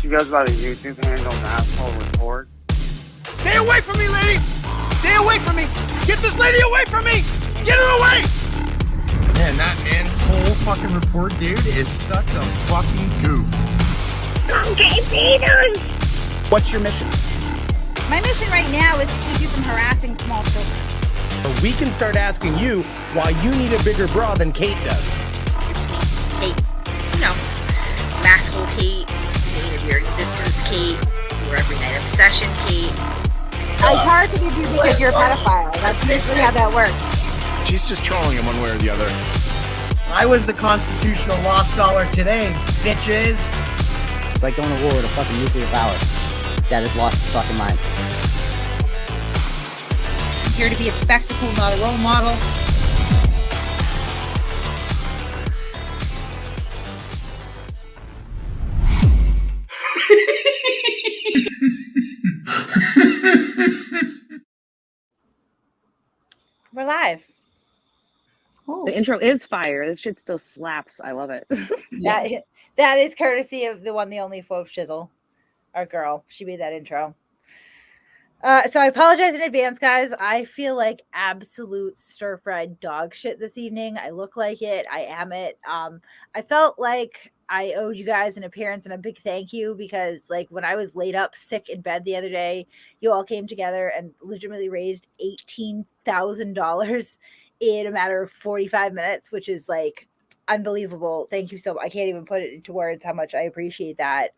She goes by the YouTube handle Asshole Report. Stay away from me, lady! Stay away from me! Get this lady away from me! Get her away! Man, that man's whole fucking report, dude, is such a fucking goof. Monkey Peters! What's your mission? My mission right now is to keep you from harassing small children. Or we can start asking you why you need a bigger bra than Kate does. It's me, Kate. You know, masshole Kate, day of your existence Kate, your every night obsession Kate. I targeted you because you're a pedophile. That's usually how that works. She's just trolling him one way or the other. I was the constitutional law scholar today, bitches. It's like going to war with a fucking nuclear power that has lost its fucking mind. I'm here to be a spectacle, not a role model. We're live. The intro is fire. This shit still slaps. I love it. That is courtesy of the one, the only Faux Shizzle, our girl. She made that intro. So I apologize in advance, guys. I feel like absolute stir-fried dog shit this evening. I look like it. I am it. I felt like I owed you guys an appearance and a big thank you because, like, when I was laid up sick in bed the other day, you all came together and legitimately raised $18,000 in a matter of 45 minutes, which is like unbelievable. Thank you so much. I can't even put it into words how much I appreciate that.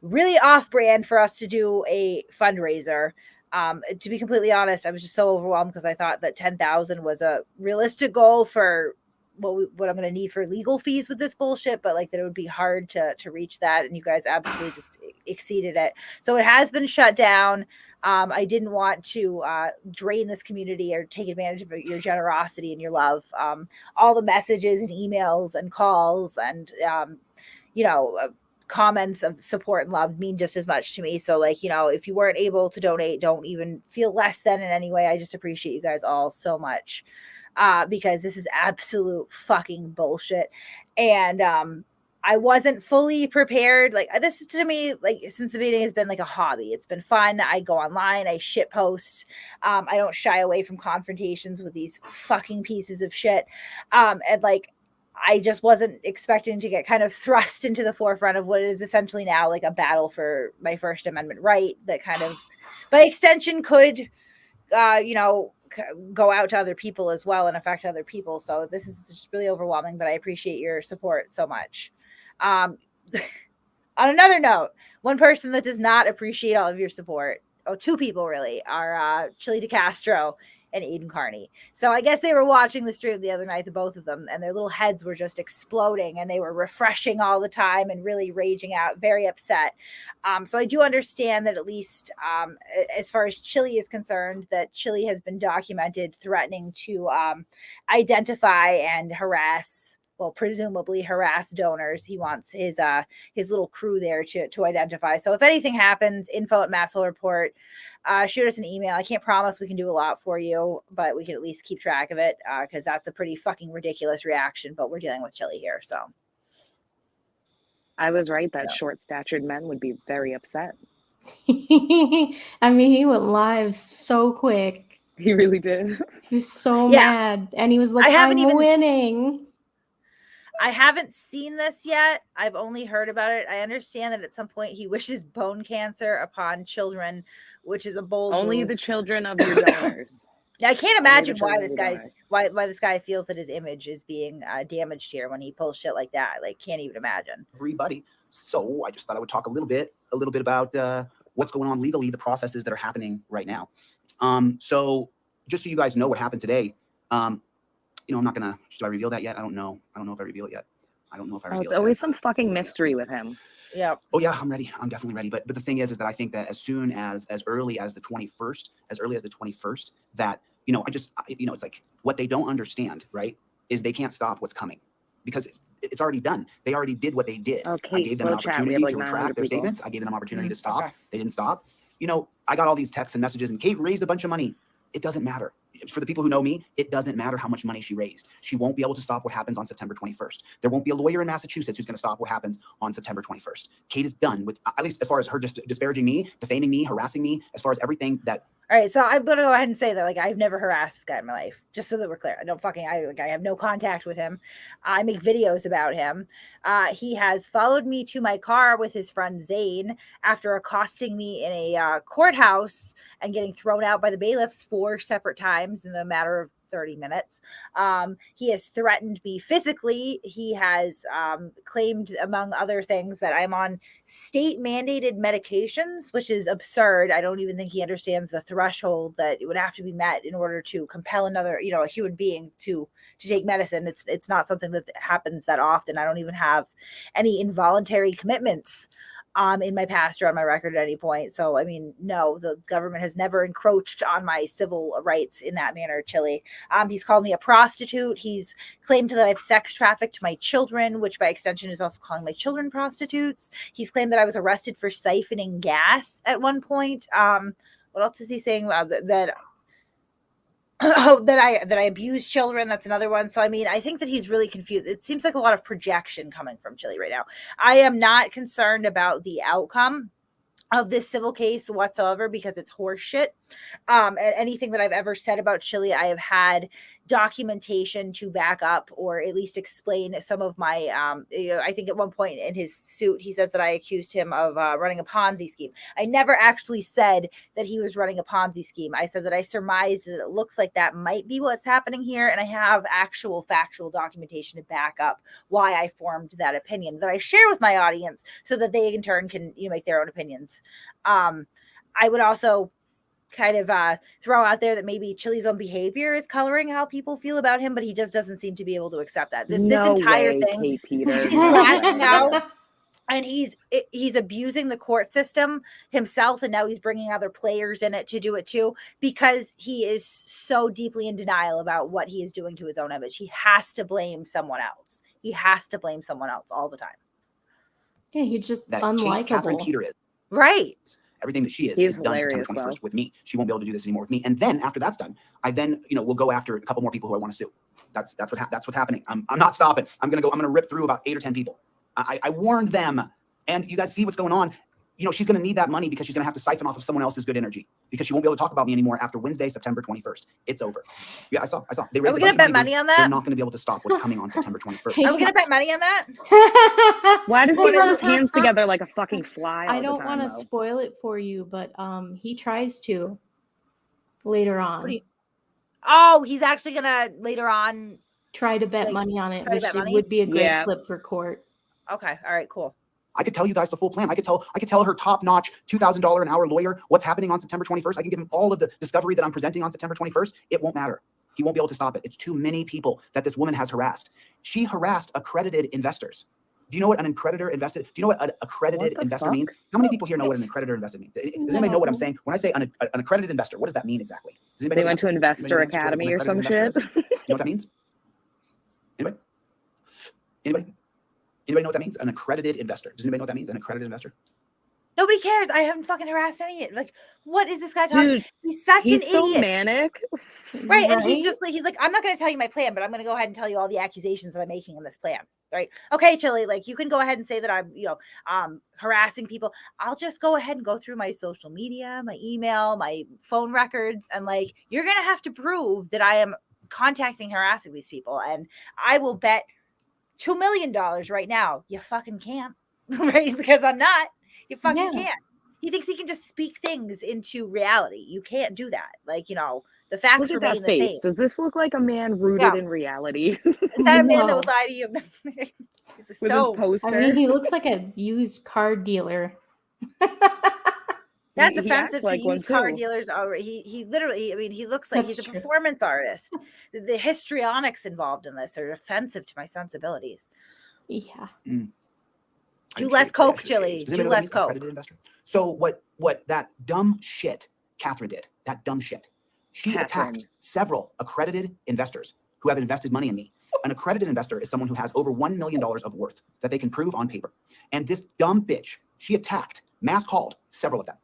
Really off brand for us to do a fundraiser. To be completely honest, I was just so overwhelmed because I thought that 10,000 was a realistic goal for what I'm going to need for legal fees with this bullshit, but like that it would be hard to reach that. And you guys absolutely just exceeded it. So it has been shut down. I didn't want to drain this community or take advantage of your generosity and your love. All the messages and emails and calls and, comments of support and love mean just as much to me. So like, if you weren't able to donate, don't even feel less than in any way. I just appreciate you guys all so much because this is absolute fucking bullshit. And I wasn't fully prepared. Like this to me, like since the beginning has been like a hobby. It's been fun. I go online, I shit post. I don't shy away from confrontations with these fucking pieces of shit. And like, I just wasn't expecting to get kind of thrust into the forefront of what is essentially now like a battle for my First Amendment right that kind of, by extension, could, go out to other people as well and affect other people. So this is just really overwhelming, but I appreciate your support so much. On another note, one person that does not appreciate all of your support, two people really, are Chille DeCastro and Aiden Carney. So I guess they were watching the stream the other night, the both of them, and their little heads were just exploding and they were refreshing all the time and really raging out, very upset. So I do understand that at least as far as Chille is concerned, that Chille has been documented threatening to identify and harass, well, presumably harass donors. He wants his little crew there to identify. So if anything happens, info@Masshole Report, shoot us an email. I can't promise we can do a lot for you, but we can at least keep track of it because that's a pretty fucking ridiculous reaction. But we're dealing with Chille here, so. I was right that short-statured men would be very upset. I mean, he went live so quick. He really did. He was so mad, and he was like, "I'm winning." I haven't seen this yet. I've only heard about it. I understand that at some point he wishes bone cancer upon children, which is a bold Only move. the children of your donors. I can't imagine why this guy feels that his image is being damaged here when he pulls shit like that. Like, can't even imagine. Everybody. So I just thought I would talk a little bit about what's going on legally, the processes that are happening right now. So just so you guys know what happened today, I'm not gonna. Should I reveal that yet? I don't know. I don't know if I reveal it yet. I don't know if I reveal it. It's always some fucking mystery with him. Yeah. Oh yeah, I'm ready. I'm definitely ready. But the thing is that I think that as early as the 21st, that it's like what they don't understand, right, is they can't stop what's coming because it's already done. They already did what they did. Okay, I gave them an opportunity to retract their statements. I gave them an opportunity to stop. Okay. They didn't stop. I got all these texts and messages, and Kate raised a bunch of money. It doesn't matter. for the people who know me, it doesn't matter how much money she raised. She won't be able to stop what happens on September 21st. There won't be a lawyer in Massachusetts who's going to stop what happens on September 21st. Kate is done with, at least as far as her just disparaging me, defaming me, harassing me, as far as everything that. All right, so I'm gonna go ahead and say that, like, I've never harassed this guy in my life, just so that we're clear. I have no contact with him. I make videos about him. He has followed me to my car with his friend Zane after accosting me in a courthouse and getting thrown out by the bailiffs 4 separate times in the matter of 30 minutes. He has threatened me physically. He has claimed, among other things, that I'm on state mandated medications, which is absurd. I don't even think he understands the threshold that it would have to be met in order to compel another, a human being to take medicine. It's not something that happens that often. I don't even have any involuntary commitments in my past or on my record at any point. So, I mean, no, the government has never encroached on my civil rights in that manner, Chille. He's called me a prostitute. He's claimed that I've sex trafficked my children, which by extension is also calling my children prostitutes. He's claimed that I was arrested for siphoning gas at one point. What else is he saying? That I abuse children. That's another one. So, I mean, I think that he's really confused. It seems like a lot of projection coming from Chille right now. I am not concerned about the outcome of this civil case whatsoever because it's horseshit. And anything that I've ever said about Chille, I have had documentation to back up or at least explain some of my, I think at one point in his suit, he says that I accused him of running a Ponzi scheme. I never actually said that he was running a Ponzi scheme. I said that I surmised that it looks like that might be what's happening here. And I have actual factual documentation to back up why I formed that opinion that I share with my audience so that they in turn can make their own opinions. I would also kind of throw out there that maybe Chille's own behavior is coloring how people feel about him, but he just doesn't seem to be able to accept that. This entire thing, Kate Peters. he's lashing out, and he's abusing the court system himself, and now he's bringing other players in it to do it too, because he is so deeply in denial about what he is doing to his own image. He has to blame someone else. He has to blame someone else all the time. Yeah, he's just that unlikable. Catherine Peter is. Right. Everything that she is done September 21st with me. She won't be able to do this anymore with me. And then after that's done, I then, we'll go after a couple more people who I want to sue. That's what's happening. I'm not stopping. I'm going to rip through about 8 or 10 people. I warned them, and you guys see what's going on. She's going to need that money because she's going to have to siphon off of someone else's good energy because she won't be able to talk about me anymore after Wednesday, September 21st. It's over. Yeah, I saw. They raised Are we going to bet money on that? They're not going to be able to stop what's coming on September 21st. Are we going to bet money on that? Why does he put his hands together like a fucking fly all I don't the time, want to spoil it for you, but he tries to later on. Oh, he's actually going to later on try to bet money on it, which would be a great clip for court. Okay. All right, cool. I could tell you guys the full plan. I could tell her top-notch $2,000 an hour lawyer what's happening on September 21st. I can give him all of the discovery that I'm presenting on September 21st. It won't matter. He won't be able to stop it. It's too many people that this woman has harassed. She harassed accredited investors. Do you know what an accreditor invested? Do you know what an accredited investor means? How many people here know what an accreditor investor means? Does anybody know what I'm saying? When I say an accredited investor, what does that mean exactly? Does anybody they went to Investor Academy or some shit. You know what that means? Anybody? Anybody know what that means? An accredited investor. Does anybody know what that means? An accredited investor? Nobody cares. I haven't fucking harassed any. Like, what is this guy talking? Dude, he's such an idiot. He's so manic. Right. And he's like, I'm not going to tell you my plan, but I'm going to go ahead and tell you all the accusations that I'm making in this plan. Right. Okay, Chille, like you can go ahead and say that I'm, harassing people. I'll just go ahead and go through my social media, my email, my phone records. And like, you're going to have to prove that I am contacting, harassing these people. And I will bet $2 million right now. You fucking can't, right? Because I'm not. You fucking can't. He thinks he can just speak things into reality. You can't do that. Like, the facts remain the same. Does this look like a man rooted in reality? Is that a man that would lie to you? With his poster. I mean, he looks like a used car dealer. That's offensive to used car dealers already. He literally, I mean, he looks like he's a performance artist. The histrionics involved in this are offensive to my sensibilities. Yeah. Do less coke, Chille. Do less coke. So what that dumb shit Catherine did, that dumb shit, she attacked several accredited investors who have invested money in me. An accredited investor is someone who has over $1 million of worth that they can prove on paper. And this dumb bitch, she attacked, mass called several of them.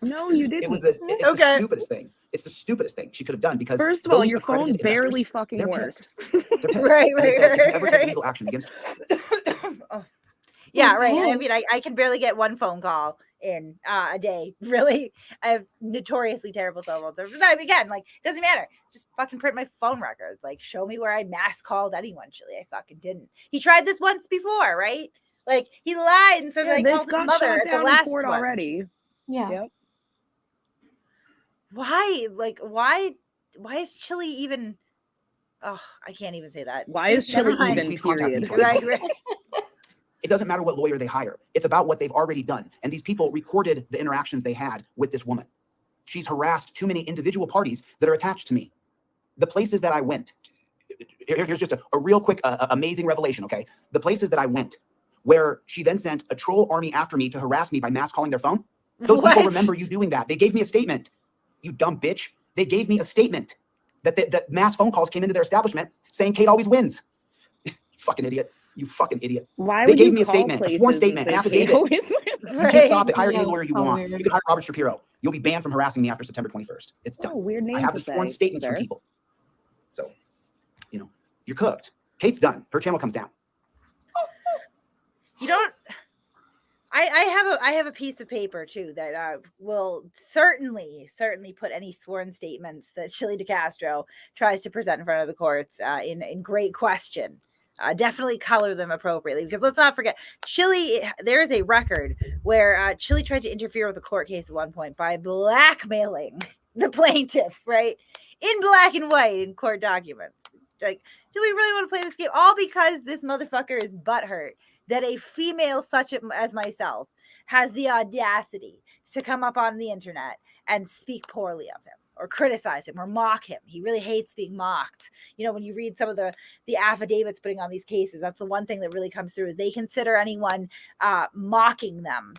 No, you didn't. It's the stupidest thing. It's the stupidest thing she could have done because First of all, those your phone accredited barely investors, fucking they're works. pissed. They're pissed. Right, And they said, if you right, ever take right. legal action against Oh. Yeah, right. I mean, pissed. I can barely get one phone call in a day. Really, I have notoriously terrible cell phone service. No, again, like, doesn't matter. Just fucking print my phone records. Like, show me where I mass called anyone. Chile, I fucking didn't. He tried this once before, right? Like, he lied and said that I this called his got mother shot at the down in last court one. already. Yeah. Yep. Why? Like, why is Chile even? Oh, I can't even say that. Why is Never Chile mind. even? Please contact me Period. so I can Right, help you. right. It doesn't matter what lawyer they hire. It's about what they've already done. And these people recorded the interactions they had with this woman. She's harassed too many individual parties that are attached to me. The places that I went, here's just a real quick, amazing revelation, okay? The places that I went where she then sent a troll army after me to harass me by mass calling their phone. Those people remember you doing that. They gave me a statement. You dumb bitch. They gave me a statement that mass phone calls came into their establishment saying Kate always wins. You fucking idiot. You fucking idiot. Why They would gave you me a call statement, a sworn places and statement, an say affidavit. Kate always wins? You can stop it. Hire Yeah, any lawyer it's you so want. weird. You can hire Robert Shapiro. You'll be banned from harassing me after September 21st. It's done. Oh, weird name I have to the sworn say, statements from sir. people. So, you're cooked. Kate's done. Her channel comes down. You don't. I have a piece of paper too that will certainly put any sworn statements that Chille DeCastro tries to present in front of the courts in great question. Definitely color them appropriately, because let's not forget, Chille. There is a record where Chille tried to interfere with a court case at one point by blackmailing the plaintiff, right, in black and white in court documents. Like, do we really want to play this game? All because this motherfucker is butthurt that a female such as myself has the audacity to come up on the internet and speak poorly of him or criticize him or mock him. He really hates being mocked. You know, when you read some of the affidavits putting on these cases, that's the one thing that really comes through, is they consider anyone mocking them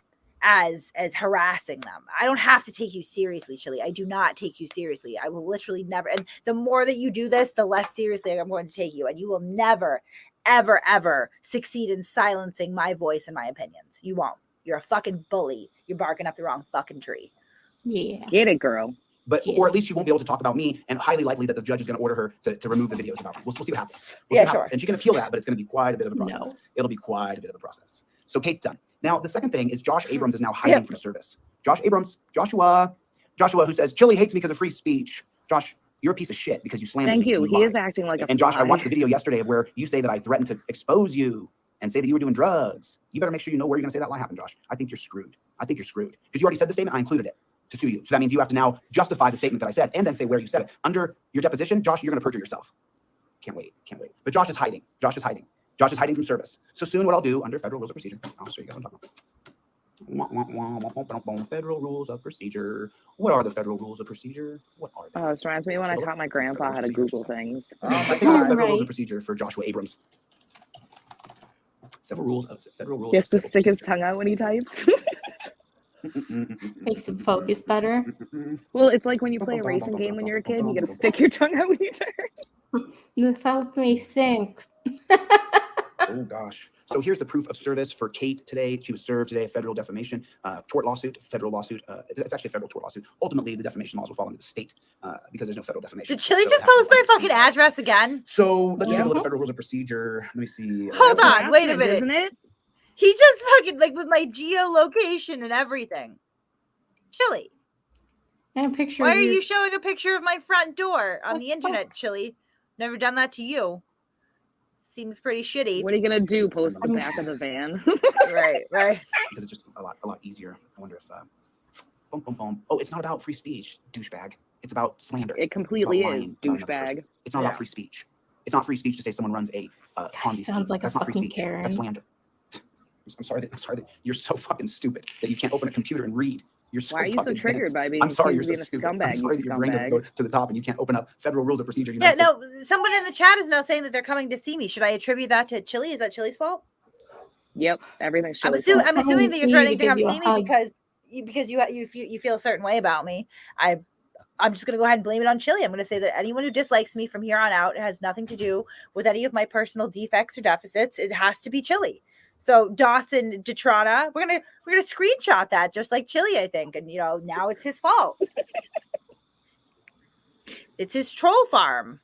as harassing them. I don't have to take you seriously, Chille. I do not take you seriously. I will literally never. And the more that you do this, the less seriously I'm going to take you. And you will never, ever, ever succeed in silencing my voice and my opinions. You won't. You're a fucking bully. You're barking up the wrong fucking tree. Yeah. Get it, girl. But, Yeah. or at least she won't be able to talk about me, and highly likely that the judge is going to order her to remove the videos about me. We'll see what happens. We'll see what happens. And she can appeal that, but it's going to be quite a bit of a process. No. It'll be quite a bit of a process. So Kate's done. Now, the second thing is Josh Abrams is now hiding from service. Joshua, who says, Chille hates me because of free speech. Josh, you're a piece of shit because you slandered Thank me. you. He lied. is acting like a And Josh, I fly. watched the video yesterday of where you say that I threatened to expose you and say that you were doing drugs. You better make sure you know where you're going to say that lie happened, Josh. I think you're screwed. Because you already said the statement. I included it to sue you. So that means you have to now justify the statement that I said and then say where you said it. Under your deposition, Josh, you're going to perjure yourself. Can't wait. But Josh is hiding. Josh is hiding from service. So soon what I'll do under federal rules of procedure, I'll show you guys what I'm talking about. Federal rules of procedure. What are the federal rules of procedure? What are they? This reminds me when I taught my grandpa how to Google things. Let's take a look at federal rules Right. of procedure for Joshua Abrams. Several rules of federal rules. He has to of civil stick his procedure. tongue out when he types. Makes him focus better. Well, it's like when you play a racing game when you're a kid, you gotta stick your tongue out when you turn. This helped me think. Oh gosh. So here's the proof of service for Kate today. She was served today a federal defamation, tort lawsuit, federal lawsuit. It's actually a federal tort lawsuit. Ultimately, the defamation laws will fall into the state because there's no federal defamation. Did Chille So just it has to post go my into the fucking state. address again? So let's just take a look at federal rules of procedure. Let me see. Hold That's on, wait a harassment, minute. isn't it? He just fucking, like, with my geolocation and everything. Chille, And a picture why of are your- you showing a picture of my front door on the internet, Chille? Never done that to you. Seems pretty shitty. What are you gonna do? Post the back of the van? Right. Because it's just a lot easier. I wonder if boom, boom, boom. Oh, it's not about free speech, douchebag. It's about slander. It completely It's about lying is, about another person. douchebag. It's not about free speech. It's not free speech to say someone runs a Ponzi sounds scheme. like a That's not free fucking speech. Karen. That's slander. I'm sorry that you're so fucking stupid that you can't open a computer and read. You're so Why are you so fucking triggered dense. by being I'm sorry you're accused so of being a stupid. I'm scumbag, sorry you that your brain doesn't scumbag? go to the top and you can't open up federal rules of procedure. Yeah, United States. no, someone in the chat is now saying that they're coming to see me. Should I attribute that to Chille? Is that Chille's fault? Yep, everything's I'm, Chille's fault. I'm assuming that you're Coming trying to to come give you a see me hug. because you feel a certain way about me. I'm just going to go ahead and blame it on Chille. I'm going to say that anyone who dislikes me from here on out, it has nothing to do with any of my personal defects or deficits. It has to be Chille. So Dawson Detrana, we're gonna screenshot that just like Chille, I think, and now it's his fault. It's his troll farm.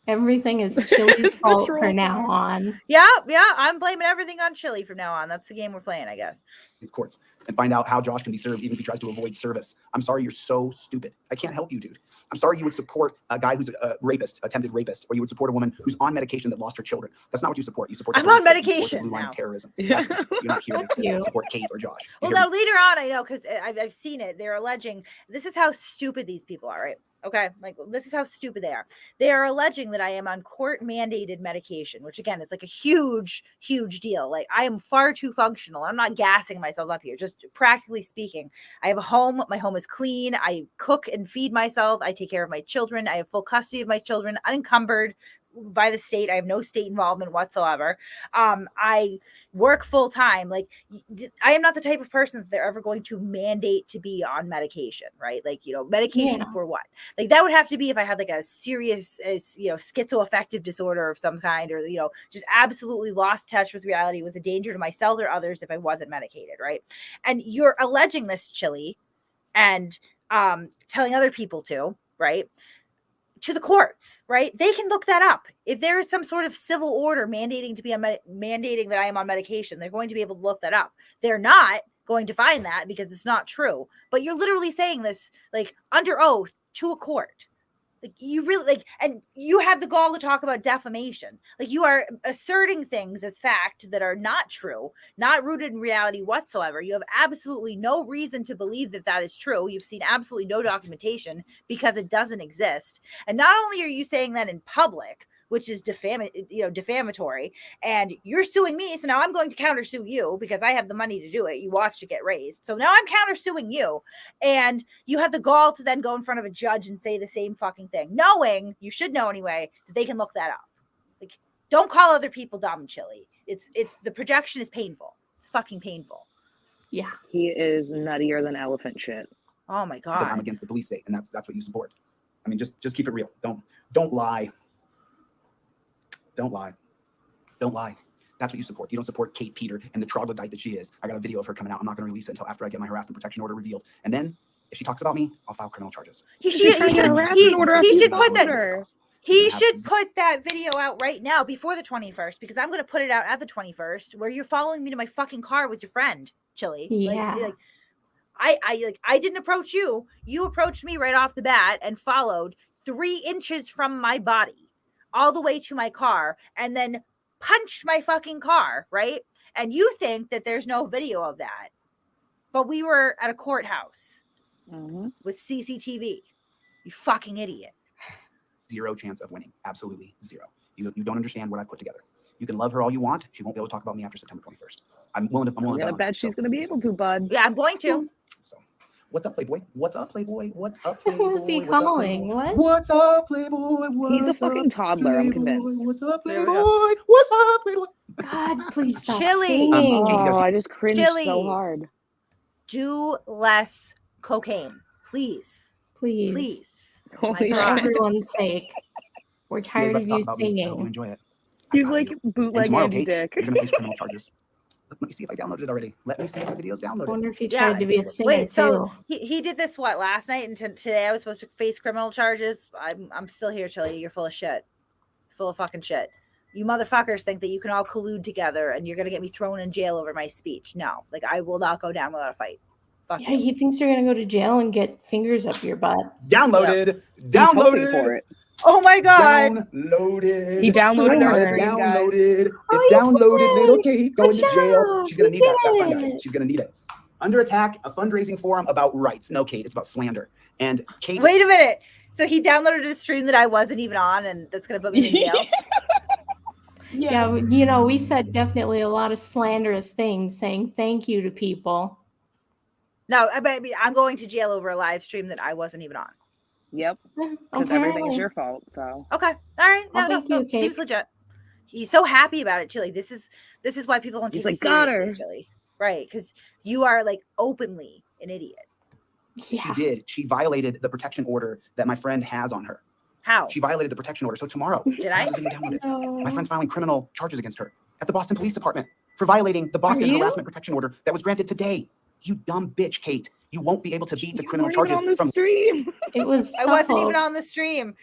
Everything is Chille's fault from now on. Yeah, I'm blaming everything on Chille from now on. That's the game we're playing, I guess. These courts and find out how Josh can be served, even if he tries to avoid service. I'm sorry, you're so stupid. I can't help you, dude. I'm sorry you would support a guy who's a rapist, attempted rapist, or you would support a woman who's on medication that lost her children. That's not what you support. You support. I'm on medication the blue line now. of terrorism. You're not here to support Kate or Josh. Well, now later on, I know because I've seen it. They're alleging this is how stupid these people are, right? Okay, like this is how stupid they are. They are alleging that I am on court-mandated medication, which again is like a huge, huge deal. Like I am far too functional. I'm not gassing myself up here. Just practically speaking, I have a home. My home is clean. I cook and feed myself. I take care of my children. I have full custody of my children, unencumbered by the state. I have no state involvement whatsoever. I work full time. Like I am not the type of person that they're ever going to mandate to be on medication, right? Like, medication for what? Like that would have to be if I had like a serious, schizoaffective disorder of some kind, or, just absolutely lost touch with reality, was a danger to myself or others if I wasn't medicated, right? And you're alleging this, Chille, and telling other people to, right? To the courts, right? They can look that up. If there is some sort of civil order mandating to be mandating that I am on medication, they're going to be able to look that up. They're not going to find that because it's not true. But you're literally saying this like under oath to a court. Like you really like, and you had the gall to talk about defamation. Like you are asserting things as fact that are not true, not rooted in reality whatsoever. You have absolutely no reason to believe that that is true. You've seen absolutely no documentation because it doesn't exist. And not only are you saying that in public, which is defamatory, and you're suing me. So now I'm going to countersue you because I have the money to do it. You watched it get raised. So now I'm countersuing you, and you have the gall to then go in front of a judge and say the same fucking thing, knowing, you should know anyway, that they can look that up. Like, don't call other people dumb, Chille. It's the projection is painful. It's fucking painful. Yeah. He is nuttier than elephant shit. Oh my God. Because I'm against the police state, and that's what you support. I mean, just keep it real. Don't lie. Don't lie. Don't lie. That's what you support. You don't support Kate Peter and the troglodyte that she is. I got a video of her coming out. I'm not going to release it until after I get my harassment protection order revealed. And then if she talks about me, I'll file criminal charges. He should put that video out right now before the 21st, because I'm going to put it out at the 21st where you're following me to my fucking car with your friend, Chille. Yeah. I didn't approach you. You approached me right off the bat and followed 3 inches from my body all the way to my car and then punched my fucking car, right? And you think that there's no video of that. But we were at a courthouse with CCTV. You fucking idiot. 0 chance of winning. Absolutely 0. You don't understand what I put together. You can love her all you want. She won't be able to talk about me after September 21st. I'm willing to bet she's going to be able to, bud. Yeah, I'm going to. So, what's up, Playboy? What's up, Playboy? What's up, Playboy? Who's he calling? What? What's up, Playboy? He's a fucking toddler, I'm convinced. What's up, Playboy? What's up, Playboy? God, please stop Chille. singing. I just cringed Chille. so hard. Do less cocaine, please. Please. Holy For shit. everyone's sake. We're tired of you singing. Enjoy it. He's like bootleg Andy Dick. You're gonna face criminal charges. Let me see if I downloaded it already. Let me see if the video's I downloaded. wonder if he tried to be a singer Wait, so too. he did this last night, and today I was supposed to face criminal charges. I'm still here, Chille. You're full of shit. Full of fucking shit. You motherfuckers think that you can all collude together and you're gonna get me thrown in jail over my speech. No, like I will not go down without a fight. Fuck Yeah, you. he thinks you're gonna go to jail and get fingers up your butt. Downloaded. He's hoping Downloaded. for it. Oh my God. Downloaded. He downloaded Downloaded. it. Downloaded. Oh, It's you downloaded. did. Little Kate going Good to jail. job. She's gonna You need that did fund, guys. it. She's gonna need it. Under Attack, a fundraising forum about rights. No, Kate, it's about slander. And Kate. Wait a minute. So he downloaded a stream that I wasn't even on, and that's gonna put me in jail. Yeah, you know, we said definitely a lot of slanderous things, saying thank you to people. No, I'm going to jail over a live stream that I wasn't even on. Yep. Because everything's your fault. So Okay. All right. Oh, No, thank you, Kate. seems legit. He's so happy about it, Chille. This is why people don't take He's you like, got her. seriously, Chille. Right? Because you are like openly an idiot. Yeah. She did. She violated the protection order that my friend has on her. How? She violated the protection order. So tomorrow, Did I? No. my friend's filing criminal charges against her at the Boston Police Department for violating the Boston you? harassment protection order that was granted today. You dumb bitch, Kate. You won't be able to beat the You criminal weren't even charges on the from. stream. It was I wasn't even Suffolk. on the stream.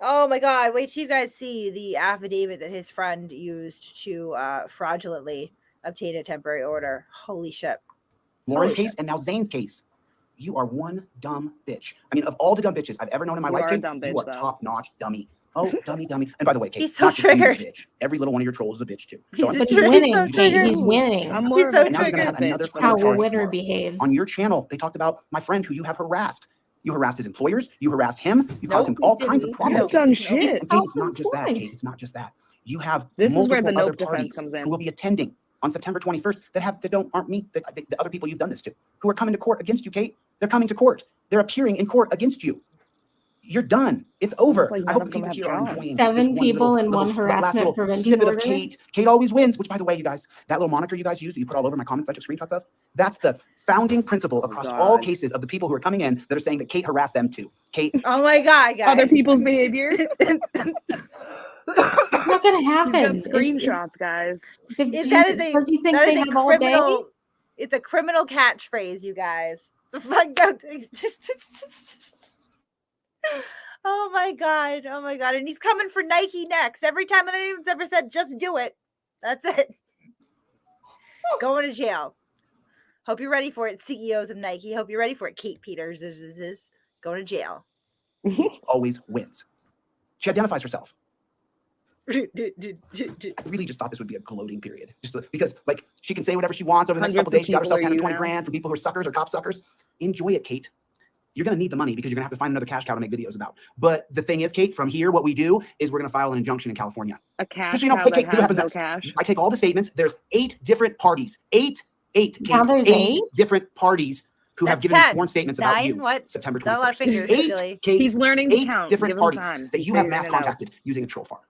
Oh my God! Wait till you guys see the affidavit that his friend used to fraudulently obtain a temporary order. Holy shit! Lauren's Holy case shit. and now Zane's case. You are one dumb bitch. I mean, of all the dumb bitches I've ever known in my You life, are a Kate, dumb you bitch, are though. top-notch dummy. Oh, dummy. And by the way, Kate, He's so not just you, triggered. bitch. Every little one of your trolls is a bitch too. He's I'm a But just he's He's saying, so winning, you Kate. triggered. He's winning. I'm He's more so of a and now you're gonna triggered. have another bitch That's how federal a charge winner tomorrow. behaves. On your channel, they talked about my friend who you have harassed. You harassed his employers. You harassed him. You caused him Nope, all he kinds of didn't. problems. He's done Nope. shit. He's And Kate, it's not just that, self-employed. Kate. It's not just that. You have This is where multiple the other milk defense parties comes in. who will be attending on September 21st that aren't me, the other people you've done this to, who are coming to court against you, Kate. They're coming to court. They're appearing in court against you. You're done. It's over. like I none hope of the them people have here are jobs. enjoying 7 this one people in one last harassment little prevention snippet order. of Kate. Kate always wins, which, by the way, you guys, that little moniker you guys use that you put all over my comments I took screenshots of, that's the founding principle across all God. cases of the people who are coming in that are saying that Kate harassed them too. Kate, Oh my God, guys! Other people's behavior. It's not gonna He's got happen. screenshots, guys. That is a Does he think that they is a have all day? criminal. It's a criminal catchphrase, you guys. It's a oh my God! Oh my God! And he's coming for Nike next. Every time anyone's ever said, "Just do it," that's it. Going to jail. Hope you're ready for it, CEOs of Nike. Hope you're ready for it, Kate Peters. Is going to jail. always wins. She identifies herself. I really just thought this would be a gloating period, because like she can say whatever she wants over the next Hundreds couple of days. She got people herself are 10 or you 20 now? grand from people who are suckers or cop suckers. Enjoy it, Kate. You're gonna need the money because you're gonna have to find another cash cow to make videos about. But the thing is, Kate, from here, what we do is we're gonna file an injunction in California. A cash Just so you know, cow hey, that Kate, here's what has happens no next. cash. I take all the statements. There's 8 different parties. Eight, Kate. Now there's 8? different parties who have That's given 10. sworn statements about 9? you. What? September Not a lot of 21st. fingers, 8, Chille. Kate, He's learning to 8 count. different Give him parties time. that He's you have figuring mass it out. contacted using a troll farm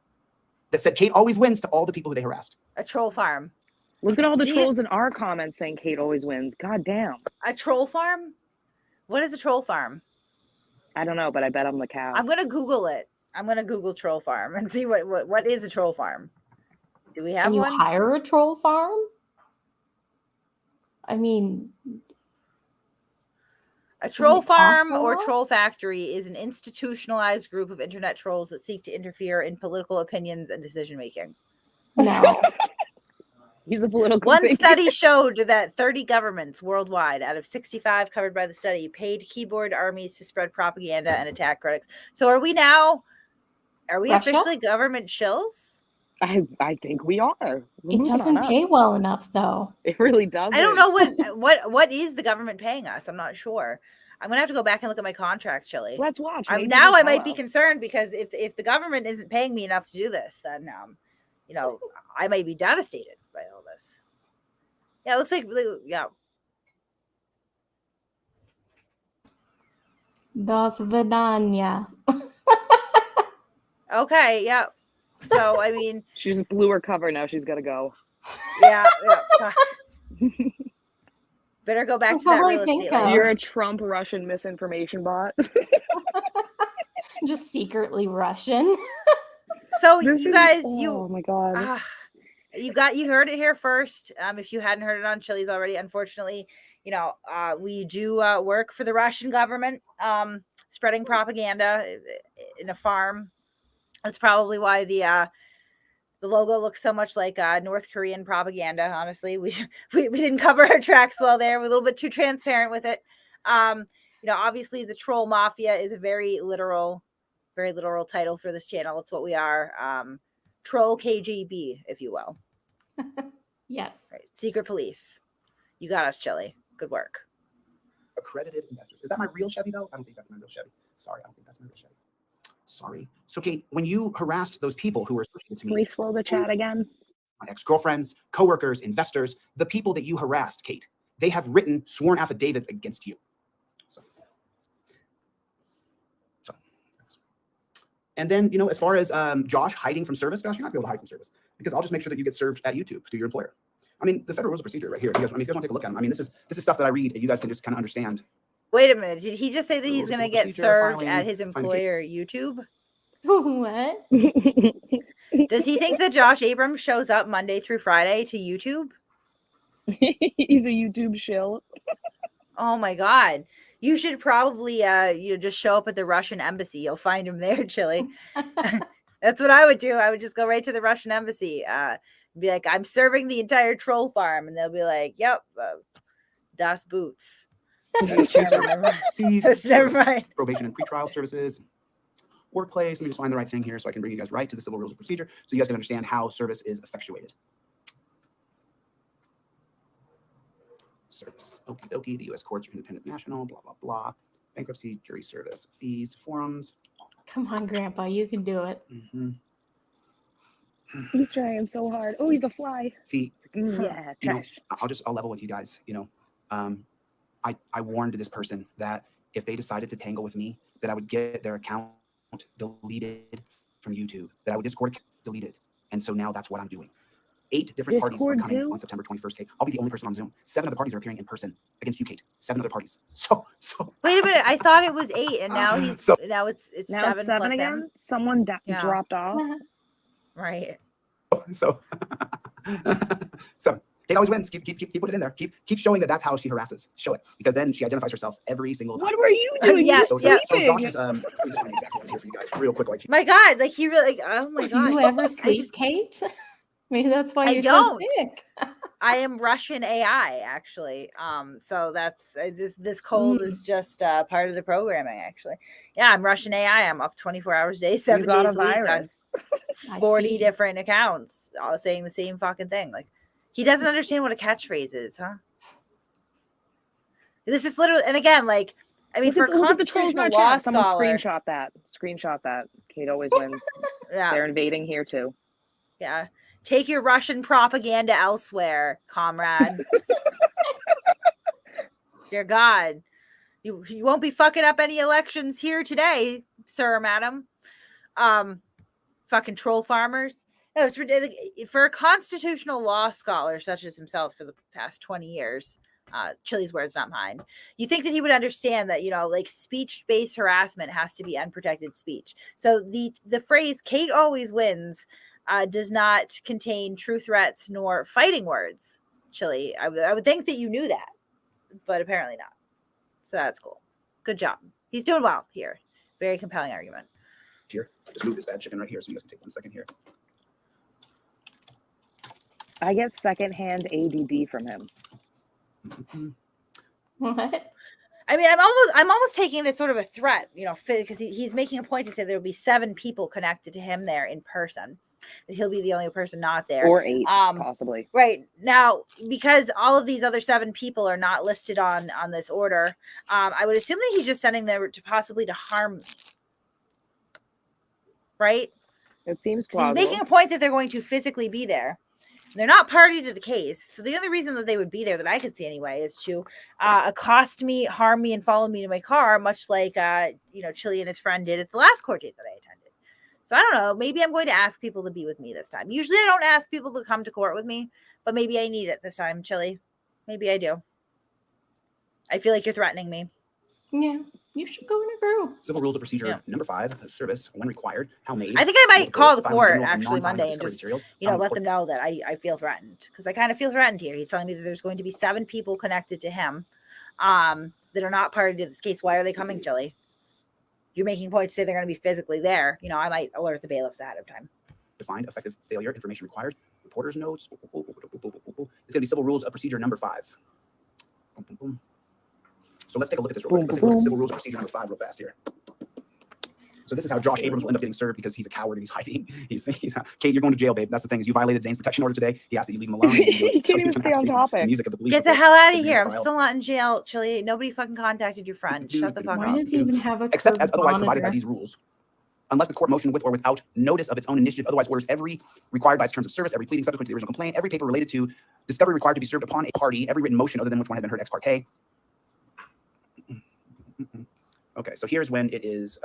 that said Kate always wins to all the people who they harassed. A troll farm. Look at all the Do you- trolls in our comments saying Kate always wins. God damn. A troll farm? What is a troll farm? I don't know, but I bet I'm the cow. I'm gonna Google it. I'm gonna Google troll farm and see what is a troll farm. Do we have Can you one? hire a troll farm? I mean, A troll it cost farm a or lot? troll factory is an institutionalized group of internet trolls that seek to interfere in political opinions and decision making. no. He's a political One figure. study showed that 30 governments worldwide out of 65 covered by the study paid keyboard armies to spread propaganda and attack critics. So are we Russia? officially government shills? I think we are. We're It moving doesn't on up. pay well enough, though. It really doesn't. I don't know what is the government paying us. I'm not sure. I'm gonna have to go back and look at my contract, Chille. Let's watch. Maybe Now they I tell might be us. concerned because if the government isn't paying me enough to do this, then I might be devastated by all this. Yeah, it looks like yeah. Dos Vidania. Okay, yeah. So I mean, She just blew her cover. Now she's got to go. yeah. Better go back That's to that all I real think estate. of. life. You're a Trump Russian misinformation bot. Just secretly Russian. So This you is- guys, oh my god. you heard it here first. If you hadn't heard it on Chille's already, unfortunately, we do work for the Russian government, spreading propaganda in a farm. That's probably why the logo looks so much like North Korean propaganda. Honestly, we didn't cover our tracks well there. We're a little bit too transparent with it. Obviously, the troll mafia is a very literal title for this channel. It's what we are. Troll KGB, if you will. Yes. Right. Secret police. You got us, Chille. Good work. Accredited investors. Is that my real Chevy though? I don't think that's my real Chevy. Sorry, I don't think that's my real Chevy. Sorry. So Kate, when you harassed those people who were associated to Can me, we slow the chat again? my ex-girlfriends, coworkers, investors, the people that you harassed, Kate, they have written sworn affidavits against you. So. And then, as far as Josh hiding from service, Josh, you're not going to be able to hide from service because I'll just make sure that you get served at YouTube through your employer. I mean, the federal rules of procedure right here. If you guys want to take a look at them, I mean, this is stuff that I read and you guys can just kind of understand. Wait a minute. Did he just say that he's Rules going to of get procedure, served filing, at his finding employer YouTube? What? Does he think that Josh Abrams shows up Monday through Friday to YouTube? He's a YouTube shill. Oh my God. You should probably just show up at the Russian embassy. You'll find him there, Chille. That's what I would do. I would just go right to the Russian embassy. Be like, I'm serving the entire troll farm, and they'll be like, "Yep, das Boots." Fees, Never mind. probation and pretrial services, workplace. Let me just find the right thing here so I can bring you guys right to the civil rules of procedure so you guys can understand how service is effectuated. Service. Okie dokie. The U.S. courts are independent national, blah, blah, blah. Bankruptcy, jury service, fees, forums. Come on, Grandpa, you can do it. Mm-hmm. He's trying so hard. Oh, he's a fly. See, Yeah, you know, trash. I'll level with you guys. I warned this person that if they decided to tangle with me, that I would get their account deleted from YouTube, that I would Discord deleted. And so now that's what I'm doing. 8 different parties are coming on September 21st, Kate. I'll be the only person on Zoom. 7 other parties are appearing in person against you, Kate. 7 other parties. So Wait a minute. I thought it was 8, and now it's Now 7 it's plus 7 again. him. Someone Yeah. dropped off. Right. so Kate always wins. Keep putting it in there. Keep showing that that's how she harasses. Show it, because then she identifies herself every single time. What were you doing? Yes, So yeah. Josh is let me just find exactly what's here for you guys, real quick. Like, My God, like he really, oh my God. Do you ever sleep, Kate? Maybe that's why I you're don't. so sick. I am Russian AI, actually. So that's this cold is just part of the programming, actually. Yeah, I'm Russian AI. I'm up 24 hours a day, 7 You got days a a week on virus. I 40 see. different accounts, all saying the same fucking thing. Like, he doesn't understand what a catchphrase is, huh? This is literally, and again, like, I mean, Look at the trolls in constitutional our law chat. Someone scholar, screenshot that. Screenshot that. Kate always wins. yeah, They're invading here too. yeah. Take your Russian propaganda elsewhere, comrade. Dear God, you won't be fucking up any elections here today, sir or madam. Fucking troll farmers. No, it's ridiculous. For a constitutional law scholar such as himself for the past 20 years, Chille's words, not mine. You think that he would understand that, like speech-based harassment has to be unprotected speech. So the phrase "Kate always wins" does not contain true threats nor fighting words. Chille, I would think that you knew that, but apparently not. So that's cool. Good job. He's doing well here. Very compelling argument. here, just move this bad chicken right here so you guys can take 1 second here. I get secondhand ADD from him. What? I mean, I'm almost taking it as sort of a threat, because he's making a point to say there will be 7 people connected to him there in person. That he'll be the only person not there, Or 8, possibly. Right now, because all of these other 7 people are not listed on this order. I would assume that he's just sending them to possibly to harm me. Right? It seems 'Cause he's plausible. making a point that they're going to physically be there. They're not party to the case. So the only reason that they would be there that I could see anyway is to accost me, harm me, and follow me to my car, much like Chille and his friend did at the last court date that I attended. So I don't know. Maybe I'm going to ask people to be with me this time. Usually I don't ask people to come to court with me, but maybe I need it this time, Chille. Maybe I do. I feel like you're threatening me. Yeah, you should go in a group. Civil rules of procedure number 5, service when required, how made. I think I might call the filing court general and actually non-filing Monday and discovery just materials, let court- them know that I feel threatened, because I kind of feel threatened here. He's telling me that there's going to be 7 people connected to him that are not party to this case. Why are they coming, Chille? You're making points to say they're going to be physically there. I might alert the bailiffs ahead of time. Defined effective failure, information required, reporter's notes. It's going to be civil rules of procedure number 5. Boom, boom, boom. So let's take a look at this real quick. Let's take a look at civil rules of procedure number 5 real fast here. So this is how Josh Abrams will end up getting served because he's a coward and he's hiding. He's Kate, you're going to jail, babe. That's the thing, is you violated Zane's protection order today. He asked that you leave him alone. He can't even stay on topic. Music of the police Get the report. hell out of Open here. your I'm file. still not in jail, Chille. Nobody fucking contacted your friend. Shut the fuck Why up. does he even have a Except curb as otherwise provided by monitor? these rules. Unless the court motion with or without notice of its own initiative otherwise orders every required by its terms of service, every pleading subsequent to the original complaint, every paper related to discovery required to be served upon a party, every written motion other than which one had been heard ex parte. Okay, so here's when it is.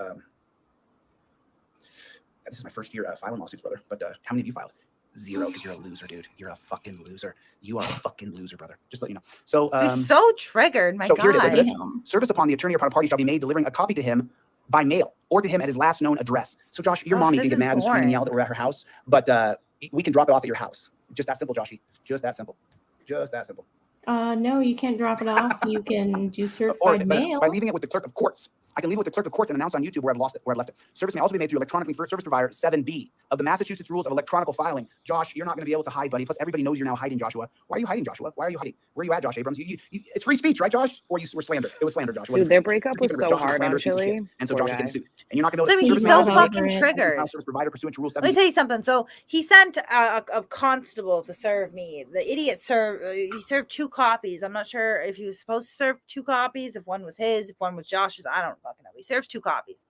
This is my first year filing lawsuits, brother. But how many of you filed? 0, because you're a loser, dude. You're a fucking loser. You are a fucking loser, brother. Just to let you know. So, You're so triggered, my so God. here it is. Look at this. Service upon the attorney or upon a party shall be made, delivering a copy to him by mail or to him at his last known address. So, Josh, your mommy this can get is mad and scream and boring. yell that we're at her house, but we can drop it off at your house. Just that simple, Joshy. Just that simple. Just that simple. No, you can't drop it off. You can do Or certified mail. by leaving it with the clerk of courts. I can leave it with the clerk of courts and announce on YouTube where I've lost it, where I left it. Service may also be made through electronically for service provider 7B of the Massachusetts Rules of Electronic Filing. Josh, you're not going to be able to hide, buddy. Plus, everybody knows you're now hiding, Joshua. Why are you hiding, Joshua? Why are you hiding? Where are you at, Josh Abrams? It's free speech, right, Josh? Or you were slander? It was slander, Josh. Dude, their breakup was so hard on Chille. And so Poor Josh is getting guy. sued. And you're not going to So know. he's so fucking triggered. Service provider pursuant to Rule 7B. Let me tell you something. So he sent a constable to serve me. The idiot he served 2 copies. I'm not sure if he was supposed to serve 2 copies, if one was his, if one was Josh's. I don't fucking know. He serves 2 copies.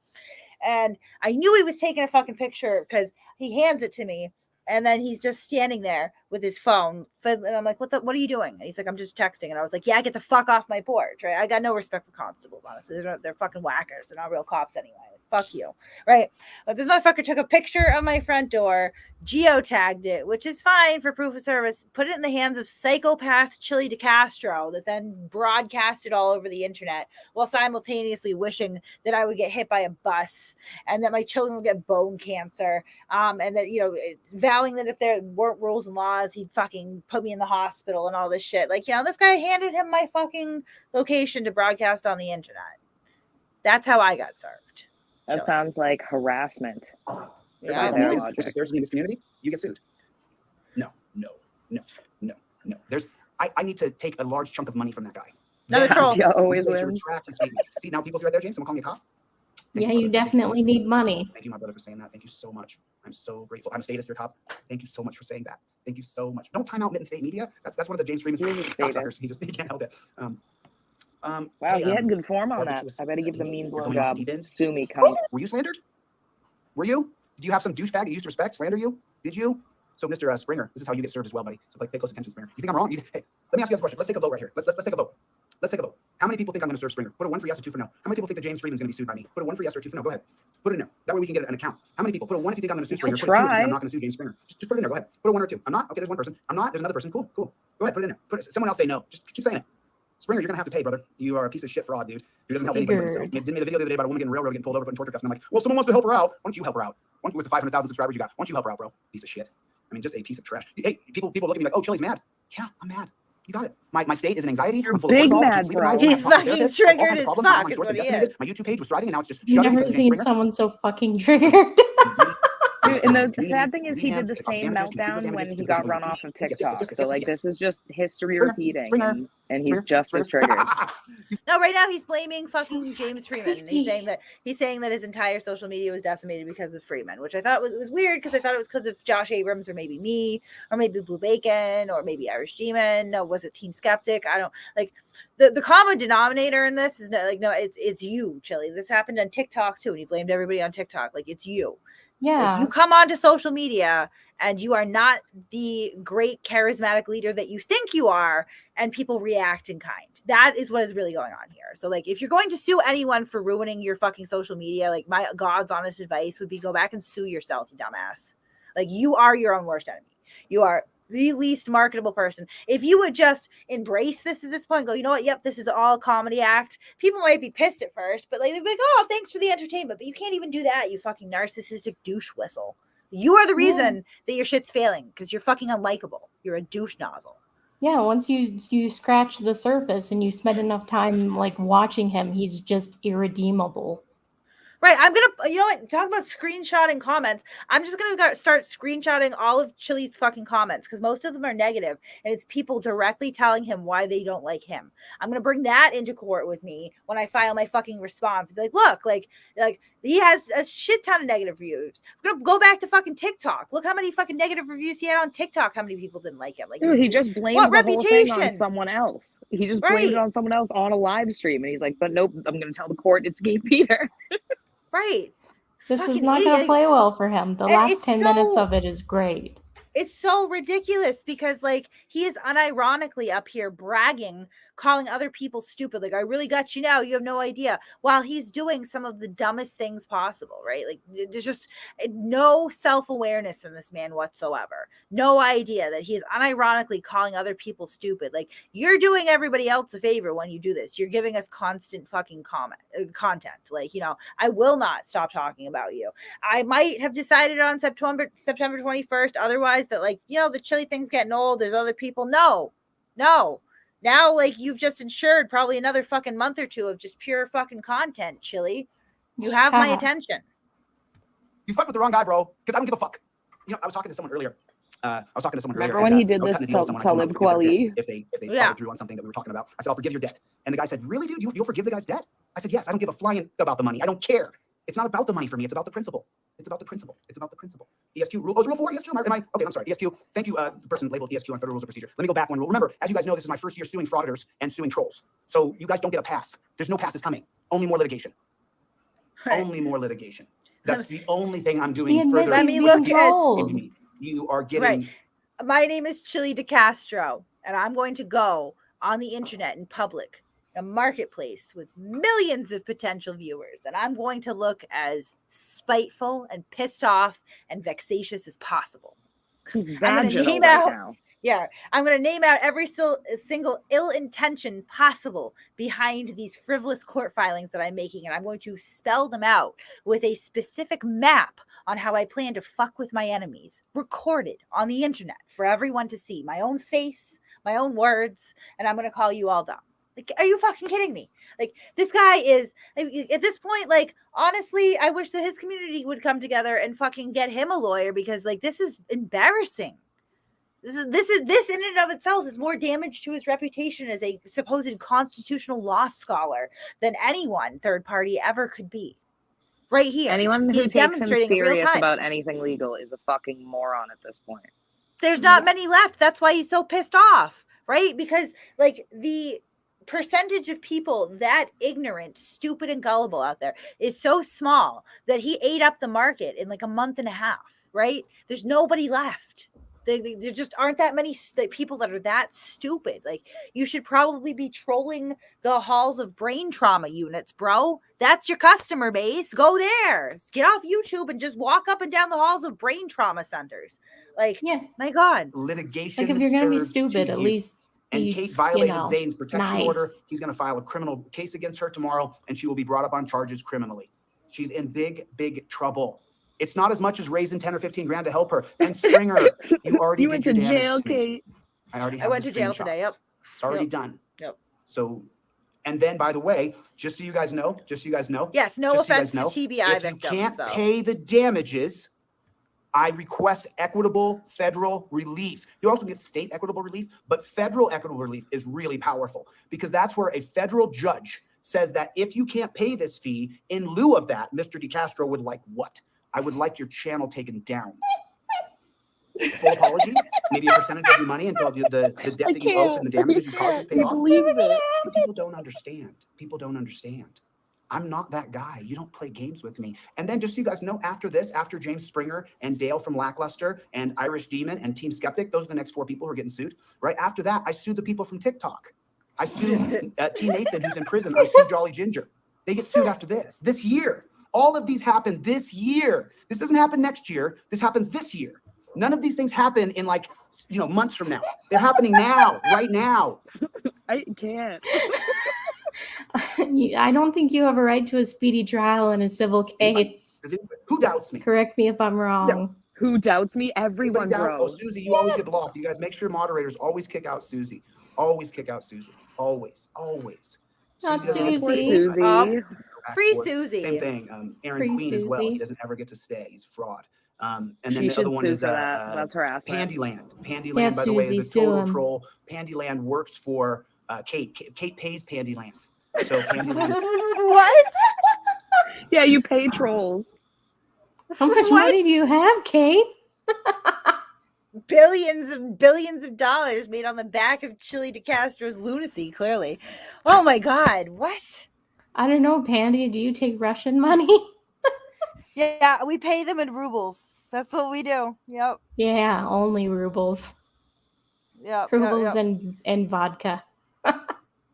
And I knew he was taking a fucking picture because he hands it to me. And then he's just standing there with his phone. And I'm like, what are you doing? And he's like, I'm just texting. And I was like, yeah, get the fuck off my porch, right? I got no respect for constables, honestly. They're fucking whackers. They're not real cops anyway. Fuck you, right? But this motherfucker took a picture of my front door, geotagged it, which is fine for proof of service, put it in the hands of psychopath Chille DeCastro that then broadcast it all over the internet while simultaneously wishing that I would get hit by a bus and that my children would get bone cancer, and that, you know, vowing that if there weren't rules and laws, he'd fucking put me in the hospital and all this shit. Like, you know, this guy handed him my fucking location to broadcast on the internet. That's how I got served. That sounds like harassment. Yeah, there's in this community, you get sued. No. I need to take a large chunk of money from that guy. Another troll. Yeah, always wins. Retract his statements. See, now people see right there, James. Someone call me a cop. Yeah, you definitely need money. Thank you, my brother, for saying that. Thank you so much. I'm so grateful. I'm a statist, your cop. Thank you so much for saying that. Thank you so much. Don't time out Mitten State Media. That's one of the James Freeman's cocksuckers. He can't help it. Wow, hey, he had good form on that. I bet he gives a mean blowjob. Sue me, cunt. Were you slandered? Were you? Did you have some douchebag that you used to respect slander you? Did you? So, Mr. Springer, this is how you get served as well, buddy. So, like, pay close attention, Springer. You think I'm wrong? Hey, let me ask you guys a question. Let's take a vote right here. Let's take a vote. Let's take a vote. How many people think I'm going to serve Springer? Put a 1 for yes or 2 for no. How many people think that James Freeman's going to be sued by me? Put a 1 for yes or 2 for no. Go ahead. Put it in there. That way we can get an account. How many people? Put a 1 if you think I'm going to sue Springer. Put a 2 if you think I'm not going to sue James Springer. Just put it in there. Go ahead. Put a 1 or 2. I'm not. Okay, there's 1 person. I'm not. There's another person. Cool. Go ahead. Put it in there. Someone else say no. Just keep saying it. Springer, you're going to have to pay, brother. You are a piece of shit fraud, dude. Who doesn't help anybody but himself. Did me the video the other day about a woman getting railroad, getting pulled over, putting torture cuffs. And I'm like, well, someone wants to help her out. Why don't you help her out? Why don't you, with the 500,000 subscribers you got? Why don't you help her out, bro? Piece of shit. I mean, just a piece of trash. Hey, people look at me like, oh, Chille's mad. Yeah, I'm mad. You got it. My state is an anxiety. You're big mad, bro. He's fucking triggered as fuck. My YouTube page was thriving, and now it's just I've never seen someone so fucking triggered. Dude, and the sad thing is he did the same meltdown when he got run off of TikTok. So, like, this is just history repeating, and he's just as triggered. No, right now he's blaming fucking James Freeman. He's saying that his entire social media was decimated because of Freeman, which I thought was weird because I thought it was because of Josh Abrams or maybe me or maybe Blue Bacon or maybe Irish Demon. No, was it Team Skeptic? I don't like the common denominator in this is it's you, Chille. This happened on TikTok too, and he blamed everybody on TikTok. Like, it's you. Yeah. Like, you come onto social media and you are not the great charismatic leader that you think you are, and people react in kind. That is what is really going on here. So, like, if you're going to sue anyone for ruining your fucking social media, like, my God's honest advice would be go back and sue yourself, you dumbass. Like, you are your own worst enemy. You are the least marketable person. If you would just embrace this at this point, go, you know what? Yep, this is all a comedy act. People might be pissed at first, but like they'd be like, oh, thanks for the entertainment. But you can't even do that, you fucking narcissistic douche whistle. You are the reason that your shit's failing because you're fucking unlikable. You're a douche nozzle. Yeah, once you scratch the surface and you spend enough time like watching him, he's just irredeemable. Right, I'm gonna, you know what? Talk about screenshotting comments. I'm just gonna start screenshotting all of Chille's fucking comments because most of them are negative, and it's people directly telling him why they don't like him. I'm gonna bring that into court with me when I file my fucking response. Be like, look, like he has a shit ton of negative reviews. I'm gonna go back to fucking TikTok. Look how many fucking negative reviews he had on TikTok. How many people didn't like him? Like, dude, he just blamed the whole thing on someone else. He just blamed it on someone else on a live stream, and he's like, but nope, I'm gonna tell the court it's Gay Peter. Right. This is not going to play well for him. The last 10 minutes of it is great. It's so ridiculous because, like, he is unironically up here bragging, calling other people stupid. Like, I really got you now. You have no idea. While he's doing some of the dumbest things possible, right? Like, there's just no self-awareness in this man whatsoever. No idea that he is unironically calling other people stupid. Like, you're doing everybody else a favor when you do this. You're giving us constant fucking content. Like, you know, I will not stop talking about you. I might have decided on September 21st. Otherwise, that, like, you know, the Chille thing's getting old. There's other people. No. Now, like, you've just ensured probably another fucking month or two of just pure fucking content, Chille. You have my attention. You fucked with the wrong guy, bro, because I don't give a fuck. You know, I was talking to someone earlier. Remember when he did this to Talib Kweli? If they followed through on something that we were talking about, I said, I'll forgive your debt. And the guy said, really, dude, you'll forgive the guy's debt? I said, yes, I don't give a flying about the money. I don't care. It's not about the money for me. It's about the principle. It's about the principle. It's about the principle. ESQ rule. Oh, is rule 4 ESQ? Okay, I'm sorry. ESQ. Thank you, the person labeled ESQ on Federal Rules of Procedure. Let me go back one rule. Remember, as you guys know, this is my first year suing frauditors and suing trolls. So you guys don't get a pass. There's no passes coming. Only more litigation. Right. Only more litigation. That's the only thing I'm doing further. Let me look at you are getting. Right. My name is Chille DeCastro, and I'm going to go on the internet in public, a marketplace with millions of potential viewers, and I'm going to look as spiteful and pissed off and vexatious as possible. He's vaginal right now. Yeah, I'm going to name out every single ill intention possible behind these frivolous court filings that I'm making, and I'm going to spell them out with a specific map on how I plan to fuck with my enemies, recorded on the internet for everyone to see. My own face, my own words, and I'm going to call you all dumb. Like, are you fucking kidding me? Like, this guy is, at this point, like, honestly, I wish that his community would come together and fucking get him a lawyer, because, like, this is embarrassing. This in and of itself is more damage to his reputation as a supposed constitutional law scholar than anyone third party ever could be. Right here. Anyone who takes him serious about anything legal is a fucking moron at this point. There's not many left. That's why he's so pissed off, right? Because, like, the percentage of people that ignorant, stupid, and gullible out there is so small that he ate up the market in like a month and a half, right? There's nobody left. There just aren't that many people that are that stupid. Like, you should probably be trolling the halls of brain trauma units, bro. That's your customer base. Go there. Get off YouTube and just walk up and down the halls of brain trauma centers. Like, yeah, my God. Litigation. Like, if you're going to be stupid, at least. And Kate violated Zane's protection order. He's going to file a criminal case against her tomorrow, and she will be brought up on charges criminally. She's in big, big trouble. It's not as much as raising 10 or 15 grand to help her. And Springer, you already went to jail, Kate. I went to jail today. Yep. It's already done. Yep. So, and then, by the way, just so you guys know. Yes, no offense to TBI victims. If you can't pay the damages, I request equitable federal relief. You also get state equitable relief, but federal equitable relief is really powerful, because that's where a federal judge says that if you can't pay this fee, in lieu of that, Mr. DeCastro would like what? I would like your channel taken down. Full apology, maybe a percentage of your money until the debt that you owe from the damages you caused is paid off. People don't understand. People don't understand. I'm not that guy. You don't play games with me. And then just so you guys know, after this, after James Springer and Dale from Lackluster and Irish Demon and Team Skeptic, those are the next 4 people who are getting sued. Right after that, I sued the people from TikTok. I sued Team Nathan, who's in prison. I sued Jolly Ginger. They get sued after this year. All of these happen this year. This doesn't happen next year. This happens this year. None of these things happen in months from now. They're happening now, right now. I can't. I don't think you have a right to a speedy trial in a civil case. Who doubts me? Correct me if I'm wrong. Yeah. Who doubts me? Everyone, bro. Oh, Susie, you always get blocked. You guys make sure moderators always kick out Susie. Always kick out Susie. Always. Not Susie. Free Susie. Same thing. Aaron Queen Susie. as well. He doesn't ever get to stay. He's fraud. And then the other one is that's harassment. Pandyland, by the way, is a total troll. Pandyland works for Kate. Kate pays Pandyland. So Pandyland. What? Yeah, you pay trolls. How much money do you have, Kate? Billions of dollars made on the back of Chille DeCastro's lunacy, clearly. Oh my God, what? I don't know, Pandy. Do you take Russian money? Yeah, we pay them in rubles. That's what we do. Yep. Yeah, only rubles. Yeah. Rubles and vodka.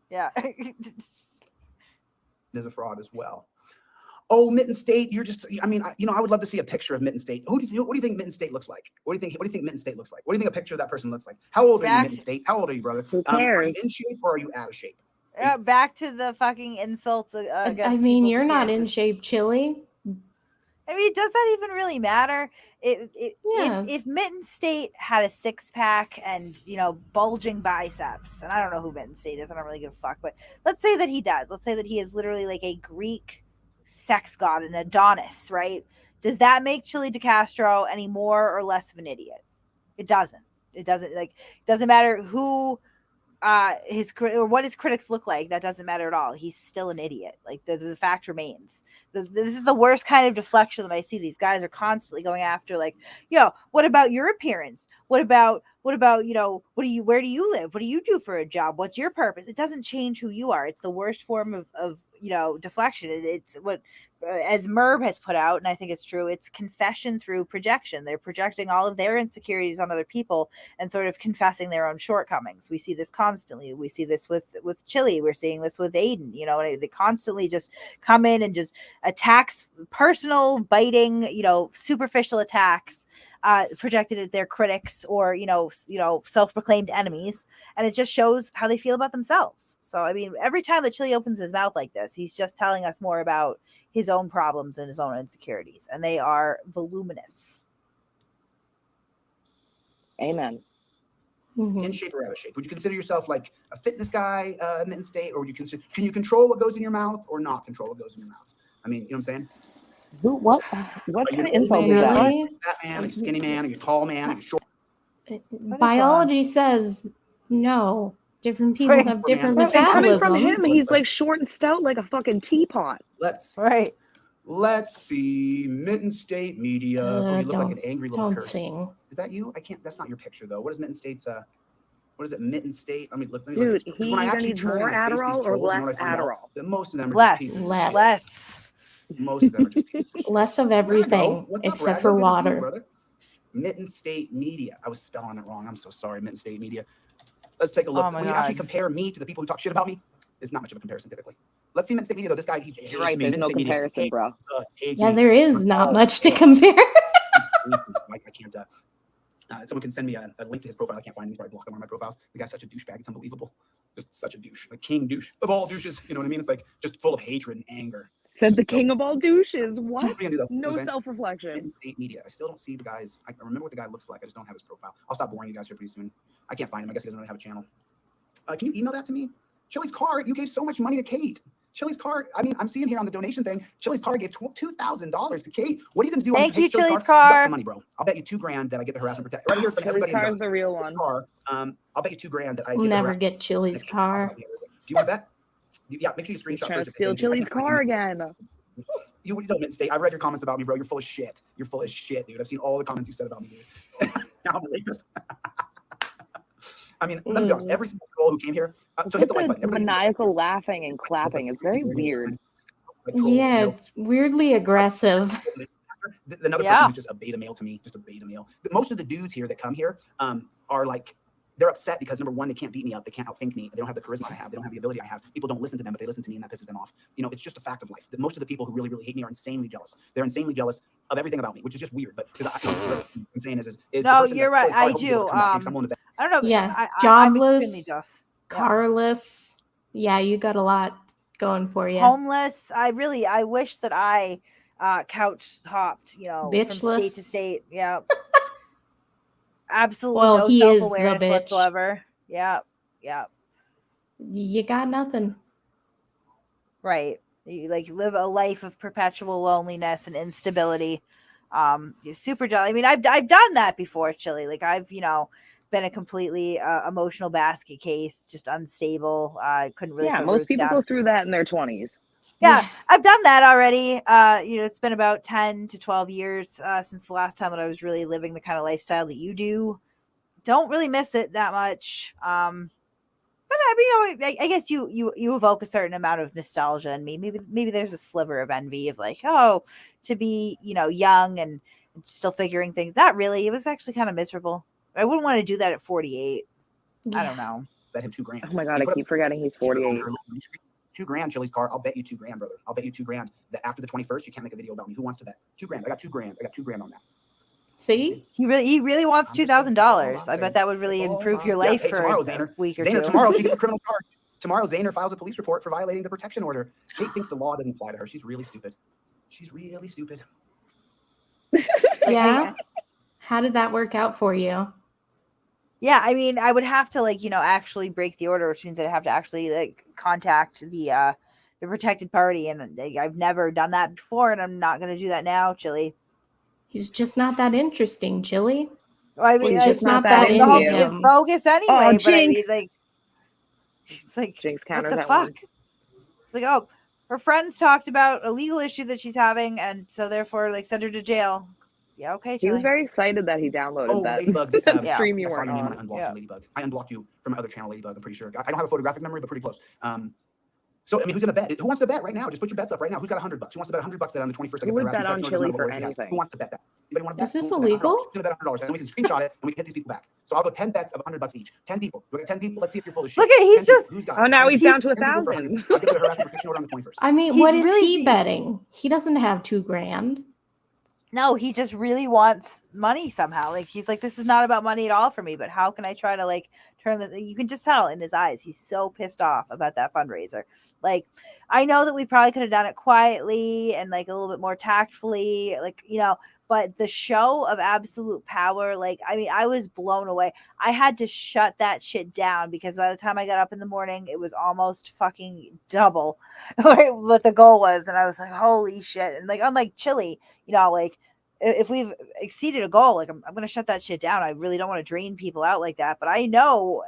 Yeah. Is a fraud as well. Oh, Mitten State, you're just, I would love to see a picture of Mitten State. What do you think Mitten State looks like? What do you think Mitten State looks like? What do you think a picture of that person looks like? How old are you, Mitten State? How old are you, brother? Who cares? Are you in shape or are you out of shape? Back to the fucking insults. You're not in shape, Chille. I mean, does that even really matter? Yeah. If Mitten State had a 6-pack and, you know, bulging biceps, and I don't know who Mitten State is, I don't really give a fuck, but let's say that he does. Let's say that he is literally like a Greek sex god, an Adonis, right? Does that make Chille DeCastro any more or less of an idiot? It doesn't. It doesn't, like, doesn't matter who or what his critics look like. That doesn't matter at all. He's still an idiot. Like, the fact remains. This is the worst kind of deflection that I see. These guys are constantly going after, like, yo, what about your appearance? What about you know, where do you live? What do you do for a job? What's your purpose? It doesn't change who you are. It's the worst form of you know, deflection. It's what, as Merb has put out, and I think it's true, it's confession through projection. They're projecting all of their insecurities on other people and sort of confessing their own shortcomings. We see this constantly. We see this with Chille. We're seeing this with Aiden. You know, they constantly just come in and just attacks, personal, biting, you know, superficial attacks projected at their critics or, you know, self-proclaimed enemies. And it just shows how they feel about themselves. So, I mean, every time that Chille opens his mouth like this, he's just telling us more about his own problems and his own insecurities. And they are voluminous. Amen. In shape or out of shape? Would you consider yourself like a fitness guy, Mitten State, or would you consider, can you control what goes in your mouth or not control what goes in your mouth? I mean, you know what I'm saying? What kind of insult is that? Are you fat man? Are you skinny man? Are you tall man? Are you short? Biology says no. Different people have different And coming from him, metabolisms. he's like short and stout like a fucking teapot. Let's see. Mitten State media. Oh, you look like an angry little curse. Sing. Is that you? I can't. That's not your picture though. What is Mitten State's? What is it? Mitten State. Let me look. Dude, he either needs more Adderall or less Adderall. Most of them are just pieces. Less. Most of them are just pieces of shit. Less of everything except for water. Mitten State media. I was spelling it wrong. I'm so sorry. Mitten State media. Let's take a look. When you actually compare me to the people who talk shit about me, it's not much of a comparison typically. Let's see Mitten State media though. This guy, you're right. There's no comparison, bro. Yeah, there is not much to compare. I can't. Someone can send me a link to his profile. I can't find him. He's probably blocked on one of my profiles. The guy's such a douchebag. It's unbelievable. Just such a douche. Like king douche of all douches. You know what I mean? It's like just full of hatred and anger. Said the king of all douches. What? No No self-reflection. State media. I still don't see the guys. I remember what the guy looks like. I just don't have his profile. I'll stop boring you guys here pretty soon. I can't find him. I guess he doesn't really have a channel. Can you email that to me? Chille's car. You gave so much money to Kate. Chille's car. I mean, I'm seeing here on the donation thing. Chille's car gave $2,000 to Kate. What are you going to do? Thank you, Chille's car. You got some money, bro. I'll bet you $2,000 that I get the harassment protection right here for everybody. Chille's car is the real one. I'll bet you $2,000 that I We'll never get Chille's car. Do you want that? Yeah, make sure you screenshot. He's trying to steal Chille's car again. You don't Mitten State. I've read your comments about me, bro. You're full of shit. You're full of shit, dude. I've seen all the comments you said about me, dude. Now I'm a rapist. I mean, let me be honest. Every single troll who came here. So hit the like button. Maniacal laughing and clapping. It's very weird. Yeah, it's weirdly aggressive. Another person who's just a beta male to me, just a beta male. Most of the dudes here that come here are like, they're upset because number one, they can't beat me up. They can't outthink me. They don't have the charisma I have. They don't have the ability I have. People don't listen to them, but they listen to me, and that pisses them off. You know, it's just a fact of life. Most of the people who really, really hate me are insanely jealous. They're insanely jealous of everything about me, which is just weird. But what I'm saying is no, you're right. I do. I don't know. Yeah, jobless, carless. Yeah, you got a lot going for you. Homeless. I wish that I couch hopped, you know, bitchless. From state to state. Yeah. Absolutely no self-awareness whatsoever. Yeah. You got nothing. Right. You like live a life of perpetual loneliness and instability. You're super jolly. I mean, I've done that before, Chille. Like I've, you know, been a completely emotional basket case, just unstable. I couldn't really. Yeah, most people go through that in their 20s. Yeah, I've done that already. You know, it's been about 10 to 12 years since the last time that I was really living the kind of lifestyle that you do. Don't really miss it that much. But I mean, you know, I guess you evoke a certain amount of nostalgia in me. Maybe there's a sliver of envy of like, oh, to be, you know, young and still figuring things. Not really. It was actually kind of miserable. I wouldn't want to do that at 48. Yeah. I don't know. Bet him $2,000. Oh my god, I keep forgetting he's 48. $2,000, Chille's car. I'll bet you $2,000, brother. I'll bet you $2,000 that after the 21st, you can't make a video about me. Who wants to bet? $2,000. I got $2,000. I got $2,000 on that. See, he really wants $2,000. I bet that would really improve your life for a week or two. Tomorrow she gets a criminal charge. Tomorrow Zaner files a police report for violating the protection order. Kate thinks the law doesn't apply to her. She's really stupid. She's really stupid. Yeah. How did that work out for you? Yeah, I mean, I would have to actually break the order, which means I'd have to actually contact the protected party, and I've never done that before, and I'm not going to do that now, Chille. He's just not that interesting, Chille. Well, I mean, He's just not that the into whole you. thing is bogus anyway. Oh, but I mean, Jinx. it's like, Jinx what counters the at fuck? one. It's like, oh, her friends talked about a legal issue that she's having, and so therefore, send her to jail. Yeah, okay, He was Chille. very excited that he downloaded that, Ladybug, that stream you I saw weren't your name when I on. unblocked you, Ladybug. I unblocked you from my other channel, Ladybug. I'm pretty sure. I don't have a photographic memory, but pretty close. So, I mean, who's going to bet? Who wants to bet right now? Just put your bets up right now. Who's got $100? Who wants to bet $100 that on the 21st? Who would bet on Chille for anything? Who wants to bet that? Anybody want to bet? Is this Who wants to bet illegal? $100? Who's going to bet $100? And we can screenshot it and we can hit these people back. So I'll go 10 bets of $100 each. 10 people. We got 10 people. Let's see if you're full of shit. Look at he's 10 just. Who's got Oh, now he's down to 10 people for 1,000. $100. I'll get the harassment protection order on the 21st. I mean, He's what is really- he betting? He doesn't have $2,000. No, he just really wants money somehow. He's like, this is not about money at all for me, but how can I try to turn this? You can just tell in his eyes. He's so pissed off about that fundraiser. I know that we probably could have done it quietly and a little bit more tactfully, but the show of absolute power, I mean, I was blown away. I had to shut that shit down because by the time I got up in the morning, it was almost fucking double what the goal was. And I was like, holy shit. And unlike Chille, if we've exceeded a goal, I'm going to shut that shit down. I really don't want to drain people out like that. But I know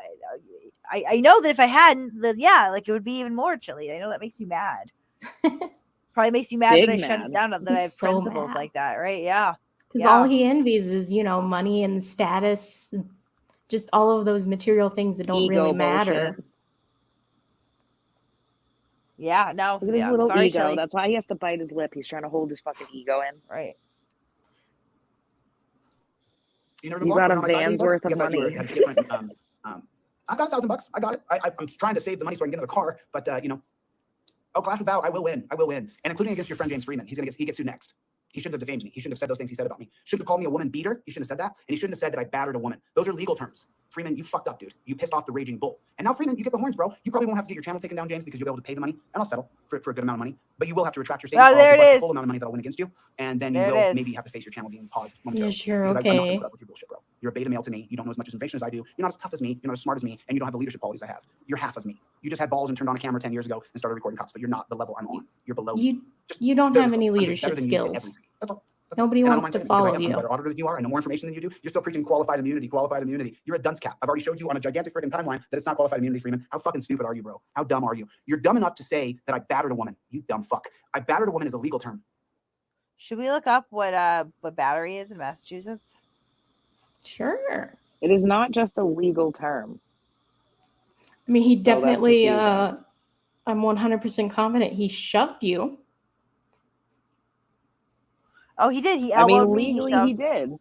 that if I hadn't, then it would be even more Chille. I know that makes you mad. Probably makes you mad Big that I shut it mad. down, that I have He's so principles mad. like that, right? Yeah. Because all he envies is, money and status, just all of those material things that don't Ego really matter. bullshit. Yeah, no. Look at his yeah, little sorry, ego. Chille. That's why he has to bite his lip. He's trying to hold his fucking ego in. Right. You never You blocked got me a on my side, van's Ladybug? worth of I guess you money. had different, I got $1,000. I got it. I'm trying to save the money so I can get another car, but oh, Clash with Bow, I will win. I will win. And including against your friend James Freeman. He gets sued next. He shouldn't have defamed me. He shouldn't have said those things he said about me. Shouldn't have called me a woman beater. He shouldn't have said that. And he shouldn't have said that I battered a woman. Those are legal terms. Freeman, you fucked up, dude. You pissed off the raging bull. And now, Freeman, you get the horns, bro. You probably won't have to get your channel taken down, James, because you'll be able to pay the money. And I'll settle for a good amount of money. But you will have to retract your statement. Oh, there it the is. full amount of money that I'll win against you. And then you There it will is. maybe have to face your channel being paused momentarily. Yes, you're Because I'm not going okay. to put up with your bullshit, bro. You're a beta male to me. You don't know as much information as I do. You're not as tough as me. You're not as smart as me. And you don't have the leadership qualities I have. You're half of me. You just had balls and turned on a camera 10 years ago and started recording cops, but you're not the level I'm on. You're below me. You don't There have we any go. I'm just better leadership than you at skills. everything. That's all. Nobody And I don't wants mind to saying it because follow I'm a you. better auditor than you are. I know more information than you do. You're still preaching qualified immunity. You're a dunce cap. I've already showed you on a gigantic freaking timeline that it's not qualified immunity, Freeman. How fucking stupid are you, bro? How dumb are you? You're dumb enough to say that I battered a woman. You dumb fuck. I battered a woman is a legal term. Should we look up what battery is in Massachusetts? Sure. It is not just a legal term. I mean, he So that's definitely, confusing. I'm 100% confident he shoved you. Oh, he did. He I mean, elbowed me. legally shoved- he did.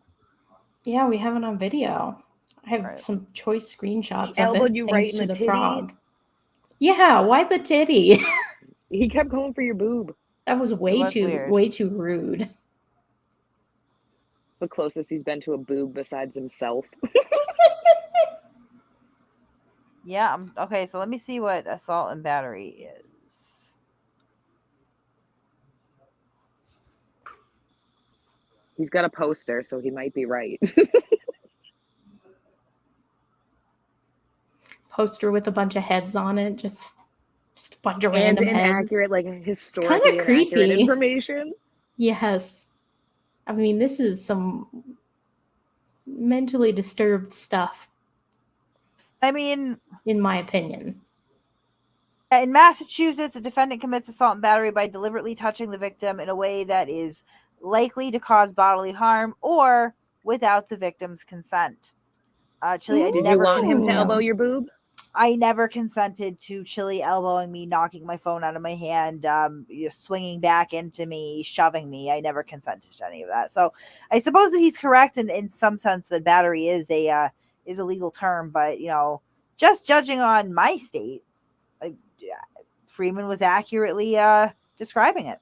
Yeah, we have it on video. I have Right. some choice screenshots He of elbowed it. you Thanks right in to the the titty. frog. Yeah, why the titty? He kept going for your boob. That was way was too weird. rude. It's the closest he's been to a boob besides himself. Yeah. Okay. So let me see what assault and battery is. He's got a poster, so he might be right. Poster with a bunch of heads on it, just a bunch of And random heads. inaccurate, like historically inaccurate creepy. information. Yes. I mean, this is some mentally disturbed stuff, I mean, in my opinion. in Massachusetts, a defendant commits assault and battery by deliberately touching the victim in a way that is likely to cause bodily harm or without the victim's consent. Chille, I Did you never want him to consented- elbow your boob? I never consented to Chille elbowing me, knocking my phone out of my hand, swinging back into me, shoving me. I never consented to any of that. So I suppose that he's correct in some sense that battery is a legal term, but just judging on my state, Freeman was accurately describing it.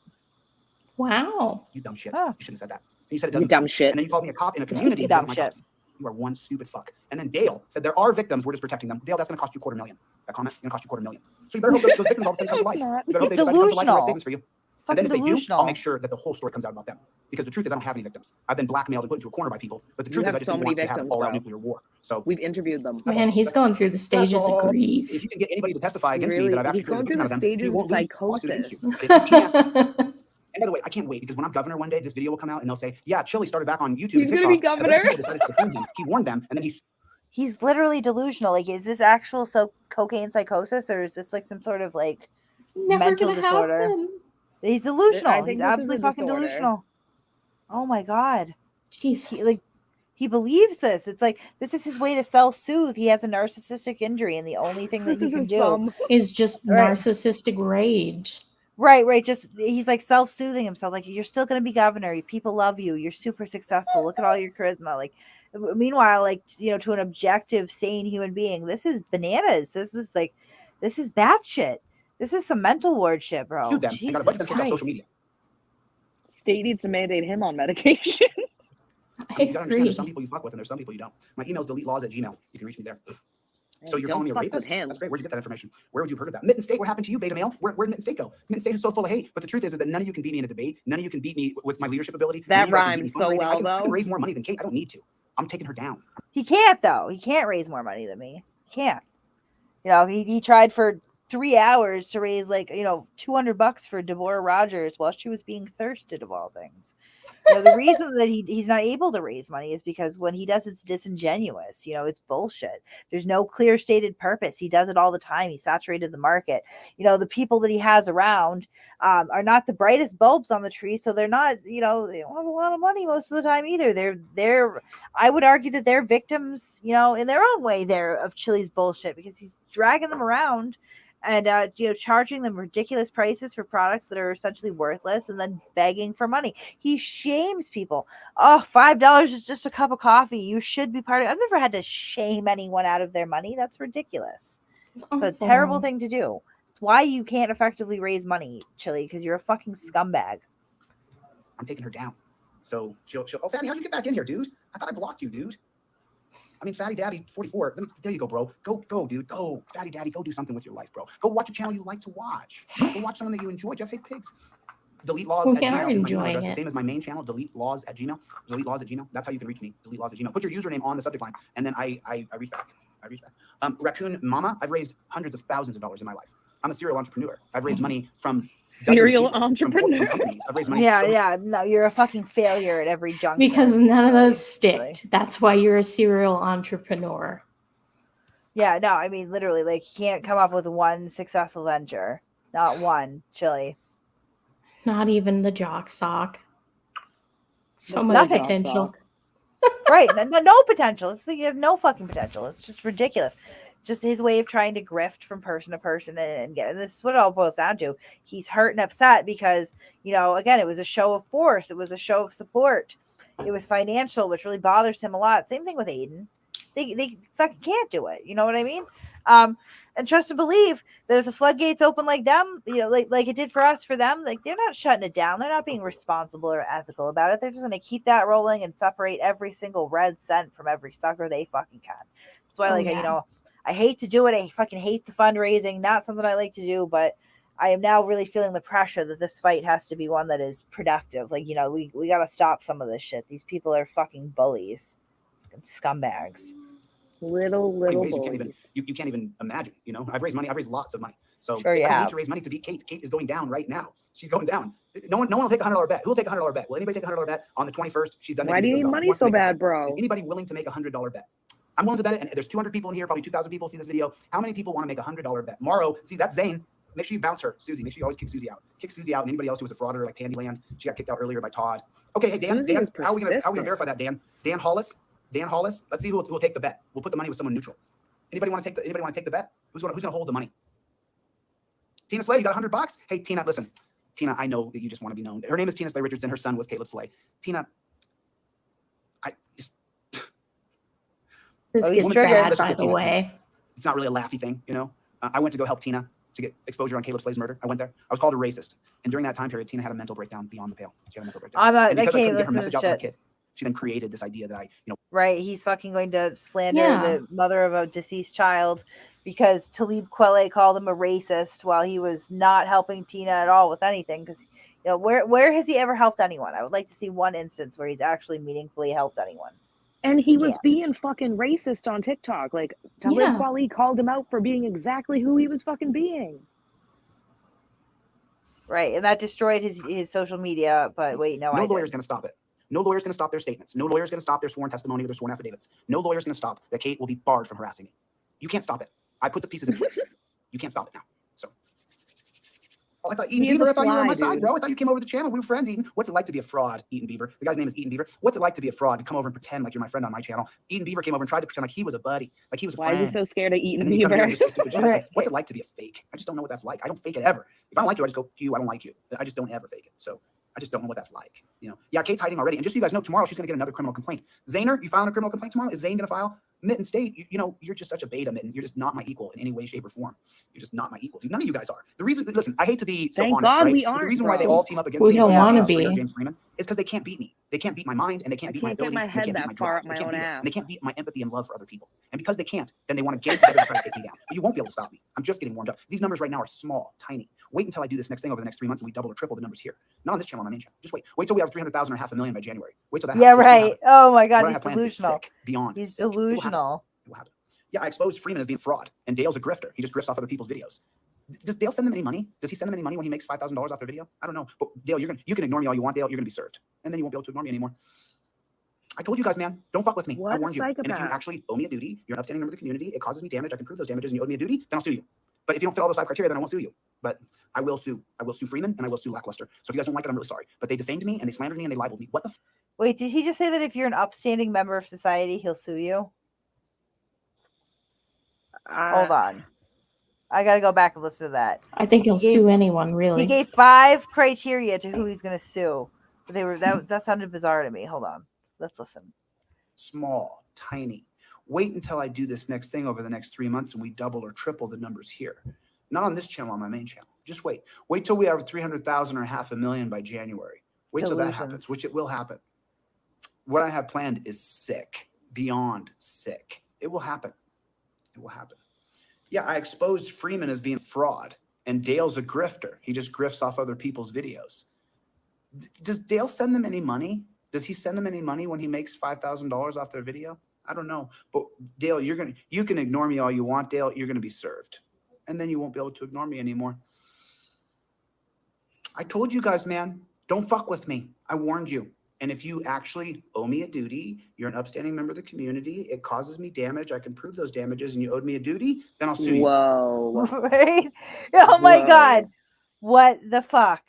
Wow. You dumb shit. Oh. You shouldn't have said that. And you said it You doesn't. dumb shit. And then you called me a cop in a community. You that dumb doesn't like shit. cops. You are one stupid fuck. And then Dale said there are victims. We're just protecting them. Dale, that's going to cost you $250,000. That comment going to cost you $250,000. So you better hope those victims all of a sudden come to life. It's not. You better hope It's they decide to come to life and write delusional. statements for you. It's And then fucking if they do, delusional. I'll make sure that the whole story comes out about them. Because the truth is, I don't have any victims. I've been blackmailed and put into a corner by people. But the You truth is, have I just so didn't many want to have an victims, all-out bro. nuclear war. So We've interviewed them. Man, he's going through the stages of all. grief. If you can get anybody to testify He against me that I've actually he's going created a through victim the out of them, stages he of won't lose this lawsuit against you. psychosis. But if you can't, and by the way, I can't wait because when I'm governor one day, this video will come out and they'll say, yeah, Chille started back on YouTube He's and gonna be TikTok. And a bunch of governor. people decided to defend him. He warned them, and then He's literally delusional. Like, is this actual cocaine psychosis, or is this like some sort of like It's never mental gonna disorder? happen. He's delusional. I think He's this is absolutely a fucking disorder. delusional. Oh my god. Jesus. He believes this. It's like this is his way to self-soothe. He has a narcissistic injury, and the only thing that This he is can his do thumb. is just Right. narcissistic rage. Right. Just he's like self-soothing himself. Like, you're still gonna be governor. People love you. You're super successful. Look at all your charisma. Like, meanwhile, like, you know, to an objective, sane human being, this is bananas. This is batshit. This is some mental ward shit, bro. sued them. I got a bunch of them kicked off social media. State needs to mandate him on medication. I You gotta understand, agree. there's some people you fuck with and there's some people you don't. My email's deletelaws@gmail.com. You can reach me there. So you're Don't calling me a fuck with rapist? him. That's great. Where'd you get that information? Where would you have heard of that? Mitten State, what happened to you, beta male? Where'd Mitten State go? Mitten State is so full of hate. But the truth is that none of you can beat me in a debate. None of you can beat me with my leadership ability. That None of you guys can beat rhymes me so fundraising. well, I can though. raise more money than Kate. I don't need to. I'm taking her down. He can't though. He can't raise more money than me. He can't. You know, he tried for 3 hours to raise like, you know, $200 for Deborah Rogers while she was being thirsted of all things. You know, the reason that he's not able to raise money is because when he does, it's disingenuous. You know, it's bullshit. There's no clear stated purpose. He does it all the time. He saturated the market. You know, the people that he has around are not the brightest bulbs on the tree, so they're not, you know, they don't have a lot of money most of the time either. They're I would argue that they're victims, you know, in their own way there of Chille's bullshit, because he's dragging them around and you know, charging them ridiculous prices for products that are essentially worthless, and then begging for money. He shames people. Oh, $5 is just a cup of coffee. You should be part of it. I've never had to shame anyone out of their money. That's ridiculous. It's a terrible thing to do. It's why you can't effectively raise money, Chille, because you're a fucking scumbag. I'm taking her down. So she'll oh, Fatty, how'd you get back in here, dude? I thought I blocked you, dude. I mean, Fatty Daddy 44. There you go, bro. Go, dude. Go. Fatty Daddy, go do something with your life, bro. Go watch a channel you like to watch. Go watch someone that you enjoy. Jeff hates pigs. Delete laws We at are Gmail is my email enjoying address. The it. same as my main channel, delete laws at Gmail. Delete laws at Gmail. That's how you can reach me. Delete laws at Gmail. Put your username on the subject line, and then I reach back. I reach back. Raccoon Mama, I've raised hundreds of thousands of dollars in my life. I'm a serial entrepreneur. I've raised money from Serial from entrepreneur. companies. I've raised money. Yeah. No, you're a fucking failure at every juncture. Because none of those Really. sticked. That's why you're a serial entrepreneur. Yeah, no, I mean, literally, like, you can't come up with one successful venture. Not one, Chille. Not even the jock sock. So much Nothing. potential. Right. No potential. It's like you have no fucking potential. It's just ridiculous. Just his way of trying to grift from person to person and get. And this is what it all boils down to. He's hurt and upset because, you know, again, it was a show of force. It was a show of support. It was financial, which really bothers him a lot. Same thing with Aiden. They fucking can't do it. You know what I mean? And trust and believe that if the floodgates open like them, you know, like it did for us, for them, like, they're not shutting it down. They're not being responsible or ethical about it. They're just going to keep that rolling and separate every single red cent from every sucker they fucking can. That's why, you know, I hate to do it. I fucking hate the fundraising. Not something I like to do, but I am now really feeling the pressure that this fight has to be one that is productive. Like, you know, we got to stop some of this shit. These people are fucking bullies and scumbags. Little ways bullies. you can't even imagine. You know, I've raised money. I've raised lots of money. So Sure you I have. need to raise money to beat Kate. Kate is going down right now. She's going down. No one will take a $100 bet. Who will take a $100 bet? Will anybody take a $100 bet on the 21st? She's done. Why do you need money so bad, bro? Is anybody willing to make a $100 bet? I'm willing to bet it. And there's 200 people in here, probably 2,000 people see this video. How many people want to make a $100 bet? Morrow, see, that's Zane. Make sure you bounce her, Susie. Make sure you always kick Susie out. Kick Susie out, and anybody else who was a frauder like Candyland. She got kicked out earlier by Todd. Okay, hey Dan, how are we gonna verify that, Dan? Dan Hollis. Let's see who will take the bet. We'll put the money with someone neutral. Anybody want to take the bet? Who's gonna hold the money? Tina Slay, you got $100? Hey Tina, listen. Tina, I know that you just want to be known. Her name is Tina Slay Richardson. Her son was Caleb Slay. Tina, This he's gets triggered. bad, by the way. It's not really a laughy thing, you know. I went to go help Tina to get exposure on Caleb Slay's murder. I went there. I was called a racist, and during that time period, Tina had a mental breakdown beyond the pale. She had a mental breakdown. And because I couldn't get her message out to her kid, she then created this idea that right, he's fucking going to slander the mother of a deceased child. because Talib Kweli called him a racist while he was not helping Tina at all with anything. Because where has he ever helped anyone? I would like to see one instance where he's actually meaningfully helped anyone. And he was being fucking racist on TikTok. Like, Talib Kweli called him out for being exactly who he was fucking being. Right, and that destroyed his social media. But wait, no lawyer's going to stop it. No lawyer's going to stop their statements. No lawyer's going to stop their sworn testimony or their sworn affidavits. No lawyer's going to stop that Kate will be barred from harassing me. You can't stop it. I put the pieces in place. You can't stop it now. So, I thought Eaton Beaver, I thought you were on my side, bro. I thought you came over to the channel. We were friends, Eaton. What's it like to be a fraud, Eaton Beaver? The guy's name is Eaton Beaver. What's it like to be a fraud, to come over and pretend like you're my friend on my channel? Eaton Beaver came over and tried to pretend like he was a buddy, like he was a friend. Why is he so scared of Eaton and then you come here Beaver? and just say stupid shit. Like, what's it like to be a fake? I just don't know what that's like. I don't fake it ever. If I don't like you, I just go, you, I don't like you. I just don't ever fake it. So I just don't know what that's like. Yeah, Kate's hiding already. And just so you guys know, tomorrow she's going to get another criminal complaint. Zaner, you filing a criminal complaint tomorrow? Is Zane going to file? Mitten State, you're just such a beta, Mitten. You're just not my equal in any way, shape, or form. You're just not my equal, dude. None of you guys are. The reason, listen, I hate to be so Thank honest, God right? we But aren't, the reason why they bro. all team up against We me, don't wanna be. James Freeman, is because they can't beat me. They can't beat my mind, and they can't beat my ability. Get my head they can't that beat far drive. up They my can't own beat it. ass. And they can't beat my empathy and love for other people. And because they can't, then they want to get together to try to take me down. But you won't be able to stop me. I'm just getting warmed up. These numbers right now are small, tiny. Wait until I do this next thing over the next 3 months and we double or triple the numbers here. Not on this channel, on my main channel. Just wait. Wait till we have 300,000 or 500,000 by January. Wait till that happens. Right. Oh my God, What I he's have planned is delusional. sick, beyond He's sick. It will happen. delusional. It will happen. Yeah, I exposed Freeman as being fraud, and Dale's a grifter. He just grifts off other people's videos. Does Dale send them any money? Does he send them any money when he makes $5,000 off their video? I don't know. But Dale, you can ignore me all you want, Dale. You're gonna be served, and then you won't be able to ignore me anymore. I told you guys, man, don't fuck with me. What I a warned you. And if you psychopath. actually owe me a duty, you're an upstanding member of the community. It causes me damage. I can prove those damages, and you owe me a duty. Then I'll sue you. But if you don't fit all those 5 criteria, then I won't sue you. But I will sue. I will sue Freeman, and I will sue Lackluster. So if you guys don't like it, I'm really sorry. But they defamed me, and they slandered me, and they libeled me. What the? Wait, did he just say that if you're an upstanding member of society, he'll sue you? Hold on. I got to go back and listen to that. I think he'll sue anyone, really. He gave 5 criteria to who he's going to sue. But that sounded bizarre to me. Hold on. Let's listen. Small, tiny. Wait until I do this next thing over the next 3 months and we double or triple the numbers here. Not on this channel, on my main channel. Just wait. Wait till we have 300,000 or 500,000 by January. Wait till that happens, which it will happen. What I have planned is sick, beyond sick. It will happen. It will happen. Yeah, I exposed Freeman as being fraud, and Dale's a grifter. He just grifts off other people's videos. Does Dale send them any money? Does he send them any money when he makes $5,000 off their video? I don't know. But Dale, you can ignore me all you want, Dale. You're gonna be served. And then you won't be able to ignore me anymore. I told you guys, man, don't fuck with me. I warned you. And if you actually owe me a duty, you're an upstanding member of the community, it causes me damage, I can prove those damages, and you owed me a duty, then I'll sue you. Whoa. Right? Oh my God. What the fuck?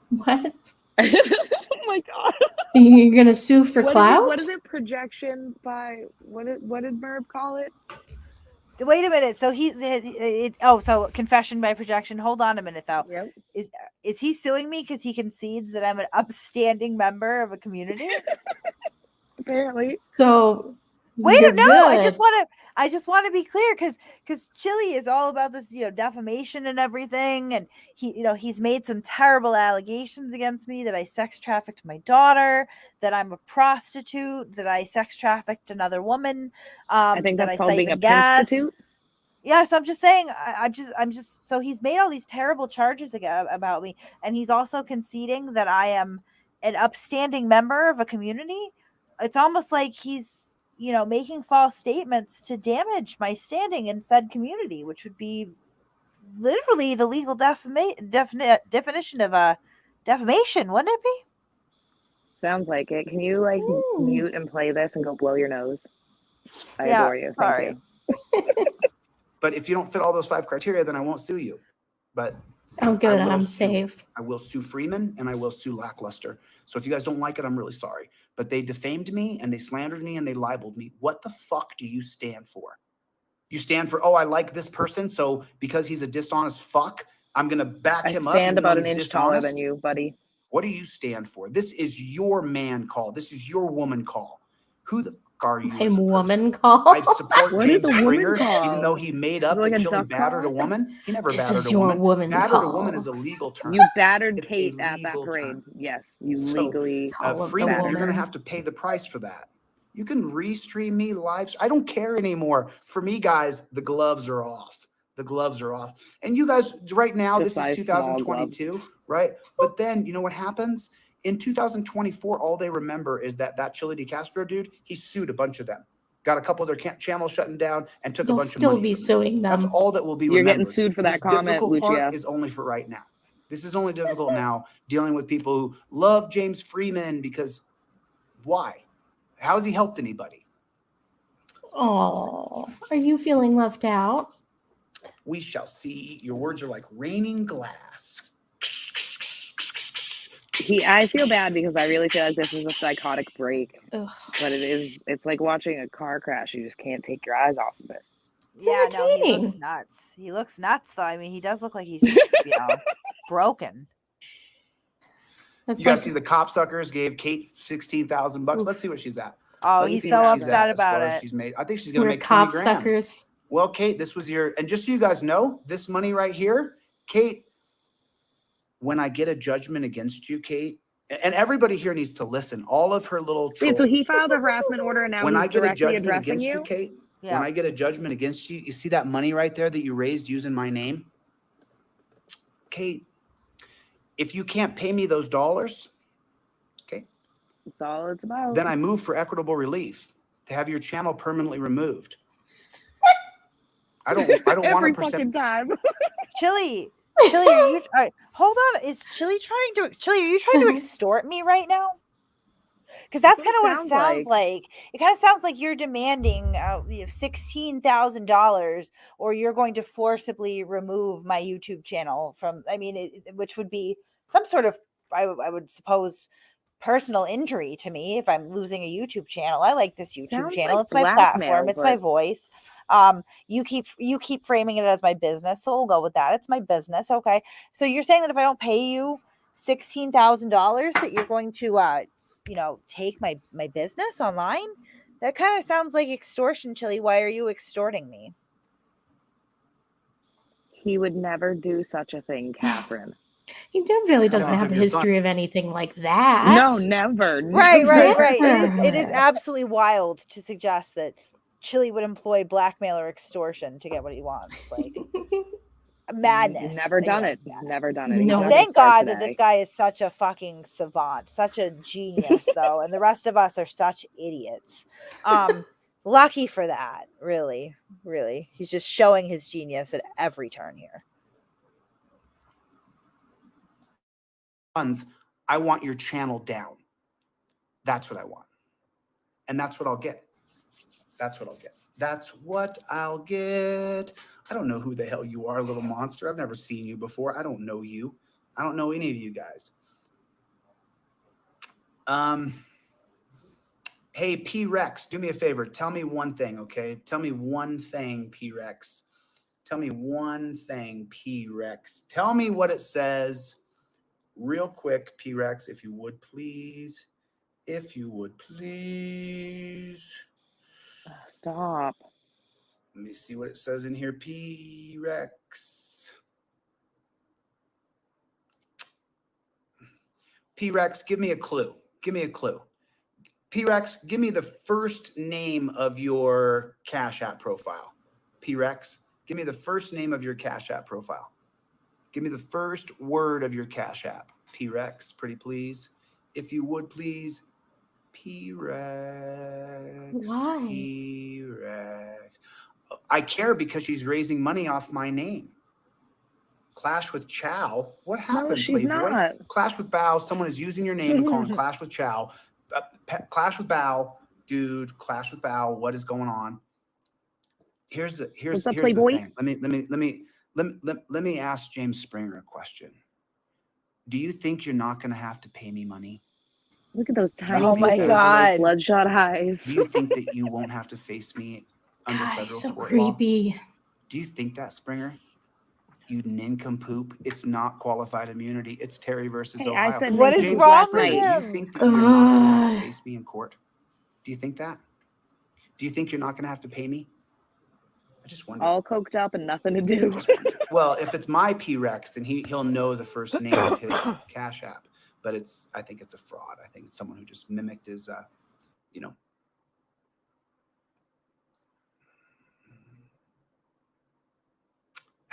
What? Oh my God. You're gonna sue for clout? What is it? Projection by what did Merb call it? Wait a minute. So so confession by projection. Hold on a minute though. Yep. Is he suing me because he concedes that I'm an upstanding member of a community? Apparently. So wait, you're no. good. I just want to be clear because Chille is all about this, defamation and everything, and he's made some terrible allegations against me that I sex trafficked my daughter, that I'm a prostitute, that I sex trafficked another woman. I think that's that called I being a gas. prostitute. Yeah, so I'm just saying, I'm just so he's made all these terrible charges about me, and he's also conceding that I am an upstanding member of a community. It's almost like he's making false statements to damage my standing in said community, which would be literally the legal definition of defamation, wouldn't it be? Sounds like it. Can you mute and play this and go blow your nose? I adore you. Sorry. Thank you. But if you don't fit all those 5 criteria, then I won't sue you. But Oh, good. I'm sue- safe. I will sue Freeman and I will sue Lackluster. So if you guys don't like it, I'm really sorry. But they defamed me and they slandered me and they libeled me. What the fuck do you stand for? You stand for, I like this person, so because he's a dishonest fuck, I'm going to back him up. I stand about an he's inch taller dishonest? than you, buddy. What do you stand for? This is your man call. This is your woman call. Who the fuck are you? I'm woman call. I support What James is a woman Springer, call? even though he made up Is it like that a Chille duck battered a call? woman. He never This battered is a your woman. woman Battered call. a woman is a legal term. You battered It's a Kate at that legal parade. term. Yes, you So, legally Call of the Freeman, you're woman. going to have to pay the price for that. You can restream me live. I don't care anymore. For me, guys, the gloves are off. The gloves are off. And you guys, right now, this is Besides small 2022, right? But then, you know what happens? In 2024, all they remember is that Chille de Castro dude, he sued a bunch of them. Got a couple of their channels shutting down and took They'll a bunch of money. still be suing them. That's all that will be You're remembered. getting sued for that This comment, difficult part Lucia. is only for right now. This is only difficult now, dealing with people who love James Freeman because why? How has he helped anybody? Oh, are you feeling left out? We shall see. Your words are like raining glass. I feel bad because I really feel like this is a psychotic break. Ugh. But it's like watching a car crash. You just can't take your eyes off of it. It's No, he entertaining. looks nuts. He looks nuts, though. I mean, he does look like he's, broken. That's You guys like- see the copsuckers gave Kate $16,000. Let's see what she's at. Oh, Let's he's see so what she's upset at as far about as it. She's made. I think she's gonna We're make 20 grand. cocksuckers. Well, Kate, this was your, and just so you guys know, this money right here, Kate, when I get a judgment against you, Kate, and everybody here needs to listen. All of her little Wait, so he trolls. filed a harassment order and now When he's I get a directly judgment addressing against you, you? Kate, Yeah. when I get a judgment against you, you see that money right there that you raised using my name? Kate, if you can't pay me those dollars, okay, That's all it's about. then I move for equitable relief to have your channel permanently removed. I don't want Every to present. fucking time. Chille, are you? All right, hold on. Is Chille are you trying to extort me right now? Because that's kind of what it sounds like. It kind of sounds like you're demanding $16,000, or you're going to forcibly remove my YouTube channel from. I mean, which would be some sort of, I would suppose, personal injury to me if I'm losing a YouTube channel. I like this YouTube Sounds channel. like It's my blackmail, platform. It's my but- voice. You keep framing it as my business, so we'll go with that. It's my business. Okay. So you're saying that if I don't pay you $16,000 that you're going to take my business online? That kind of sounds like extortion, Chille. Why are you extorting me? He would never do such a thing, Catherine. He definitely doesn't have a history of anything like that. No, never. Right. Never. It is absolutely wild to suggest that Chille would employ blackmail or extortion to get what he wants. Like madness. Never done it. Yeah. Never done it. No. He's Thank gonna start God that today. this guy is such a fucking savant, such a genius, though, and the rest of us are such idiots. Lucky for that, really, really. He's just showing his genius at every turn here. I want your channel down. That's what I want. And that's what I'll get. That's what I'll get. That's what I'll get. I don't know who the hell you are, little monster. I've never seen you before. I don't know you. I don't know any of you guys. Hey, P-Rex, do me a favor. Tell me one thing, okay? Tell me one thing, P-Rex. Tell me one thing, P-Rex. Tell me what it says real quick, P-Rex, if you would, please. If you would, please. Stop. Let me see what it says in here, P-Rex. P-Rex, give me a clue. Give me a clue. P-Rex, give me the first name of your Cash App profile. P-Rex, give me the first name of your Cash App profile. Give me the first word of your Cash App. P-Rex, pretty please. If you would, please. P-Rex. Why? P-Rex. I care because she's raising money off my name. Clash with Chow. What happened, No, she's Playboy? not. Clash with Bao. Someone is using your name and calling Clash with Chow. Clash with Bao. Dude, Clash with Bao. What is going on? Here's What's the up, Playboy? thing. Let me ask James Springer a question. Do you think you're not going to have to pay me money? Look at those tiny Oh my pupils and God. those bloodshot eyes. Do you think that you won't have to face me under God, federal he's so tort law? creepy. Do you think that, Springer? You nincompoop. It's not qualified immunity. It's Terry versus Hey, Ohio. I said What is James wrong with Springer, do him? you think that you're not going to have to Ugh. face me in court? Do you think that? Do you think you're not going to have to pay me? I just wonder. All coked up and nothing to do. Well, if it's my P-Rex, then he'll know the first name of his Cash App. But I think it's a fraud. I think it's someone who just mimicked his,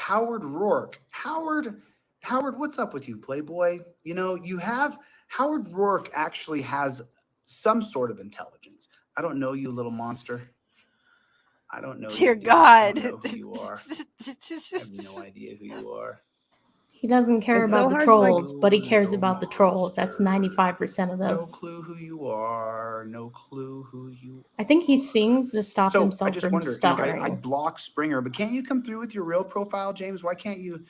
Howard Rourke. Howard, what's up with you, Playboy? You know, you have Howard Rourke actually has some sort of intelligence. I don't know you, little monster. I don't know. Dear you, God. I don't know who you are. I have no idea who you are. He doesn't care It's about so the hard, like- trolls, but he cares No about the trolls. That's monster. 95% of No this. clue who you are. No clue who you are. I think he sings to stop So I himself just from wonder, stuttering. I blocked Springer, but can't you come through with your real profile, James? Why can't you?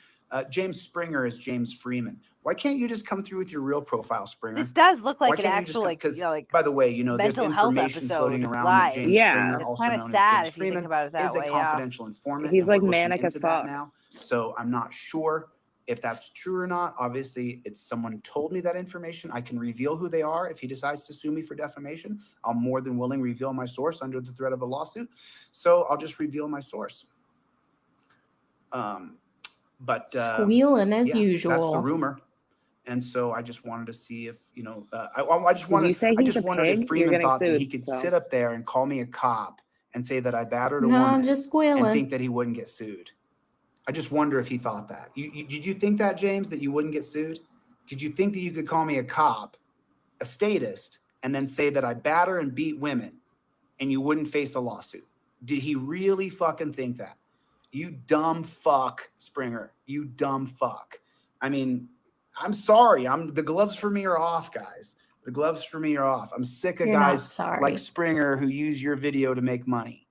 James Springer is James Freeman. Why can't you just come through with your real profile, Springer? This does look Why like an can't you just actual, come- like, 'cause, you know, like by the way, you know, there's mental health information floating episode around live. that James Yeah. Springer, It's also kind of known sad as James if you think Freeman, about it that is a way. Yeah. confidential informant. He's and we're like looking manic as into that fuck. now. So I'm not sure if that's true or not. Obviously, it's someone told me that information. I can reveal who they are. If he decides to sue me for defamation, I'll more than willing reveal my source under the threat of a lawsuit. So I'll just reveal my source. But Squealing as yeah, usual. that's the rumor. And so I just wanted to see if, you know, I just Did wanted, you say I he's just a wondered if pig? You're Freeman getting thought that he sued, could so. sit up there and call me a cop and say that I battered a No, woman I'm just and squealing. think that he wouldn't get sued. I just wonder if he thought that. Did you think that, James, that you wouldn't get sued? Did you think that you could call me a cop, a statist, and then say that I batter and beat women and you wouldn't face a lawsuit? Did he really fucking think that? You dumb fuck, Springer. You dumb fuck. I mean, I'm sorry. The gloves for me are off, guys. The gloves for me are off. I'm sick of You're not guys sorry. like Springer who use your video to make money.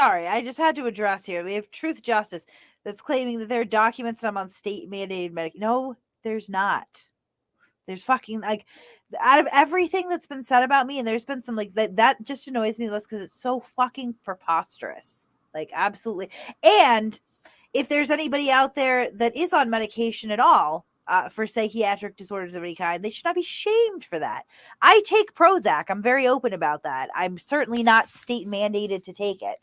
Sorry, I just had to address here. We have Truth Justice that's claiming that there are documents that I'm on state mandated medic. No, there's not. There's fucking, like, out of everything that's been said about me, and there's been some, like, that just annoys me the most because it's so fucking preposterous. Like, absolutely. And if there's anybody out there that is on medication at all for psychiatric disorders of any kind, they should not be shamed for that. I take Prozac. I'm very open about that. I'm certainly not state mandated to take it.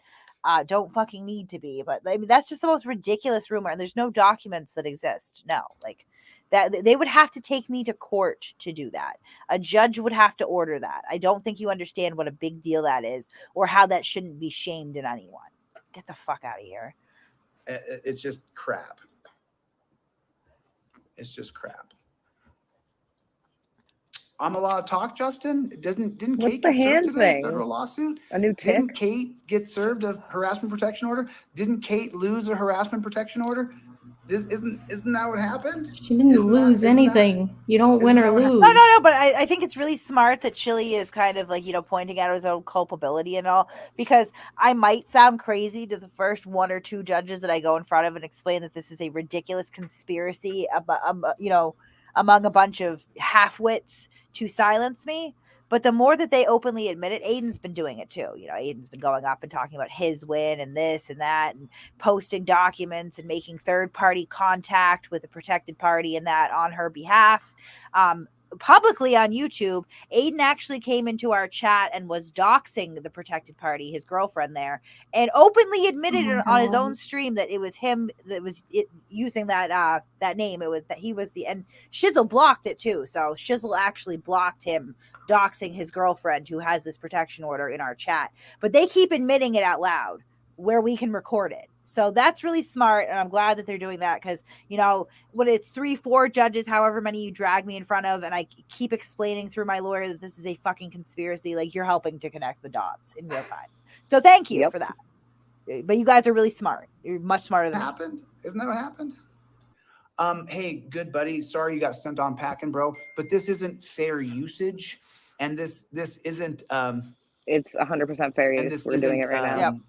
Don't fucking need to be, but I mean, that's just the most ridiculous rumor, and there's no documents that exist. No, like that they would have to take me to court to do that. A judge would have to order that. I don't think you understand what a big deal that is, or how that shouldn't be shamed in anyone. Get the fuck out of here. It's just crap. It's just crap. I'm allowed to talk, Justin. Didn't What's Kate the get served hand today? thing? Federal lawsuit? A new tick? Didn't Kate get served a harassment protection order? Didn't Kate lose a harassment protection order? Isn't that what happened? She didn't lose anything. You don't win or lose. No, but I think it's really smart that Chille is kind of like, you know, pointing out his own culpability and all, because I might sound crazy to the first one or two judges that I go in front of and explain that this is a ridiculous conspiracy you know, among a bunch of half-wits to silence me. But the more that they openly admit it, Aiden's been doing it too. You know, Aiden's been going up and talking about his win and this and that, and posting documents and making third-party contact with a protected party and that on her behalf. Publicly on YouTube, Aiden actually came into our chat and was doxing the protected party, his girlfriend there, and openly admitted on his own stream that it was him that was using that name. It was that he was and Shizzle blocked it too. So Shizzle actually blocked him doxing his girlfriend who has this protection order in our chat. But they keep admitting it out loud where we can record it. So that's really smart, and I'm glad that they're doing that because, you know, when it's 3-4 judges, however many you drag me in front of, and I keep explaining through my lawyer that this is a fucking conspiracy, like, you're helping to connect the dots in real time. So thank you for that. But you guys are really smart. You're much smarter than me. Isn't that what happened? Hey, good buddy. Sorry you got sent on packing, bro. But this isn't fair usage, and this isn't. It's 100% fair use. We're doing it right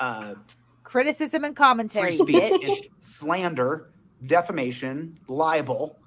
now. Criticism and commentary. Free speech. It's slander, defamation, libel,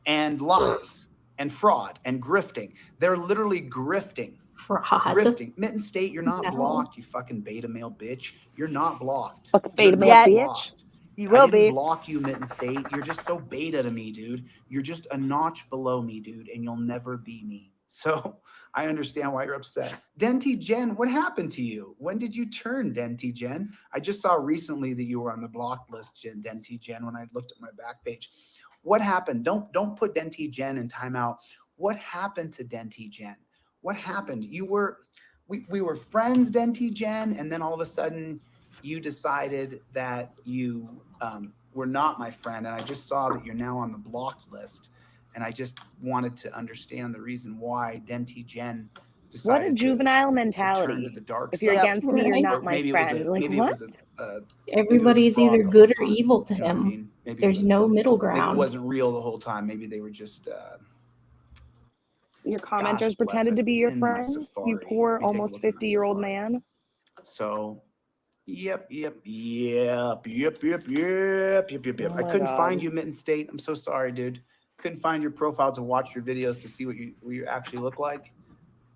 and lies, and fraud, and grifting. They're literally grifting. Fraud. Grifting. Mitten State, you're not blocked, you fucking beta male bitch. You're not blocked. Fucking beta male bitch. You will be. I didn't block you, Mitten State. You're just so beta to me, dude. You're just a notch below me, dude, and you'll never be me. So I understand why you're upset. Denti Jen, what happened to you? When did you turn, Denti Jen? I just saw recently that you were on the block list, Denti Jen, when I looked at my back page. What happened? Don't put Denti Jen in timeout. What happened to Denti Jen? What happened? We were friends, Denti Jen, and then all of a sudden you decided that you were not my friend, and I just saw that you're now on the blocked list, and I just wanted to understand the reason why Denti Jen decided What a juvenile mentality. turn to the dark If you're side. against me, you're Right. not Or my maybe friend. it was Like, maybe what? it was Everybody's fraud either the good whole or time. evil to You know what I him. mean? Maybe it There's was- no middle Maybe it ground. wasn't real the whole time. Maybe they were just Your gosh commenters bless pretended it. to be It's your in my friends? You Safari. poor, Let me take a almost look at my 50-year-old Safari. man. So, yep. Oh I my couldn't find God. you, Mitten State. I'm so sorry, dude. Couldn't find your profile to watch your videos to see what you actually look like.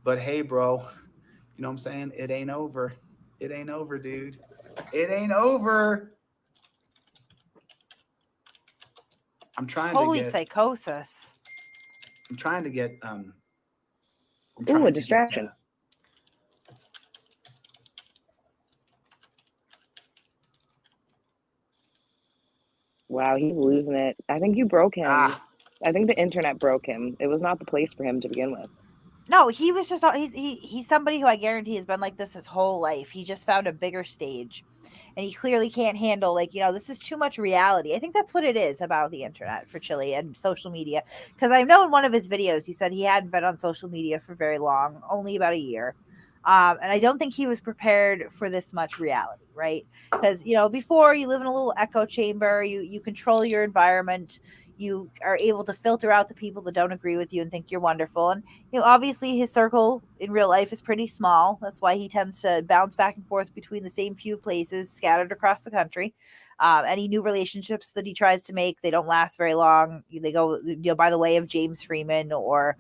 But hey, bro, you know what I'm saying? It ain't over. It ain't over, dude. It ain't over. I'm trying Holy to get. psychosis. I'm trying to get. Ooh, a distraction. Wow, he's losing it. I think you broke him. I think the internet broke him. It was not the place for him to begin with. No, he was just he's somebody who I guarantee has been like this his whole life. He just found a bigger stage. And he clearly can't handle, like, this is too much reality. I think that's what it is about the internet for Chille and social media. Because I know in one of his videos, he said he hadn't been on social media for very long, only about a year. And I don't think he was prepared for this much reality, right? Because, before you live in a little echo chamber, you control your environment. You are able to filter out the people that don't agree with you and think you're wonderful. And, obviously his circle in real life is pretty small. That's why he tends to bounce back and forth between the same few places scattered across the country. Any new relationships that he tries to make, they don't last very long. They go, by the way of James Freeman or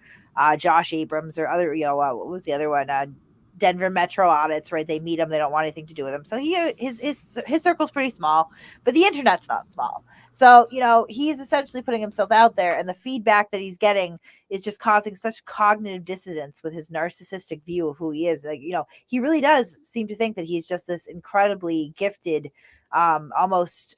Josh Abrams or other, what was the other one? Denver Metro audits, right? They meet him. They don't want anything to do with him. So his circle's pretty small, but the internet's not small. So, he's essentially putting himself out there, and the feedback that he's getting is just causing such cognitive dissonance with his narcissistic view of who he is. Like, he really does seem to think that he's just this incredibly gifted, almost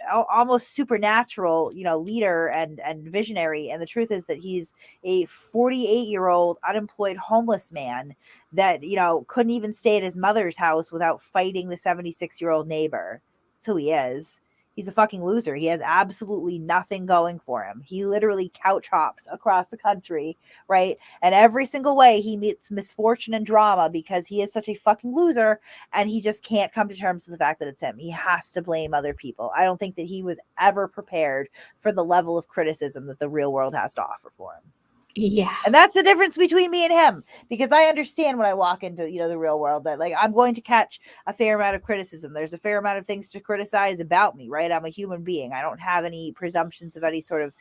supernatural, leader and visionary. And the truth is that he's a 48-year-old unemployed homeless man that, couldn't even stay at his mother's house without fighting the 76-year-old neighbor. That's who he is. He's a fucking loser. He has absolutely nothing going for him. He literally couch hops across the country, right? And every single way he meets misfortune and drama because he is such a fucking loser, and he just can't come to terms with the fact that it's him. He has to blame other people. I don't think that he was ever prepared for the level of criticism that the real world has to offer for him. Yeah. And that's the difference between me and him, because I understand when I walk into, the real world that, like, I'm going to catch a fair amount of criticism. There's a fair amount of things to criticize about me, right? I'm a human being. I don't have any presumptions of any sort of,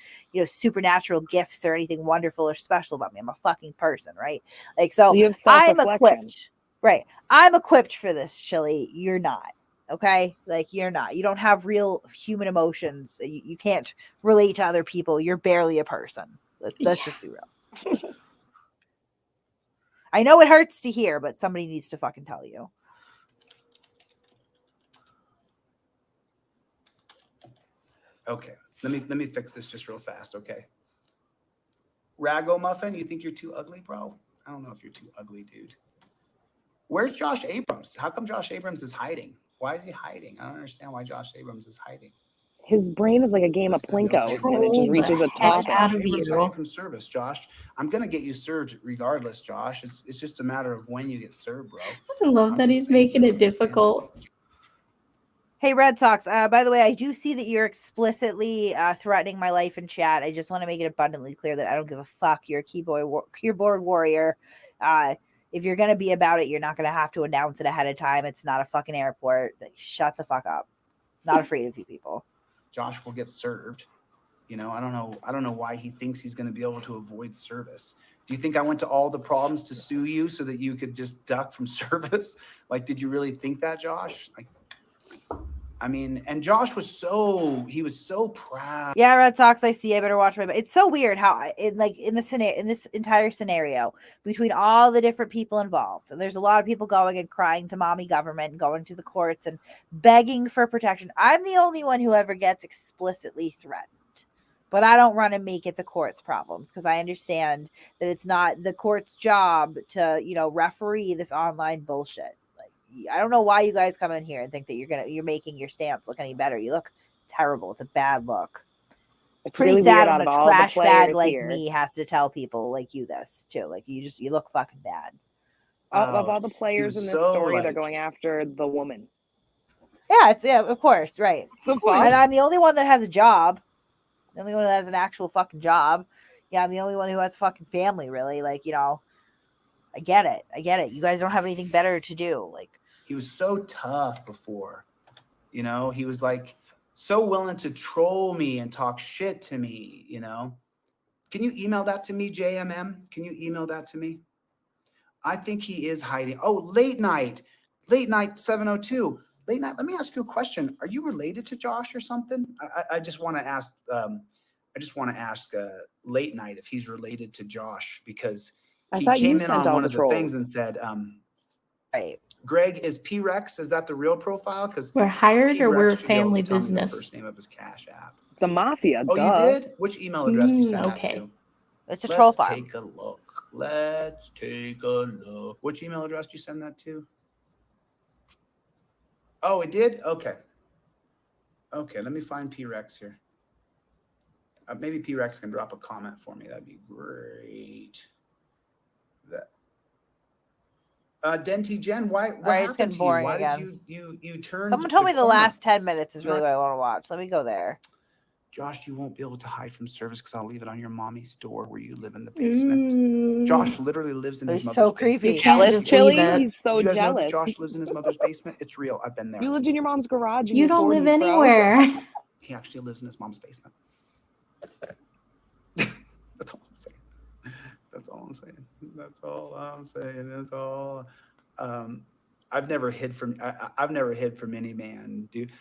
supernatural gifts or anything wonderful or special about me. I'm a fucking person, right? Like, so You have I'm self-reflection. equipped, right? I'm equipped for this, Chille. You're not. Okay, like, you're not. You don't have real human emotions. You can't relate to other people. You're barely a person. Let's just be real. I know it hurts to hear, but somebody needs to fucking tell you. Okay, let me fix this just real fast. Okay, Rago Muffin, you think you're too ugly, bro? I don't know if you're too ugly, dude. Where's Josh Abrams? How come Josh Abrams is hiding? Why is he hiding? I don't understand why Josh Abrams is hiding. His brain is like a game of Plinko, and it just reaches a Why is top. Josh Abrams hiding from service, Josh? I'm gonna get you served regardless, Josh. It's just a matter of when you get served, bro. I love that he's making it difficult. Hey, Red Sox. By the way, I do see that you're explicitly threatening my life in chat. I just want to make it abundantly clear that I don't give a fuck. You're a keyboard warrior. If you're going to be about it, you're not going to have to announce it ahead of time. It's not a fucking airport. Shut the fuck up. Not afraid of you people. Josh will get served. I don't know why he thinks he's going to be able to avoid service. Do you think I went to all the problems to sue you so that you could just duck from service? Like, did you really think that, Josh? Like, I mean, and Josh was so proud. Yeah, Red Sox, I see. I better watch my. It's so weird how in this entire scenario between all the different people involved, there's a lot of people going and crying to mommy government and going to the courts and begging for protection. I'm the only one who ever gets explicitly threatened, but I don't run and make it the court's problems because I understand that it's not the court's job to referee this online bullshit. I don't know why you guys come in here and think that you're making your stamps look any better. You look terrible. It's a bad look. It's pretty really sad weird when out a of all the trash bag players like here. me has to tell people like you this too. Like you look fucking bad. Of all the players was in this so, story, they're like- going after the woman. Yeah, of course, right. The fuck? And I'm the only one that has a job. The only one that has an actual fucking job. Yeah, I'm the only one who has a fucking family, really. Like, you know, I get it. You guys don't have anything better to do. Like, he was so tough before, you know, he was like so willing to troll me and talk shit to me, you know. Can you email that to me, JMM? Can you email that to me? I think he is hiding. Oh, late night 702. Late night. Let me ask you a question. Are you related to Josh or something? I just want to ask. Late night if he's related to Josh, because he came in on one of the things and said, right. Greg, is P-Rex, is that the real profile? Because We're hired or P-Rex we're should be able to family tell me the business. first name of his Cash App. It's a mafia. Oh, you did? Which email address do you send that Okay. to? It's a troll farm. Let's take a look. Let's take a look. Which email address do you send that to? Oh, it did? Okay. Okay, let me find P-Rex here. Maybe P-Rex can drop a comment for me. That'd be great. Denti Jen, what Right, it's happened getting to you? boring Why again. did you turn? Someone told me the corner? last 10 minutes is really what I want to watch. Let me go there. Josh, you won't be able to hide from service because I'll leave it on your mommy's door where you live in the basement. Josh literally lives in his mother's so basement. creepy. Jealous, Chille? He's so Did you guys know that jealous. Josh lives in his mother's basement? It's real. I've been there. You lived in your mom's garage. You don't live anywhere. He actually lives in his mom's basement. That's all I'm saying. That's all I'm saying. That's all I'm saying. That's all. I've never hid from any man, dude.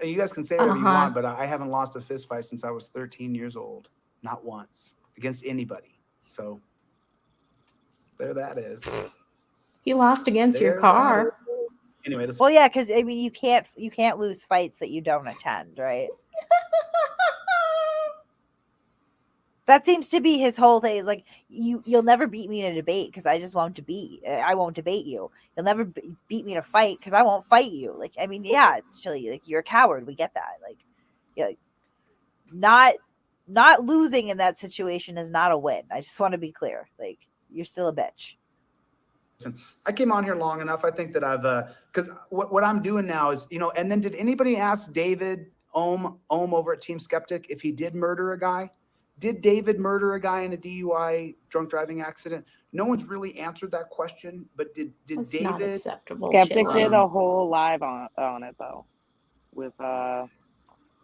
You guys can say whatever you want, but I haven't lost a fist fight since I was 13 years old. Not once against anybody. So there that is. You lost against your car. Anyway, Well, yeah, because I mean, you can't lose fights that you don't attend, right? That seems to be his whole thing. Like you'll never beat me in a debate because I just won't debate. I won't debate you. You'll never beat me in a fight because I won't fight you. Like, I mean, yeah, actually, like you're a coward. We get that. Like, yeah, not losing in that situation is not a win. I just want to be clear. Like, you're still a bitch. I came on here long enough. I think that I've because what I'm doing now is, you know. And then did anybody ask David Ohm over at Team Skeptic if he did murder a guy? Did David murder a guy in a DUI drunk driving accident? No one's really answered that question, but did That's David? not acceptable, Skeptic Chille. did a whole live on it though, with Well,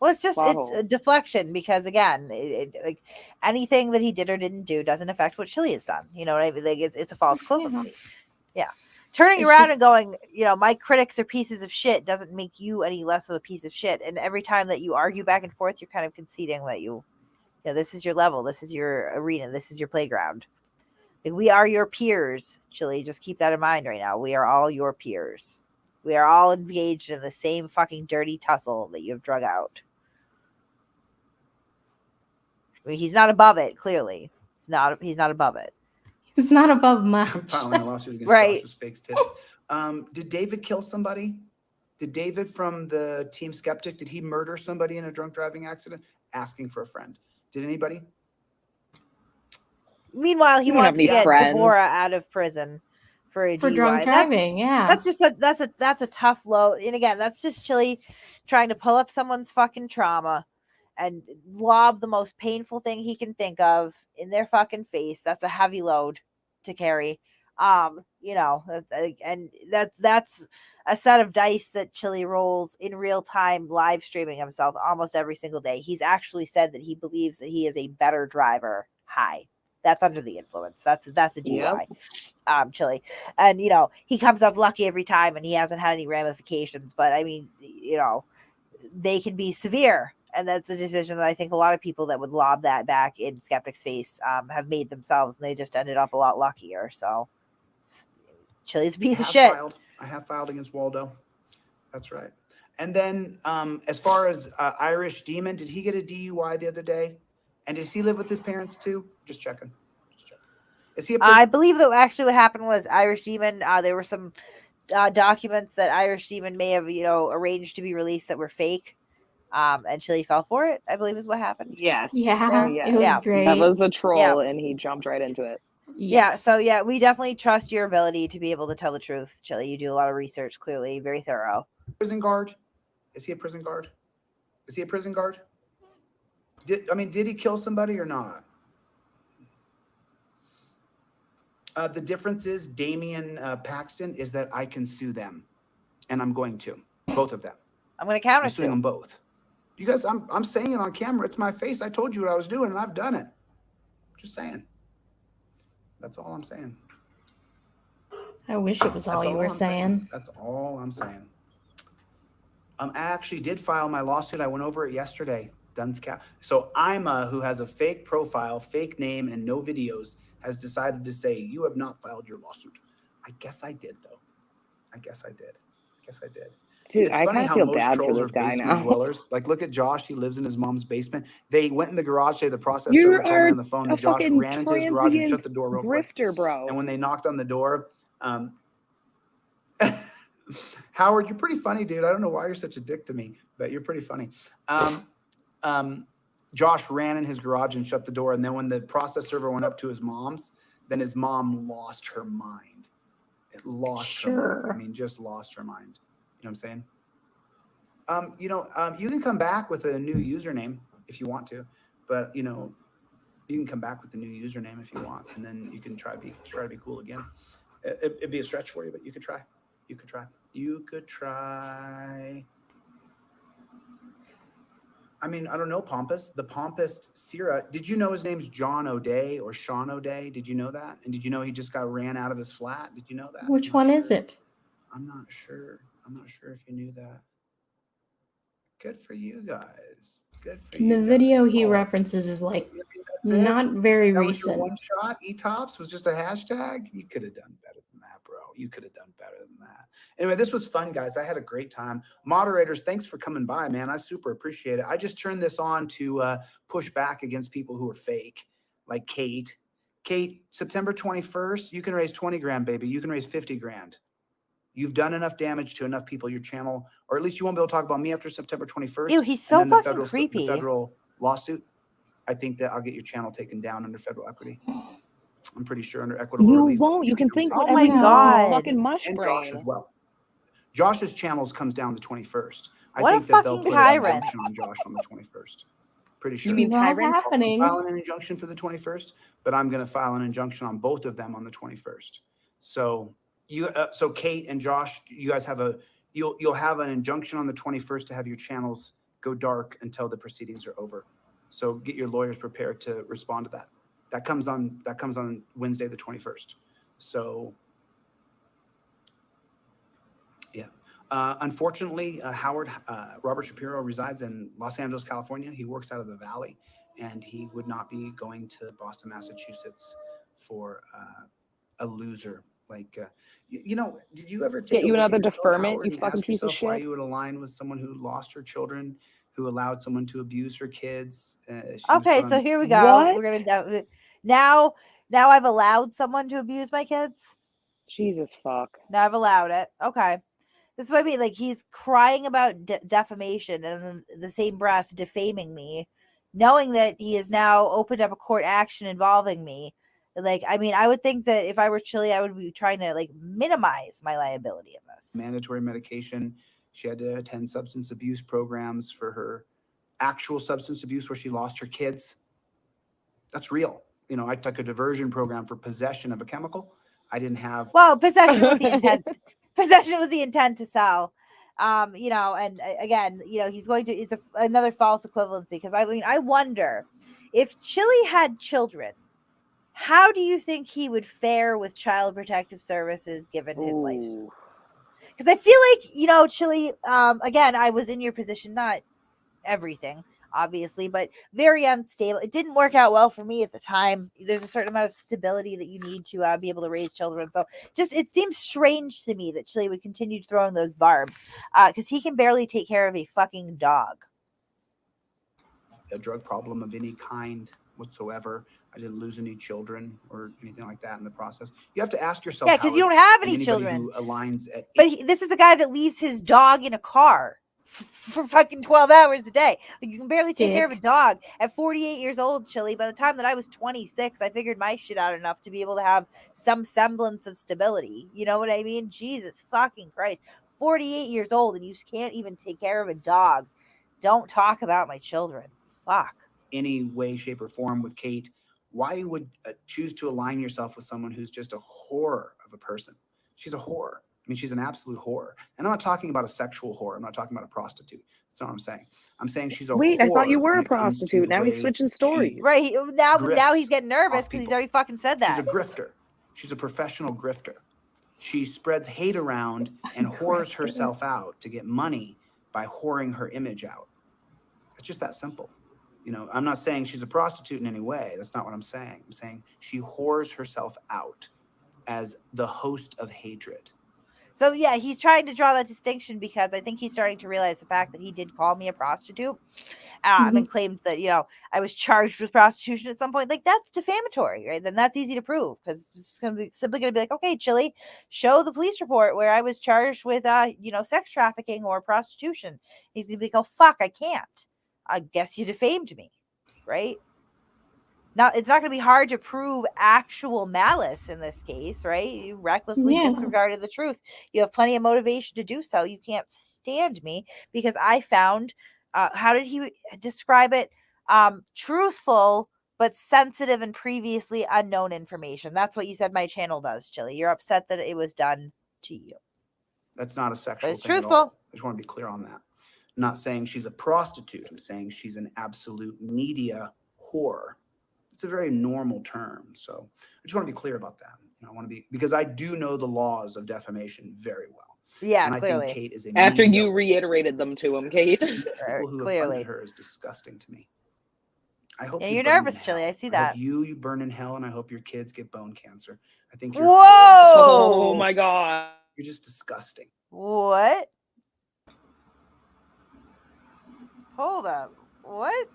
it's a deflection because again, like anything that he did or didn't do doesn't affect what Chille has done. You know what I mean? Like it's a false equivalency. Yeah. Turning around and going, you know, my critics are pieces of shit doesn't make you any less of a piece of shit. And every time that you argue back and forth, you're kind of conceding that you know, this is your level, this is your arena, this is your playground. Like, we are your peers, Chille. Just keep that in mind right now. We are all your peers. We are all engaged in the same fucking dirty tussle that you have drug out. I mean, he's not above it, clearly. He's not above it. He's not above much. I'm filing a lawsuit against Right. Josh's fake tits. Did David kill somebody? Did David from the Team Skeptic, did he murder somebody in a drunk driving accident? Asking for a friend. Did anybody? Meanwhile, he You don't wants have to any get friends. Deborah out of prison for a DUI. drunk driving. Yeah, That's just that's a tough load. And again, that's just Chille trying to pull up someone's fucking trauma and lob the most painful thing he can think of in their fucking face. That's a heavy load to carry. You know, and that's a set of dice that Chille rolls in real time, live streaming himself almost every single day. He's actually said that he believes that he is a better driver high. That's under the influence. That's a DUI. Chille. And you know, he comes up lucky every time and he hasn't had any ramifications. But I mean, you know, they can be severe. And that's a decision that I think a lot of people that would lob that back in Skeptic's face have made themselves, and they just ended up a lot luckier. So Chille's a piece of shit. I have filed against Waldo. That's right. And then as far as Irish Demon, did he get a DUI the other day? And does he live with his parents too? Just checking. Is he? I believe that actually what happened was Irish Demon. There were some documents that Irish Demon may have, arranged to be released that were fake. And Chille fell for it, I believe is what happened. Yes. Yeah, Yes. it was great. That was a troll, and he jumped right into it. Yeah, so yeah, we definitely trust your ability to be able to tell the truth, Chille. You do a lot of research, clearly, very thorough. Prison guard? Is he a prison guard? Is he a prison guard? Did he kill somebody or not? The difference is Damian Paxton is that I can sue them, and I'm going to, both of them. I'm going to counter I'm suing them both. You guys, I'm saying it on camera. It's my face. I told you what I was doing, and I've done it. Just saying. That's all I'm saying. I wish it was all you were saying. That's all I'm saying. I actually did file my lawsuit. I went over it yesterday. So Ima, who has a fake profile, fake name, and no videos, has decided to say, you have not filed your lawsuit. I guess I did, though. I guess I did. Dude, It's I funny kind of how feel most bad for trolls this are guy basement now. dwellers. Like, look at Josh. He lives in his mom's basement. They went in the garage today. The process You server told are me on the phone a that Josh fucking ran into his garage and shut the door real quick. grifter, bro. And when they knocked on the door, Howard, you're pretty funny, dude. I don't know why you're such a dick to me, but you're pretty funny. Josh ran in his garage and shut the door. And then when the process server went up to his mom's, then his mom lost her mind. It lost her mind. I mean, just lost her mind. You know what I'm saying? You can come back with a new username if you want to, but you can come back with a new username if you want, and then you can try to be cool again. It'd be a stretch for you, but you could try. You could try. I mean, I don't know, Pompous. The Pompous Sierra. Did you know his name's John O'Day or Sean O'Day? Did you know that? And did you know he just got ran out of his flat? Did you know that? Which one is it? I'm not sure. I'm not sure if you knew that. Good for you guys. Good for you. The video he references is like not very recent. One shot. E-Tops was just a hashtag. You could have done better than that, bro. You could have done better than that. Anyway, this was fun, guys. I had a great time. Moderators, thanks for coming by, man. I super appreciate it. I just turned this on to push back against people who are fake, like Kate. Kate, September 21st, you can raise 20 grand, baby. You can raise 50 grand. You've done enough damage to enough people, your channel, or at least you won't be able to talk about me after September 21st. Ew, he's so fucking creepy. The federal lawsuit, I think that I'll get your channel taken down under federal equity. I'm pretty sure under equitable relief. You won't. You can think oh whatever my God. fucking mush and brain. Josh as well. Josh's channels comes down the 21st. I What think a that they'll fucking put an tyrant. injunction on Josh on the 21st. Pretty sure. You mean Not tyrant? happening. Filing an injunction for the 21st, but I'm going to file an injunction on both of them on the 21st. So so Kate and Josh, you guys have you'll have an injunction on the 21st to have your channels go dark until the proceedings are over. So get your lawyers prepared to respond to that. That comes on Wednesday the 21st. So yeah. Unfortunately, Robert Shapiro resides in Los Angeles, California. He works out of the Valley, and he would not be going to Boston, Massachusetts for a loser. Like, did you ever take you another yourself, deferment, Howard, you and fucking ask piece of yourself why shit? you would align with someone who lost her children, who allowed someone to abuse her kids? Okay, so here we go. What? We're gonna now I've allowed someone to abuse my kids. Jesus fuck. Now I've allowed it. Okay. This is what I mean. Like, he's crying about defamation and then the same breath defaming me, knowing that he has now opened up a court action involving me. Like, I mean, I would think that if I were Chille, I would be trying to like minimize my liability in this. Mandatory medication. She had to attend substance abuse programs for her actual substance abuse where she lost her kids. That's real. I took a diversion program for possession of a chemical. I didn't have. Well, possession with the intent. Possession with the intent to sell. And again, he's going to. It's another false equivalency because I wonder if Chille had children, how do you think he would fare with Child Protective Services given his life? Because I feel like Chille. Again, I was in your position, not everything, obviously, but very unstable. It didn't work out well for me at the time. There's a certain amount of stability that you need to be able to raise children. So it seems strange to me that Chille would continue throwing those barbs because he can barely take care of a fucking dog. A drug problem of any kind. whatsoever. I didn't lose any children or anything like that in the process. You have to ask yourself. Yeah, because you don't have any anybody children. Who aligns at But this is a guy that leaves his dog in a car for fucking 12 hours a day. Like, you can barely take care of a dog. At 48 years old, Chille, by the time that I was 26, I figured my shit out enough to be able to have some semblance of stability. You know what I mean? Jesus fucking Christ. 48 years old and you can't even take care of a dog. Don't talk about my children. Fuck. Any way, shape, or form with Kate, why you would choose to align yourself with someone who's just a horror of a person. She's a whore. I mean, she's an absolute whore. And I'm not talking about a sexual whore. I'm not talking about a prostitute. That's not what I'm saying. I'm saying she's a Wait, whore. I thought you were when a it comes to prostitute. the Now he's way switching stories. Right. Now he's getting nervous off because he's people. already fucking said that. She's a grifter. She's a professional grifter. She spreads hate around and whores herself out to get money by whoring her image out. It's just that simple. You know, I'm not saying she's a prostitute in any way. That's not what I'm saying. I'm saying she whores herself out as the host of hatred. So yeah, he's trying to draw that distinction because I think he's starting to realize the fact that he did call me a prostitute, and claims that, you know, I was charged with prostitution at some point. Like, that's defamatory, right? Then that's easy to prove because it's simply going to be like, okay, Chille, show the police report where I was charged with, you know, sex trafficking or prostitution. He's going to be like, oh fuck, I can't. I guess you defamed me, right? Now, it's not going to be hard to prove actual malice in this case, right? You recklessly disregarded the truth. You have plenty of motivation to do so. You can't stand me because I found, how did he describe it? Truthful, but sensitive and previously unknown information. That's what you said my channel does, Chille. You're upset that it was done to you. That's not a sexual it's thing truthful. At all. I just want to be clear on that. I'm not saying she's a prostitute. I'm saying she's an absolute media whore. It's a very normal term. So I just want to be clear about that. You know, I want to be, because I do know the laws of defamation very well. Yeah, and clearly. I think Kate is a After media you reiterated them to him, Kate. People who have funded her is disgusting to me. I hope you're nervous, Chille. I see that. I hope you burn in hell, and I hope your kids get bone cancer. I think you're Oh my God. You're just disgusting. What? Hold up. What?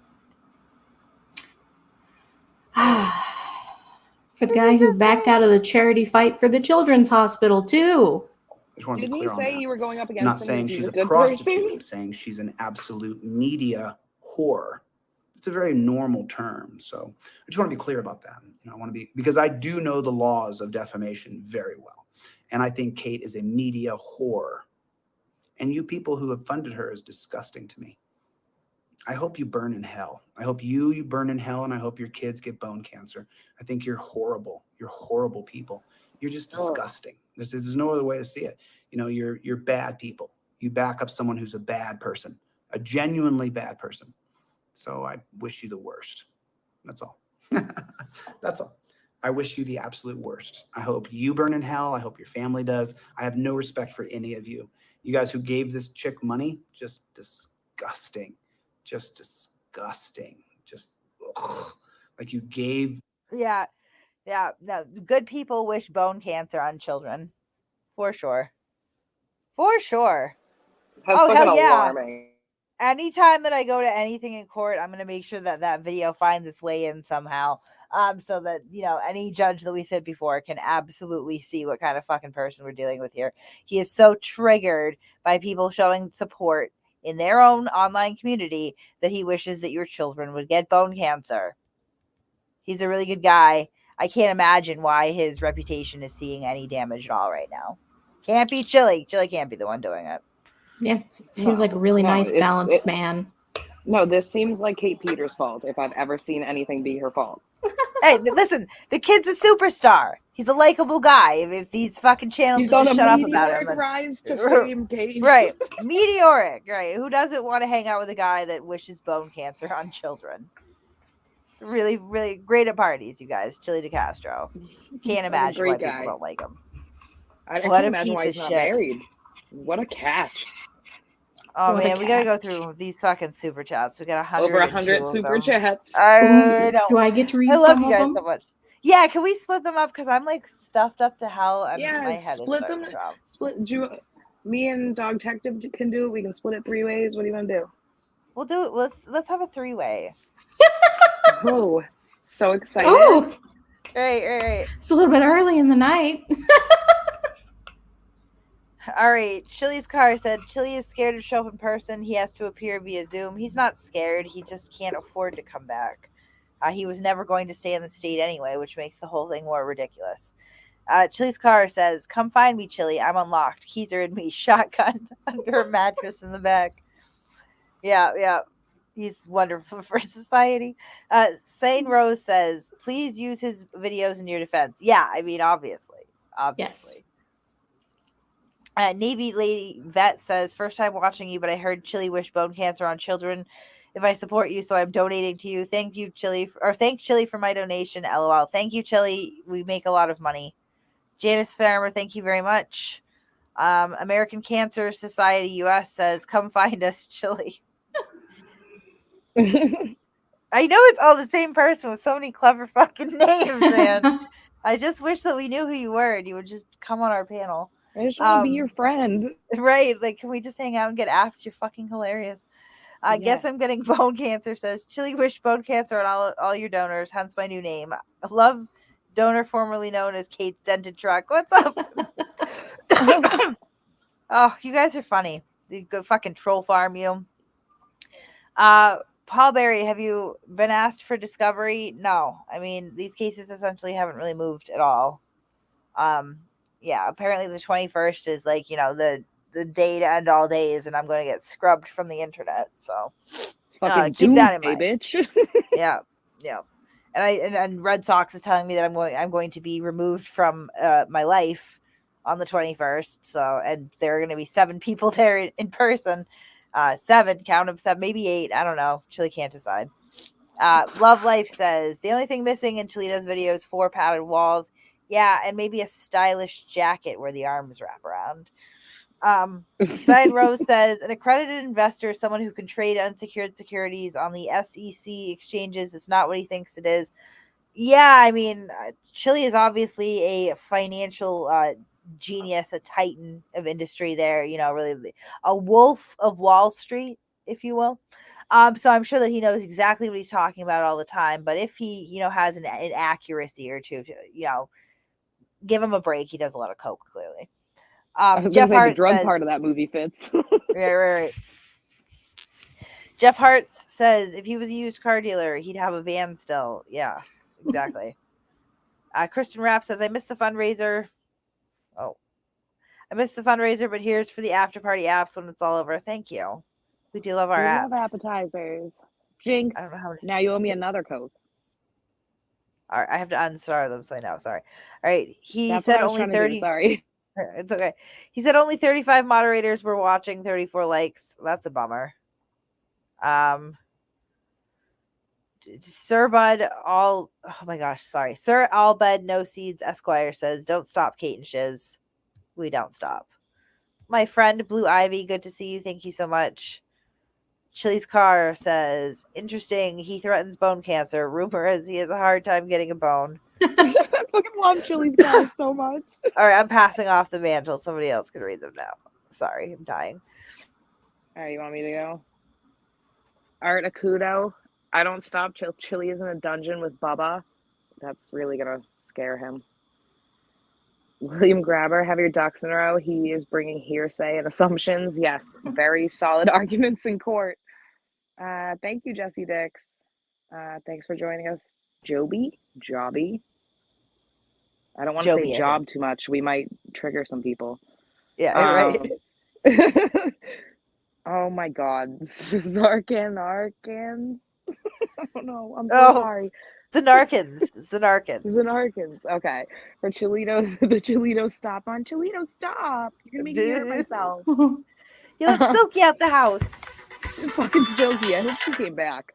For the guy who backed out of the charity fight for the children's hospital too. Didn't he say you were going up against I'm him? not saying He's she's a good prostitute. person? I'm saying she's an absolute media whore. It's a very normal term. So I just want to be clear about that. You know, I want to be, because I do know the laws of defamation very well. And I think Kate is a media whore. And you people who have funded her is disgusting to me. I hope you burn in hell. I hope you burn in hell, and I hope your kids get bone cancer. I think you're horrible. You're horrible people. You're just disgusting. There's no other way to see it. You know, you're bad people. You back up someone who's a bad person, a genuinely bad person. So I wish you the worst. That's all. That's all. I wish you the absolute worst. I hope you burn in hell. I hope your family does. I have no respect for any of you. You guys who gave this chick money, just disgusting. Just disgusting. Just ugh. Like you gave. Yeah. No, good people wish bone cancer on children. For sure. For sure. That's fucking alarming. Anytime that I go to anything in court, I'm going to make sure that that video finds its way in somehow. So that, you know, any judge that we said before can absolutely see what kind of fucking person we're dealing with here. He is so triggered by people showing support in their own online community that he wishes that your children would get bone cancer. He's a really good guy. I can't imagine why his reputation is seeing any damage at all right now. Can't be Chille. Chille can't be the one doing it. Yeah, seems like a really nice, balanced man. No, this seems like Kate Peters' fault if I've ever seen anything be her fault. Hey, listen, the kid's a superstar. He's a likable guy. If these fucking channels He's would on just a shut up about meteoric him. rise to fame, Kate. Right. Meteoric, right. Who doesn't want to hang out with a guy that wishes bone cancer on children? It's really, really great at parties, you guys. Chille DeCastro. Can't imagine why people don't like him. I can't imagine why he's not married. What a catch. Oh, man, we got to go through these fucking super chats. We got 100. Over 100 super chats. Do I get to read I love some you guys of them? so much. Yeah, can we split them up? Because I'm like stuffed up to hell and Yeah, my head split is them. to drop. Me and Dog Detective can do it. We can split it 3 ways. What do you want to do? We'll do it. Let's have a 3-way. Oh, So excited. Oh, Right. it's a little bit early in the night. All right. Chille's car said Chille is scared to show up in person. He has to appear via Zoom. He's not scared. He just can't afford to come back. He was never going to stay in the state anyway, which makes the whole thing more ridiculous. Chille's car says, "Come find me, Chille. I'm unlocked. Keys are in me. Shotgun under a mattress in the back." Yeah. He's wonderful for society. Sane Rose says, "Please use his videos in your defense." Yeah, I mean, obviously. Yes. Navy Lady Vet says, "First time watching you, but I heard Chille wish bone cancer on children. If I support you, so I'm donating to you. Thank you, Chille, or thank Chille for my donation. LOL. Thank you, Chille. We make a lot of money." Janice Farmer, thank you very much. American Cancer Society US says, "Come find us, Chille." I know it's all the same person with so many clever fucking names, man. I just wish that we knew who you were and you would just come on our panel. I just want to be your friend. Right. Like, can we just hang out and get apps? You're fucking hilarious. I guess I'm getting bone cancer, says Chille wished bone cancer on all your donors, hence my new name. I love donor formerly known as Kate's Dented Truck. What's up? Oh, you guys are funny. You go fucking troll farm you. Paul Berry, have you been asked for discovery? No. I mean, these cases essentially haven't really moved at all. Yeah, apparently the 21st is like, the day to end all days, and I'm going to get scrubbed from the internet. So fucking keep that in mind, bitch. yeah. And Red Sox is telling me that I'm going to be removed from my life on the 21st. So, and there are going to be 7 people there in person. 7, count them, 7, maybe 8. I don't know. Chille can't decide. Love Life says the only thing missing in Chillito's video is 4 padded walls. Yeah, and maybe a stylish jacket where the arms wrap around. Side Rose says an accredited investor is someone who can trade unsecured securities on the SEC exchanges. It's not what he thinks it is. Yeah, I mean, Chille is obviously a financial genius, a titan of industry there, really a wolf of Wall Street, if you will. So I'm sure that he knows exactly what he's talking about all the time. But if he, has an inaccuracy or two, give him a break. He does a lot of coke, clearly. I was Jeff gonna say Hart the drug says, part of that movie fits. right. Jeff Hart says if he was a used car dealer, he'd have a van still. Yeah, exactly. Kristen Rapp says, I missed the fundraiser. Oh, I missed the fundraiser, but here's for the after party apps when it's all over. Thank you. We do love our we apps. love appetizers. Jinx. I don't know how many. Now you owe me another Coke. All right, I have to unstar them, so I know. Sorry. All right, he That's said what I was only trying to 30. do, sorry. It's okay. He said only 35 moderators were watching, 34 likes. That's a bummer. Sir Bud oh my gosh, sorry. Sir Albed No Seeds Esquire says, don't stop, Kate and Shiz. We don't stop. My friend Blue Ivy, good to see you. Thank you so much. Chille's Car says, interesting. He threatens bone cancer. Rumor is he has a hard time getting a bone. I fucking love Chille's Car so much. All right, I'm passing off the mantle. Somebody else can read them now. Sorry, I'm dying. All right, you want me to go? Art Akudo. I don't stop till Chille is in a dungeon with Bubba. That's really gonna scare him. William Grabber, have your ducks in a row. He is bringing hearsay and assumptions. Yes, very solid arguments in court. Thank you, Jesse Dix. Thanks for joining us, Jobby. I don't want to say job too much. We might trigger some people. Yeah, right. Oh my God, Zarkans. I don't know. I'm so sorry. Zanarkans. Okay. For Chillito, the Chillito stop on. Chillito, stop. You're going to make me hurt myself. You look silky out the house. You're fucking silky. I hope she came back.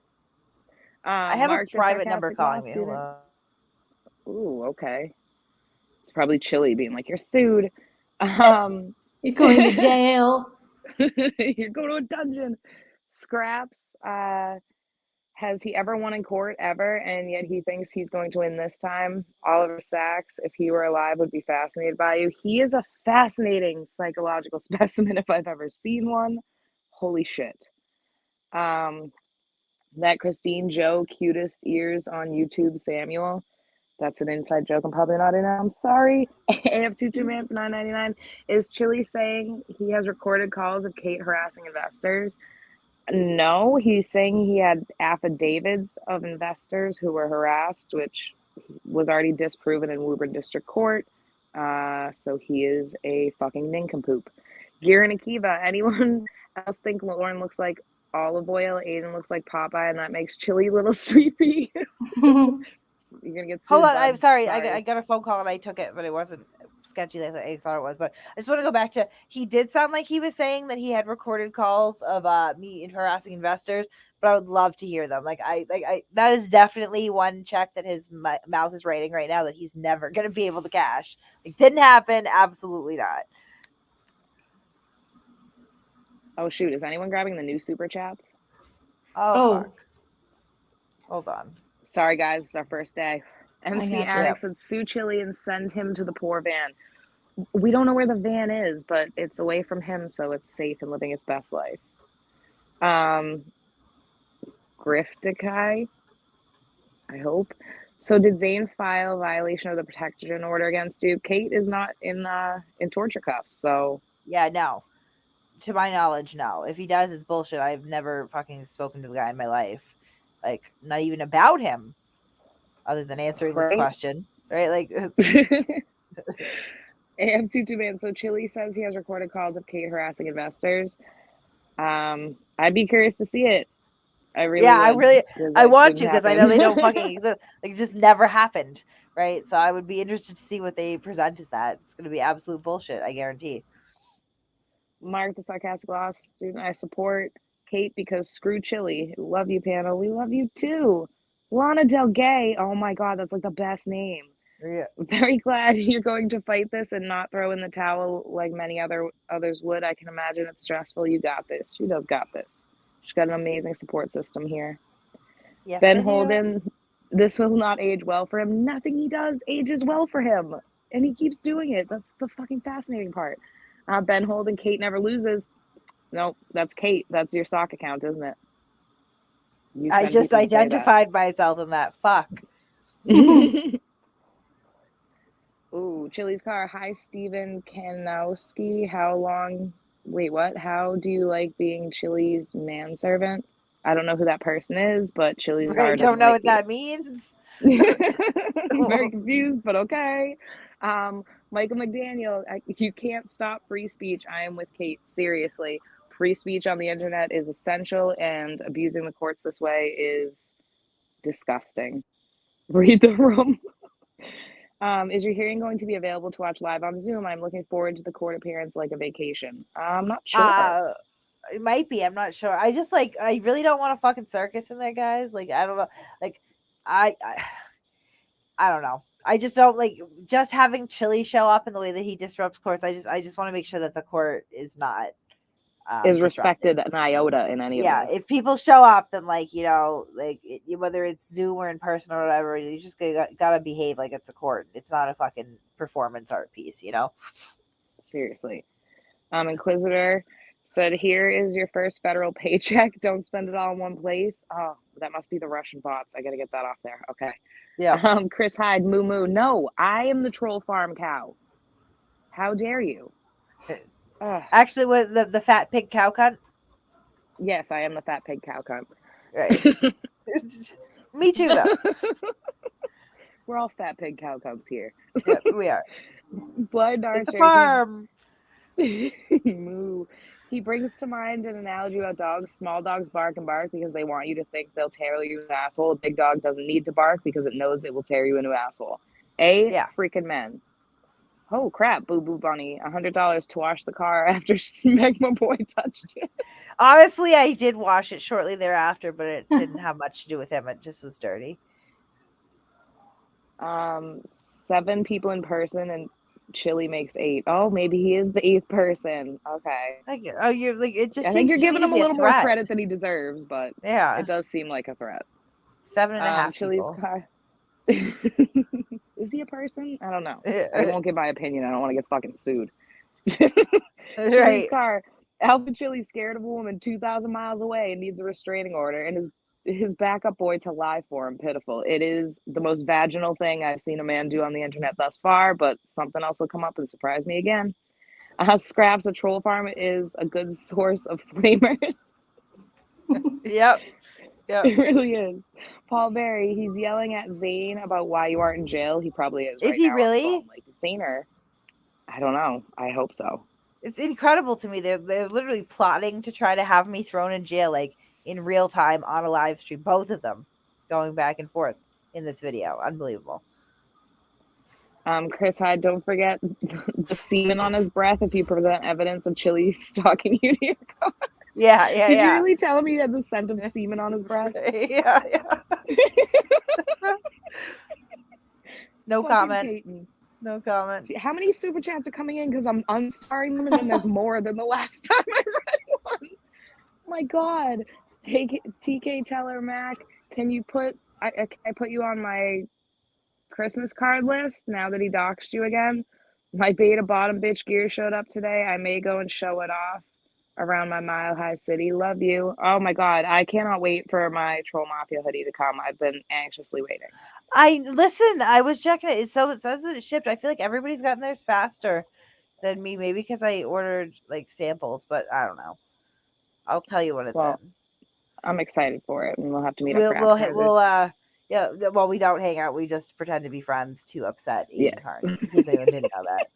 I have a private number calling me. Ooh, okay. It's probably Chille being like, you're sued. You're going to jail. You're going to a dungeon. Scraps. Has he ever won in court ever? And yet he thinks he's going to win this time. Oliver Sacks, if he were alive, would be fascinated by you. He is a fascinating psychological specimen if I've ever seen one. Holy shit. That Christine Joe cutest ears on YouTube Samuel. That's an inside joke. I'm probably not in. I'm sorry. AF22 man for $9.99. Is Chille saying he has recorded calls of Kate harassing investors? No, he's saying he had affidavits of investors who were harassed, which was already disproven in Woburn District Court. So he is a fucking nincompoop. Gear and Akiva. Anyone else think Lauren looks like olive oil? Aiden looks like Popeye, and that makes Chille little sweepy. You're gonna get sued. Hold on, bud. I'm sorry. I got a phone call and I took it, but it wasn't sketchy like I thought it was. But I just want to go back to, he did sound like he was saying that he had recorded calls of me harassing investors, but I would love to hear them. I that is definitely one check that his mouth is writing right now that he's never gonna be able to cash. It didn't happen. Absolutely not. Oh shoot, is anyone grabbing the new super chats? Oh. Fuck. Hold on. Sorry guys, it's our first day. MC gotcha. Addict said sue Chille and send him to the poor van. We don't know where the van is, but it's away from him, so it's safe and living its best life. Griftikai, I hope. So did Zane file violation of the protection order against you? Kate is not in torture cuffs, so yeah, no. To my knowledge, no. If he does, it's bullshit. I've never fucking spoken to the guy in my life. Like, not even about him, other than answering this question, right? Like, AM22 man. So Chille says he has recorded calls of Kate harassing investors. I'd be curious to see it. I want to, because I know they don't fucking exist. Like, it just never happened, right? So I would be interested to see what they present as that. It's going to be absolute bullshit, I guarantee. Mark the sarcastic law student. I support Kate because screw Chille. Love you, panel. We love you too. Lana Del Gay. Oh my god, that's like the best name. Yeah. Very glad you're going to fight this and not throw in the towel like many others would. I can imagine it's stressful. You got this. She does got this. She's got an amazing support system here. Yes, Ben Holden. This will not age well for him. Nothing he does ages well for him, and he keeps doing it. That's the fucking fascinating part. Ben Holden, Kate never loses. Nope, that's Kate. That's your sock account, isn't it? I just identified myself in that. Fuck. Ooh, Chille's car. Hi, Steven Kanowski. Wait, what? How do you like being Chille's manservant? I don't know who that person is, but Chille's car. I don't know what that means. I'm very confused, but okay. Michael McDaniel, you can't stop free speech. I am with Kate. Seriously. Free speech on the internet is essential, and abusing the courts this way is disgusting. Read the room. Is your hearing going to be available to watch live on Zoom? I'm looking forward to the court appearance like a vacation. I'm not sure. It might be. I'm not sure. I just I really don't want a fucking circus in there, guys. Like, I don't know. Like, I don't know. I just don't like just having Chille show up in the way that he disrupts courts. I just want to make sure that the court is not is respected an iota in any of this. If people show up, then whether it's Zoom or in person or whatever, you just gotta behave like it's a court. It's not a fucking performance art piece, you know. Seriously. Inquisitor said, "Here is your first federal paycheck. Don't spend it all in one place." Oh, that must be the Russian bots. I gotta get that off there. Okay. Yeah. Chris Hyde, moo moo. No, I am the troll farm cow. How dare you? Actually, what the fat pig cow cunt? Yes, I am the fat pig cow cunt. Right. Me too, though. We're all fat pig cow cunts here. Yeah, we are. Blind Archer. It's a farm. Moo. He brings to mind an analogy about dogs. Small dogs bark and bark because they want you to think they'll tear you an asshole. A big dog doesn't need to bark because it knows it will tear you into an asshole. Freaking men. Oh crap, Boo Boo Bunny. $100 to wash the car after Magma Boy touched it. Honestly, I did wash it shortly thereafter, but it didn't have much to do with him. It just was dirty. 7 people in person and Chille makes 8. Oh, maybe he is the 8th person. Okay. You're like, it just. I think you're giving him a little more credit than he deserves, but yeah, it does seem like a threat. 7.5 Chille's car. Is he a person? I don't know. I won't give my opinion. I don't want to get fucking sued. Chille's car. Alpha Chille's scared of a woman 2,000 miles away and needs a restraining order, and his his backup boy to lie for him. Pitiful. It is the most vaginal thing I've seen a man do on the internet thus far, but something else will come up and surprise me again. Scraps, a troll farm is a good source of flamers. Yep. Yep. It really is. Paul Berry, he's yelling at Zane about why you aren't in jail. He probably is right Is he now. really? Like, Zaner, I don't know. I hope so. It's incredible to me. They're literally plotting to try to have me thrown in jail, like in real time on a live stream. Both of them going back and forth in this video. Unbelievable. Chris Hyde, don't forget the semen on his breath if you present evidence of Chille stalking you to your car. Yeah. Did you really tell me he had the scent of semen on his breath? Yeah. No comment. Peyton. No comment. How many super chats are coming in? Because I'm unstarring them, and then there's more than the last time I read one. My God. TK Teller Mac, can you put I put you on my Christmas card list now that he doxed you again? My beta bottom bitch gear showed up today. I may go and show it off around my Mile High City. Love you. Oh my God. I cannot wait for my Troll Mafia hoodie to come. I've been anxiously waiting. I was checking it. So it says that it shipped. I feel like everybody's gotten theirs faster than me. Maybe because I ordered like samples, but I don't know. I'll tell you when it's in. I'm excited for it, and we'll have to meet up for appetizers. Yeah, well, we don't hang out. We just pretend to be friends to upset Ian Yes. Carney, in case anyone didn't know that.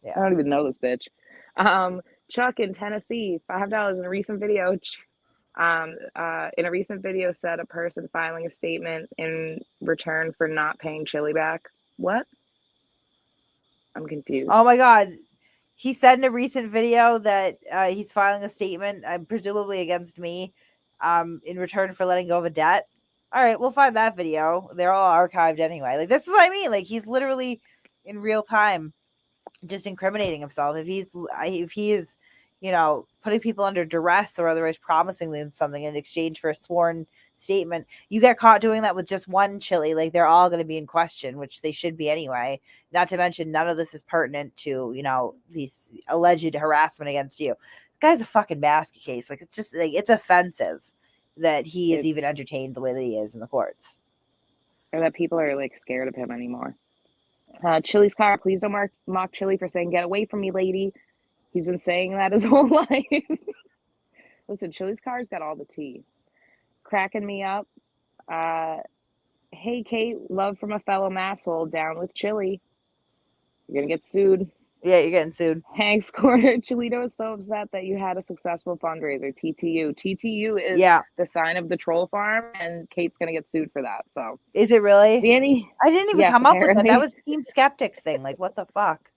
Yeah. I don't even know this bitch. Chuck in Tennessee, $5 in a recent video. In a recent video, said a person filing a statement in return for not paying Chille back. What? I'm confused. Oh my God. He said in a recent video that he's filing a statement, presumably against me, in return for letting go of a debt. All right, we'll find that video. They're all archived anyway. Like, this is what I mean. Like, he's literally in real time just incriminating himself. If he is, putting people under duress or otherwise promising them something in exchange for a sworn statement, you get caught doing that with just one Chille, like, they're all going to be in question, which they should be anyway. Not to mention, none of this is pertinent to, these alleged harassment against you. The guy's a fucking basket case. Like, it's just, like, it's offensive that he is even entertained the way that he is in the courts. Or that people are, like, scared of him anymore. Chille's car, please don't mock Chille for saying, "Get away from me, lady." He's been saying that his whole life. Listen, Chille's car's got all the tea. Cracking me up. Hey, Kate, love from a fellow masshole, down with Chille. You're going to get sued. Yeah, you're getting sued. Hank's Corner, Chillito is so upset that you had a successful fundraiser. TTU. TTU is the sign of the troll farm, and Kate's going to get sued for that. So, is it really? Danny? I didn't even come up with that. That was Team Skeptics thing. Like, what the fuck?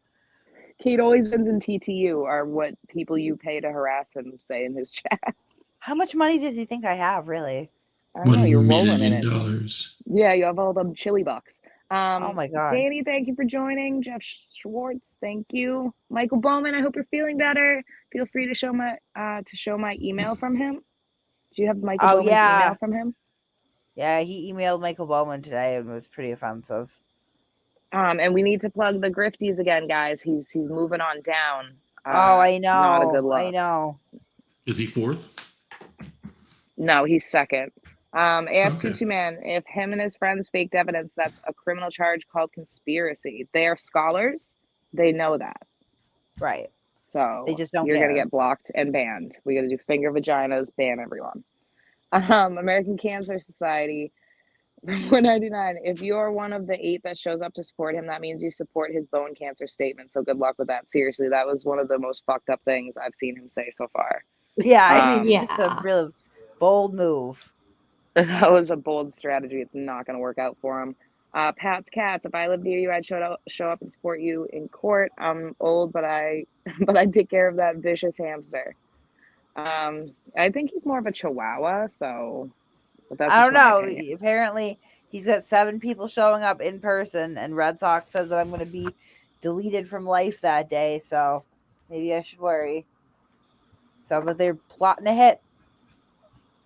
Kate always wins in TTU, are what people you pay to harass him say in his chats. How much money does he think I have, really? I don't know, you're rolling in it. $1 million. Yeah, you have all them Chille bucks. Oh my God. Danny, thank you for joining. Jeff Schwartz, thank you. Michael Bowman, I hope you're feeling better. Feel free to show my email from him. Do you have Michael Bowman's email from him? Yeah, he emailed Michael Bowman today and it was pretty offensive. And we need to plug the Grifties again, guys. He's moving on down. I know. Not a good look. I know. Is he fourth? No, he's second. AF22 man, if him and his friends faked evidence, that's a criminal charge called conspiracy. They are scholars. They know that. Right. So they just don't you're care. going to get blocked and banned. We got to do finger vaginas, ban everyone. American Cancer Society, 199. If you're one of the 8 that shows up to support him, that means you support his bone cancer statement. So good luck with that. Seriously, that was one of the most fucked up things I've seen him say so far. Yeah, I mean, it's just a real bold move. That was a bold strategy. It's not going to work out for him. Pat's Cats. If I lived near you, I'd show up and support you in court. I'm old, but I take care of that vicious hamster. I think he's more of a Chihuahua, so. But that's I don't know. Apparently, he's got 7 people showing up in person, and Red Sox says that I'm going to be deleted from life that day. So maybe I should worry. Sounds like they're plotting a hit.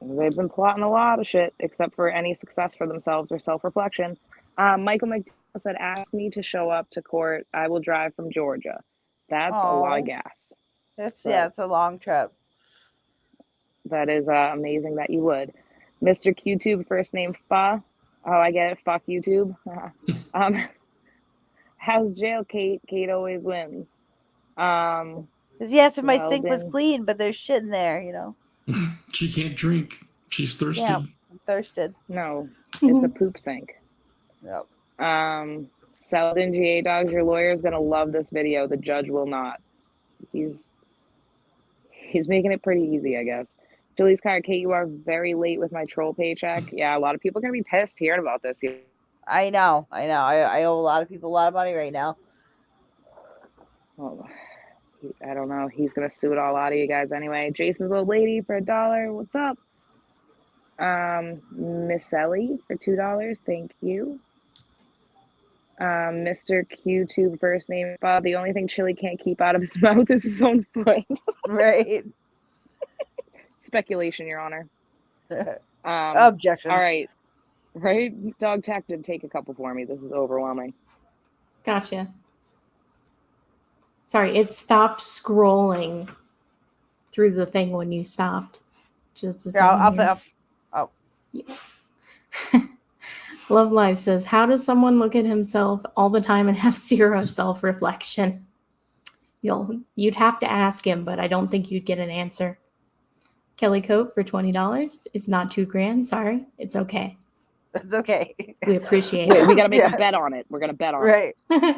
They've been plotting a lot of shit, except for any success for themselves or self-reflection. Michael McDaniel said, "Ask me to show up to court. I will drive from Georgia." That's a lot of gas. It's a long trip. That is amazing that you would. Mr. QTube, first name Fa. Oh, I get it. Fuck YouTube. How's jail, Kate? Kate always wins. Yes, if my sink was Weldon. clean, but there's shit in there, you know. She can't drink. She's thirsty. Yeah, I'm thirsted. No, it's a poop sink. Yep. Seldon GA Dogs, your lawyer is gonna love this video. The judge will not. He's making it pretty easy, I guess. Julie's car, Kate, you are very late with my troll paycheck. Yeah, a lot of people are gonna be pissed hearing about this. I know. I owe a lot of people a lot of money right now. Oh, I don't know. He's gonna sue it all out of you guys anyway. Jason's old lady for $1. What's up? Miss Ellie for $2. Thank you. Mr. QTube, first name Bob. The only thing Chille can't keep out of his mouth is his own foot. Right. Speculation, Your Honor. Objection. All right. Right? Dog Tactive, take a couple for me. This is overwhelming. Gotcha. Sorry, it stopped scrolling through the thing when you stopped. Just as Oh. Yeah. Love Life says, how does someone look at himself all the time and have zero self-reflection? You'd have to ask him, but I don't think you'd get an answer. Kelly Coat for $20. It's not $2,000. Sorry. It's okay. It's okay. We appreciate Wait, it. we got to make a bet on it. We're going to bet on it. Right.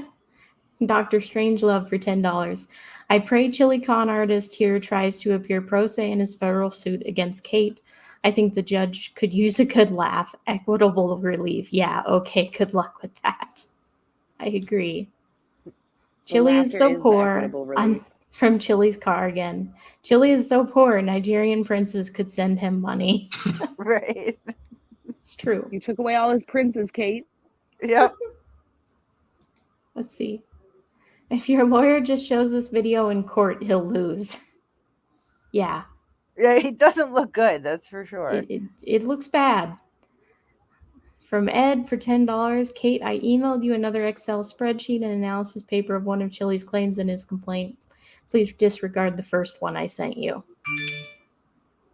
Dr. Strangelove for $10. I pray Chille con artist here tries to appear pro se in his federal suit against Kate. I think the judge could use a good laugh. Equitable relief. Yeah, okay, good luck with that. I agree. Chille is so poor. From Chille's car again. Chille is so poor, Nigerian princes could send him money. Right. It's true. You took away all his princes, Kate. Yep. Let's see. If your lawyer just shows this video in court, he'll lose. Yeah. Yeah, it doesn't look good, that's for sure. It looks bad. From Ed for $10. Kate, I emailed you another Excel spreadsheet and analysis paper of one of Chille's claims and his complaint. Please disregard the first one I sent you.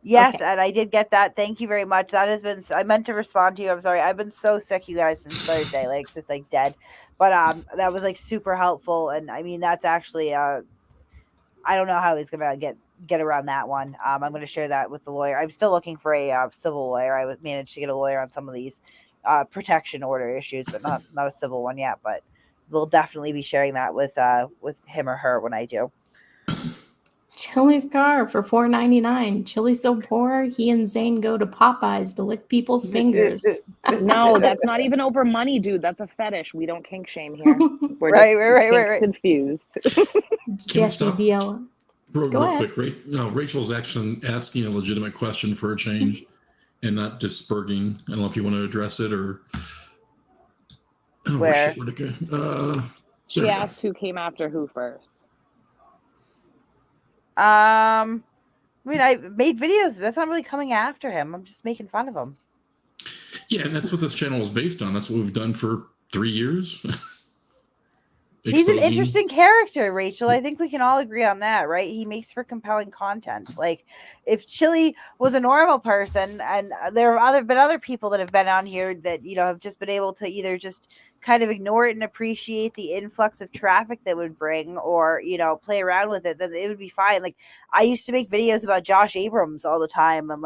Yes, Okay. and I did get that. Thank you very much. That has been, I meant to respond to you. I'm sorry. I've been so sick, you guys, since Thursday, like just like dead. But that was like super helpful. And I mean, that's actually, I don't know how he's going to get around that one. I'm going to share that with the lawyer. I'm still looking for a civil lawyer. I managed to get a lawyer on some of these protection order issues, but not a civil one yet. But we'll definitely be sharing that with him or her when I do. Chille's car for $4.99. Chille's so poor, he and Zane go to Popeyes to lick people's fingers. No, that's not even over money, dude. That's a fetish. We don't kink shame here. We're right. confused. Jesse DL. Real quick, Rachel's actually asking a legitimate question for a change and not disperging. I don't know if you want to address it or. Oh, where? Shit, where'd it go? She asked who came after who first. I mean, I made videos. That's not really coming after him. I'm just making fun of him. Yeah, and that's what this channel is based on. That's what we've done for 3 years. He's an interesting character, Rachel. I think we can all agree on that, right? He makes for compelling content. Like, if Chille was a normal person, and there have been other people that have been on here that, have just been able to either just kind of ignore it and appreciate the influx of traffic that would bring, or, play around with it, then it would be fine. Like, I used to make videos about Josh Abrams all the time, and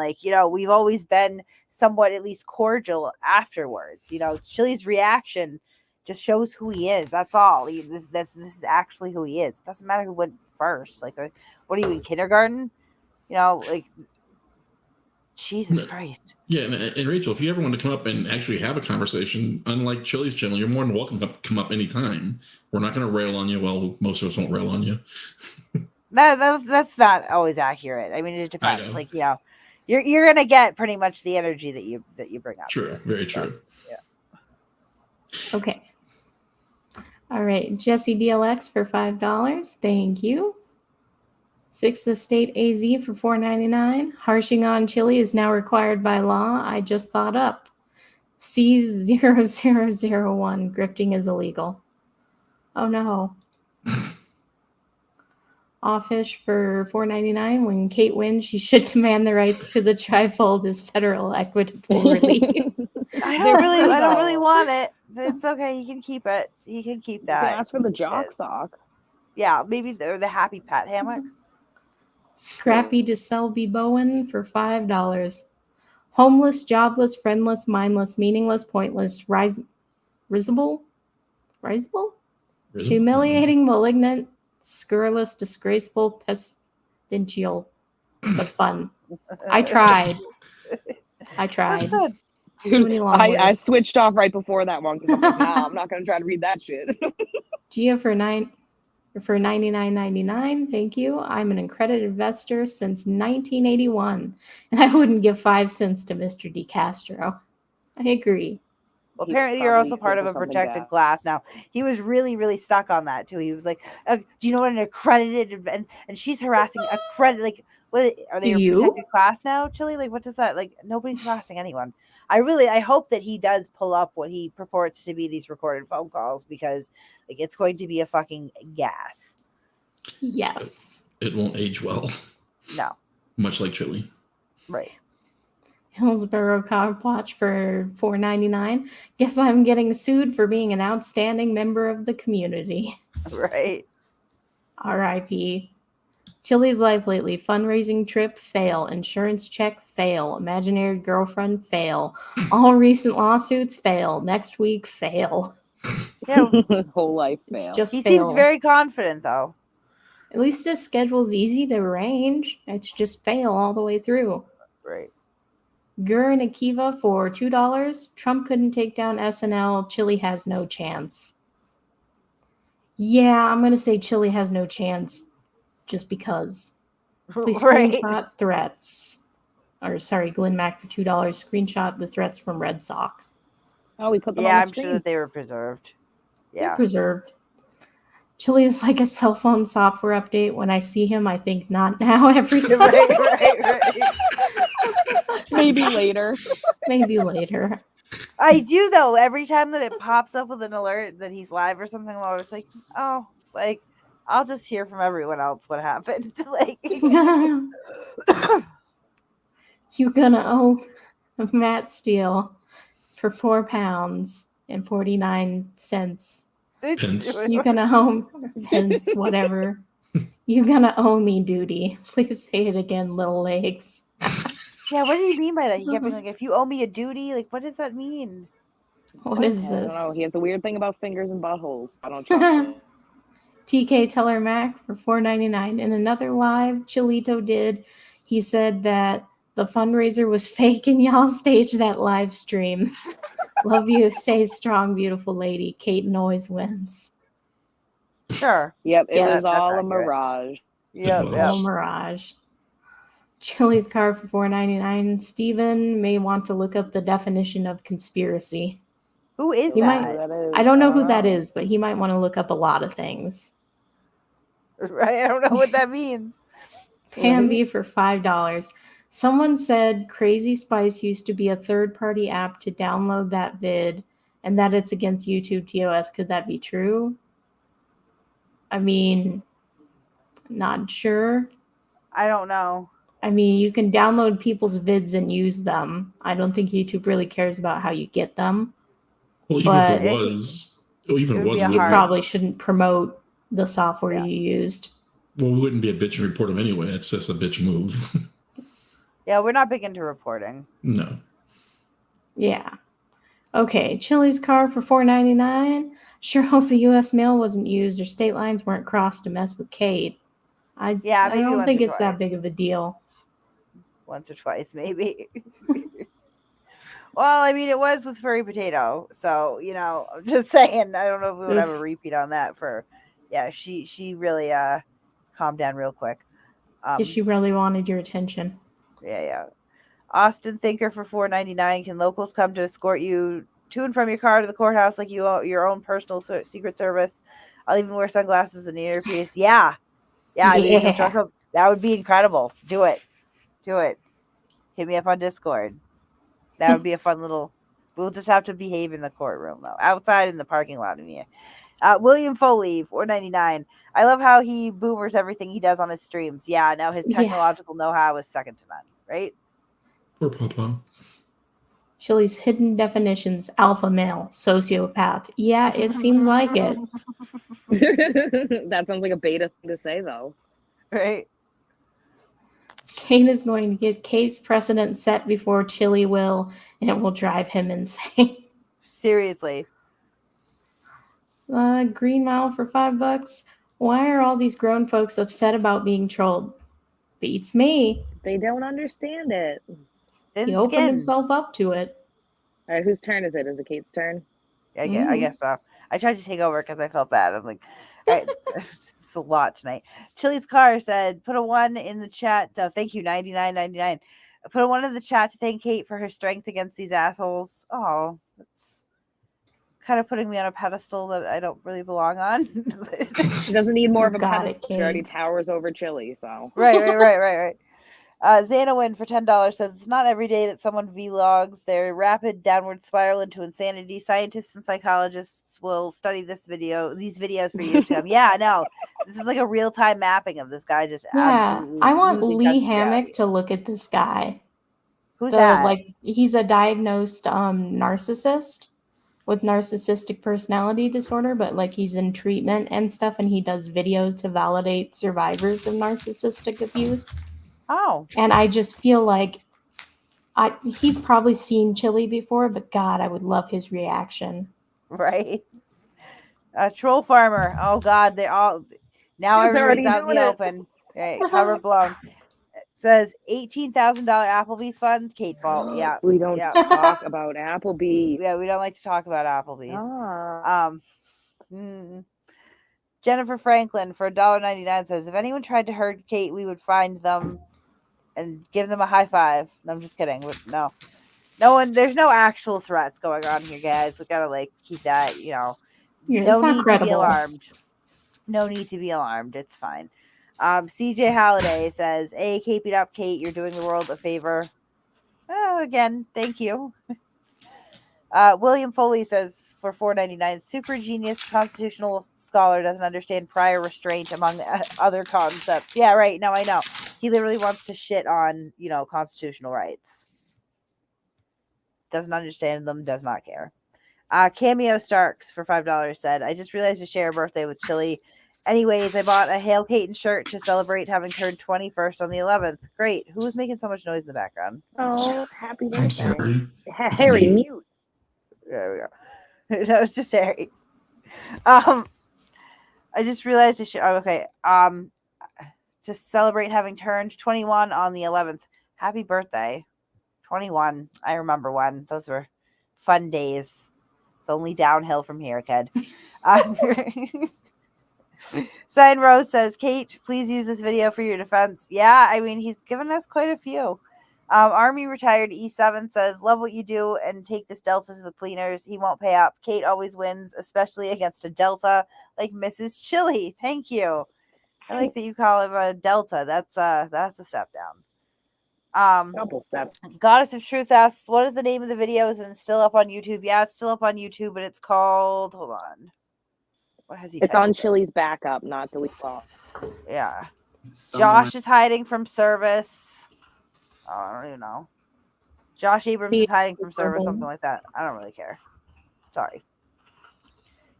we've always been somewhat at least cordial afterwards. Chille's reaction just shows who he is. That's all. This is actually who he is. It doesn't matter who went first. Like, what are you in kindergarten? Jesus Christ. Yeah, and Rachel, if you ever want to come up and actually have a conversation, unlike Chille's channel, you're more than welcome to come up anytime. We're not going to rail on you. Well, most of us won't rail on you. No, that's not always accurate. I mean, it depends. Like, you're going to get pretty much the energy that you bring up. True. Very true. Yeah. Okay. All right, Jesse DLX for $5. Thank you. Sixth Estate AZ for $4.99. Harshing on Chille is now required by law. I just thought up. C0001. Grifting is illegal. Oh no. Offish for $4.99. When Kate wins, she should demand the rights to the trifold as federal equitable relief. I They're don't really free, want it. But it's okay. He can keep it. He can keep You that. can ask for the It's jock his. sock. Yeah, maybe the happy pet hammock. Scrappy to Selby Bowen for $5. Homeless, jobless, friendless, mindless, meaningless, pointless, risible, humiliating, malignant, scurrilous, disgraceful, pestilential, but fun. I tried. That's Too Dude, many long I words. switched off right before that one because I'm like, nah, I'm not gonna try to read that shit. Gia for $99.99. Thank you. I'm an accredited investor since 1981, and I wouldn't give 5 cents to Mr. DeCastro. I agree. Well, He apparently you're probably also part did of a something protected bad. class now. He was really stuck on that too. He was like, "Do you know what an accredited and she's harassing accredited? Like, what are they Do a you? protected class now, Chille? Like, what does that like? Nobody's harassing anyone. I hope that he does pull up what he purports to be these recorded phone calls because like it's going to be a fucking gas. Yes. It won't age well. No, Much like Chille. right. Hillsborough Cop Watch for $4.99. Guess I'm getting sued for being an outstanding member of the community. Right. R.I.P. Chille's life lately. Fundraising trip, fail. Insurance check, fail. Imaginary girlfriend, fail. All recent lawsuits, fail. Next week, fail. Yeah, Whole life It's fail. just he fail. seems very confident though. At least his schedule's easy to arrange. It's just fail all the way through. Right. Gur and Akiva for $2. Trump couldn't take down SNL. Chille has no chance. Yeah, I'm going to say Chille has no chance just because. Please Right. screenshot threats. Or sorry, Glenn Mack for $2. Screenshot the threats from Red Sox. Oh, we put them Yeah, on the I'm screen. sure that they were preserved. They're Yeah. preserved. Chille is like a cell phone software update. When I see him, I think not now every time. right. Maybe later. Maybe later. I do though. Every time that it pops up with an alert that he's live or something, I'm always like, oh, like I'll just hear from everyone else what happened. Like, You gonna owe Matt Steele for £4.49. Pence. You gonna owe pence, whatever. You gonna owe me duty. Please say it again, little legs. yeah, what did he mean by that? He kept being like, if you owe me a duty, like, what does that mean? What is I don't know. this? He has a weird thing about fingers and buttholes. I don't trust it. TK Teller Mac for $4.99. In another live Chilito did, he said that the fundraiser was fake and y'all staged that live stream. Love you. Stay strong, beautiful lady. Kate always wins. Sure. Yep, it Yes. was That's all a accurate. mirage. Yep. was. Yep. All mirage. Chili's card for $4.99. Steven may want to look up the definition of conspiracy. Who is He that? might- That is, I don't know who that is, but he might want to look up a lot of things. Right? I don't know what that means. Pamby for $5. Someone said Crazy Spice used to be a third-party app to download that vid and that it's against YouTube TOS. Could that be true? I mean, not sure. I don't know. I mean, you can download people's vids and use them. I don't think YouTube really cares about how you get them. Well, even But- if it was, well, even It if would it was, be a it You hard- probably shouldn't promote the software Yeah. you used. well, it wouldn't be a bitch and report them anyway. It's just a bitch move. Yeah, we're not big into reporting. No. Yeah. Okay, Chili's car for $4.99. Sure hope the U.S. mail wasn't used or state lines weren't crossed to mess with Kate. I maybe don't once think or it's that twice. big of a deal. Once or twice, maybe. Well, I mean, it was with Furry Potato, so I'm just saying. I don't know if we would have a Oof. repeat on that. She really calmed down real quick. Because she really wanted your attention. Yeah. Austin Thinker for $4.99. Can locals come to escort you to and from your car to the courthouse like your own personal Secret Service? I'll even wear sunglasses and earpiece. Yeah. I mean, Yeah. that would be incredible. Do it. Hit me up on Discord. That would be a fun little. We'll just have to behave in the courtroom though. Outside in the parking lot, William Foley, $4.99. I love how he boomers everything he does on his streams. Yeah, no, his Yeah. technological know-how is second to none, right? Poor Papa. Chille's hidden definitions: alpha male, sociopath. Yeah, it seems like it. That sounds like a beta thing to say, though. Right. Kane is going to get case precedent set before Chille will, and it will drive him insane. Seriously. Green Mile for $5. Why are all these grown folks upset about being trolled? Beats me. They don't understand it. Thin He opened skin. himself up to it. All right, whose turn is it? Is it Kate's turn? I guess so. I tried to take over because I felt bad. I'm like, all right, it's a lot tonight. Chili's car said, put a 1 in the chat. Thank you, 99.99. Put a 1 in the chat to thank Kate for her strength against these assholes. Oh, that's kind of putting me on a pedestal that I don't really belong on. She doesn't need more of a Got it, pedestal. She already Kate. towers over Chille, so. Right. Xanawin for $10 says it's not every day that someone vlogs their rapid downward spiral into insanity. Scientists and psychologists will study these videos for years to come. Yeah, I know. This is like a real time mapping of this guy just Yeah, absolutely. I want losing Lee touch with Hammock reality. to look at this guy. Who's that? Like, he's a diagnosed narcissist with narcissistic personality disorder, but like he's in treatment and stuff, and he does videos to validate survivors of narcissistic abuse. Oh, And I just feel like he's probably seen Chille before, but God, I would love his reaction. right. Troll farmer. Oh God, they're all now. They're Everybody's already out in the doing it. open. Right, cover blown. Says $18,000 Applebee's funds. Kate fault. Yeah, We don't yeah. talk about Applebee. Yeah, we don't like to talk about Applebee's. Ah. Jennifer Franklin for $1.99 says, if anyone tried to hurt Kate, we would find them and give them a high five. No, I'm just kidding. No one. There's no actual threats going on here, guys. We gotta like keep that. Yeah, no it's not need credible. to be alarmed. No need to be alarmed. It's fine. CJ Halliday says, "Hey, keep it up, Kate. You're doing the world a favor." Oh, again, thank you. William Foley says for $4.99, super genius constitutional scholar doesn't understand prior restraint among other concepts. Yeah, right. No, I know. He literally wants to shit on, constitutional rights. Doesn't understand them, does not care. Cameo Starks for $5 said, I just realized to share a birthday with Chille. Anyways, I bought a Hail Caton shirt to celebrate having turned 21st on the 11th. Great. Who was making so much noise in the background? Oh, happy birthday. I'm sorry. Harry, mute. There we go. That was just Harry. I just realized okay. To celebrate having turned 21 on the 11th. Happy birthday. 21. I remember when. Those were fun days. It's only downhill from here, kid. Sign Rose says, Kate, please use this video for your defense. Yeah, I mean, he's given us quite a few. Army retired E7 says, love what you do and take this Delta to the cleaners. He won't pay up. Kate always wins, especially against a Delta like Mrs. Chille. Thank you. I like that you call him a Delta. That's a step down. Couple steps. Goddess of Truth asks, what is the name of the video? Is it still up on YouTube? Yeah, it's still up on YouTube, but it's called, hold on. What has he It's on typed? Chille's backup, not delete off. Yeah. Josh is hiding from service. Oh, I don't even know. Josh Abrams is hiding from service, something like that. I don't really care. Sorry.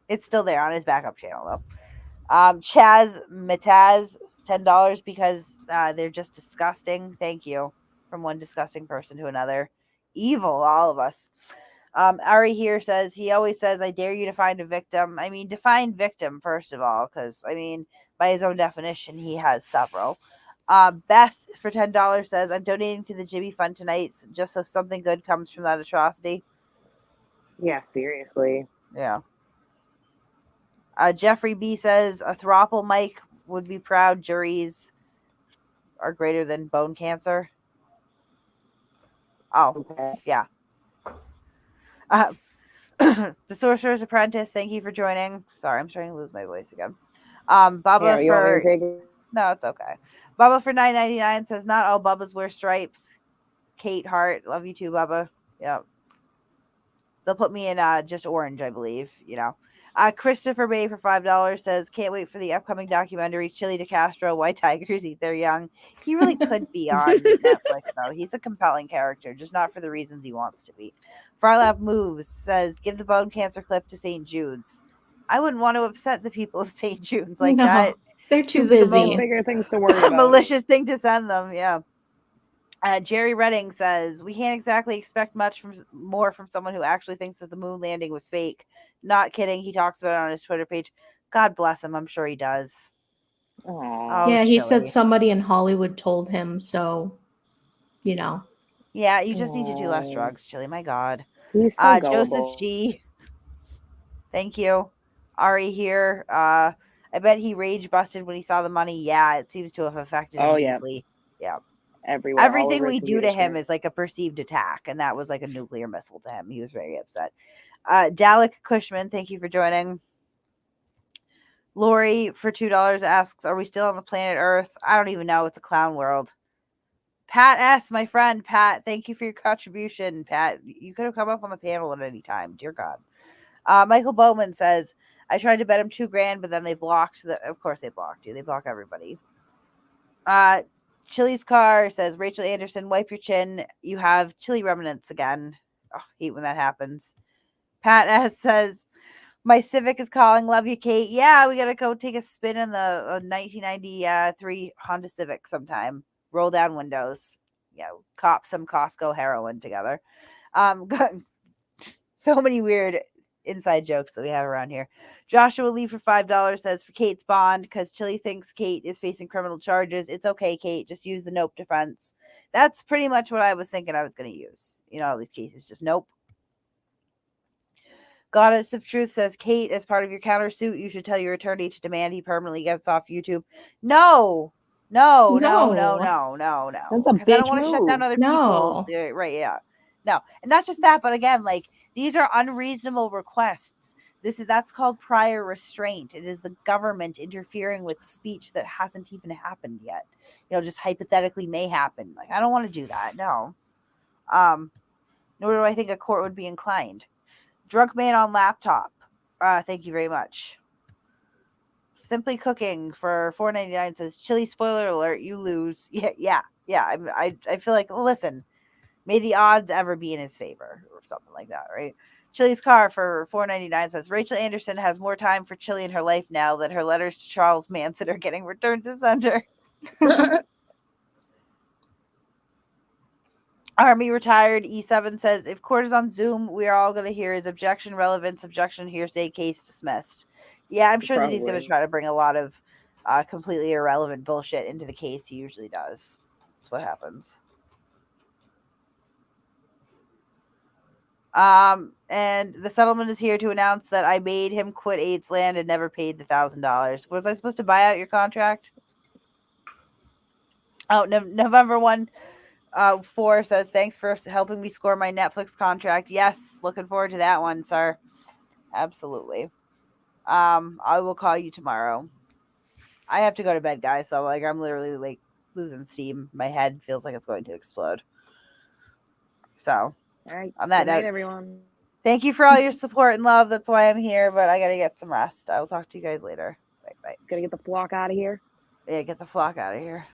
It's still there on his backup channel, though. Chaz Mataz, $10 because they're just disgusting. Thank you. From one disgusting person to another. Evil, all of us. Ari here says, he always says, I dare you to find a victim. I mean, define victim, first of all, because, I mean, by his own definition, he has several. Beth for $10 says, I'm donating to the Jimmy Fund tonight just so something good comes from that atrocity. Yeah, seriously. Yeah. Jeffrey B says, a throuple Mike would be proud juries are greater than bone cancer. Oh, Okay. yeah. The Sorcerer's Apprentice, thank you for joining. Sorry, I'm starting to lose my voice again. Bubba You want me for... to take it? No, it's okay. Bubba for $9.99 says, not all Bubbas wear stripes. Kate Hart, love you too, Bubba. Yep. They'll put me in just orange, I believe, Christopher Bay for $5 says, can't wait for the upcoming documentary, Chile de Castro, Why Tigers Eat Their Young. He really could be on Netflix, though. He's a compelling character, just not for the reasons he wants to be. Farlap Moves says, give the bone cancer clip to St. Jude's. I wouldn't want to upset the people of St. Jude's like No, that. they're too Seems like a busy. Bigger things to worry about. Malicious thing to send them, yeah. Jerry Redding says, we can't exactly expect much more from someone who actually thinks that the moon landing was fake. Not kidding. He talks about it on his Twitter page. God bless him. I'm sure he does. Aww. Yeah, he Chille. said somebody in Hollywood told him, so, you know. Yeah, you just need to do less drugs, Chille. My God. He's so Joseph gullible. G. Thank you. Ari here. I bet he rage busted when he saw the money. Yeah, it seems to have affected him deeply. Yeah. Everywhere. Everything we do to him is like a perceived attack, and that was like a nuclear missile to him. He was very upset. Dalek Cushman, thank you for joining. Lori for $2 asks, are we still on the planet Earth? I don't even know. It's a clown world. Pat S., my friend. Pat, thank you for your contribution. Pat, you could have come up on the panel at any time. Dear God. Michael Bowman says, I tried to bet him $2,000, but then they blocked. Of course they blocked you. They block everybody. Chille's car says, Rachel Anderson, wipe your chin. You have chili remnants again. Oh, hate when that happens. Pat S. says, my Civic is calling. Love you, Kate. Yeah, we got to go take a spin in the 1993 Honda Civic sometime. Roll down windows. Cop some Costco heroin together. So many weird inside jokes that we have around here. Joshua Lee for $5 says, for Kate's bond, because Chille thinks Kate is facing criminal charges. It's okay, Kate. Just use the nope defense. That's pretty much what I was thinking I was going to use. All these cases. Just nope. Goddess of Truth says, Kate, as part of your countersuit, you should tell your attorney to demand he permanently gets off YouTube. No. That's a Because I don't want to shut down other people's. Right, yeah. No. And not just that, but again, these are unreasonable requests. That's called prior restraint. It is the government interfering with speech that hasn't even happened yet. Just hypothetically may happen. I don't want to do that. No. Nor do I think a court would be inclined. Drunk Man on Laptop. Thank you very much. Simply Cooking for $4.99 says, Chille, spoiler alert, you lose. Yeah. I feel like, listen, may the odds ever be in his favor or something like that, right? Chille's car for $4.99 says, Rachel Anderson has more time for Chille in her life now that her letters to Charles Manson are getting returned to sender. Army Retired E7 says, if court is on Zoom, we are all going to hear his objection, relevance, objection, hearsay, case dismissed. Yeah, I'm sure that he's going to try to bring a lot of completely irrelevant bullshit into the case. He usually does. That's what happens. And the settlement is here to announce that I made him quit AIDS Land and never paid the $1,000. Was I supposed to buy out your contract? Oh, November 1. 4 says, thanks for helping me score my Netflix contract. Yes, looking forward to that one, sir. Absolutely. I will call you tomorrow. I have to go to bed, guys, though. I'm literally losing steam. My head feels like it's going to explode. So, all right. On that note, everyone. Thank you for all your support and love. That's why I'm here, but I got to get some rest. I will talk to you guys later. Bye. Gotta get the flock out of here. Yeah, get the flock out of here.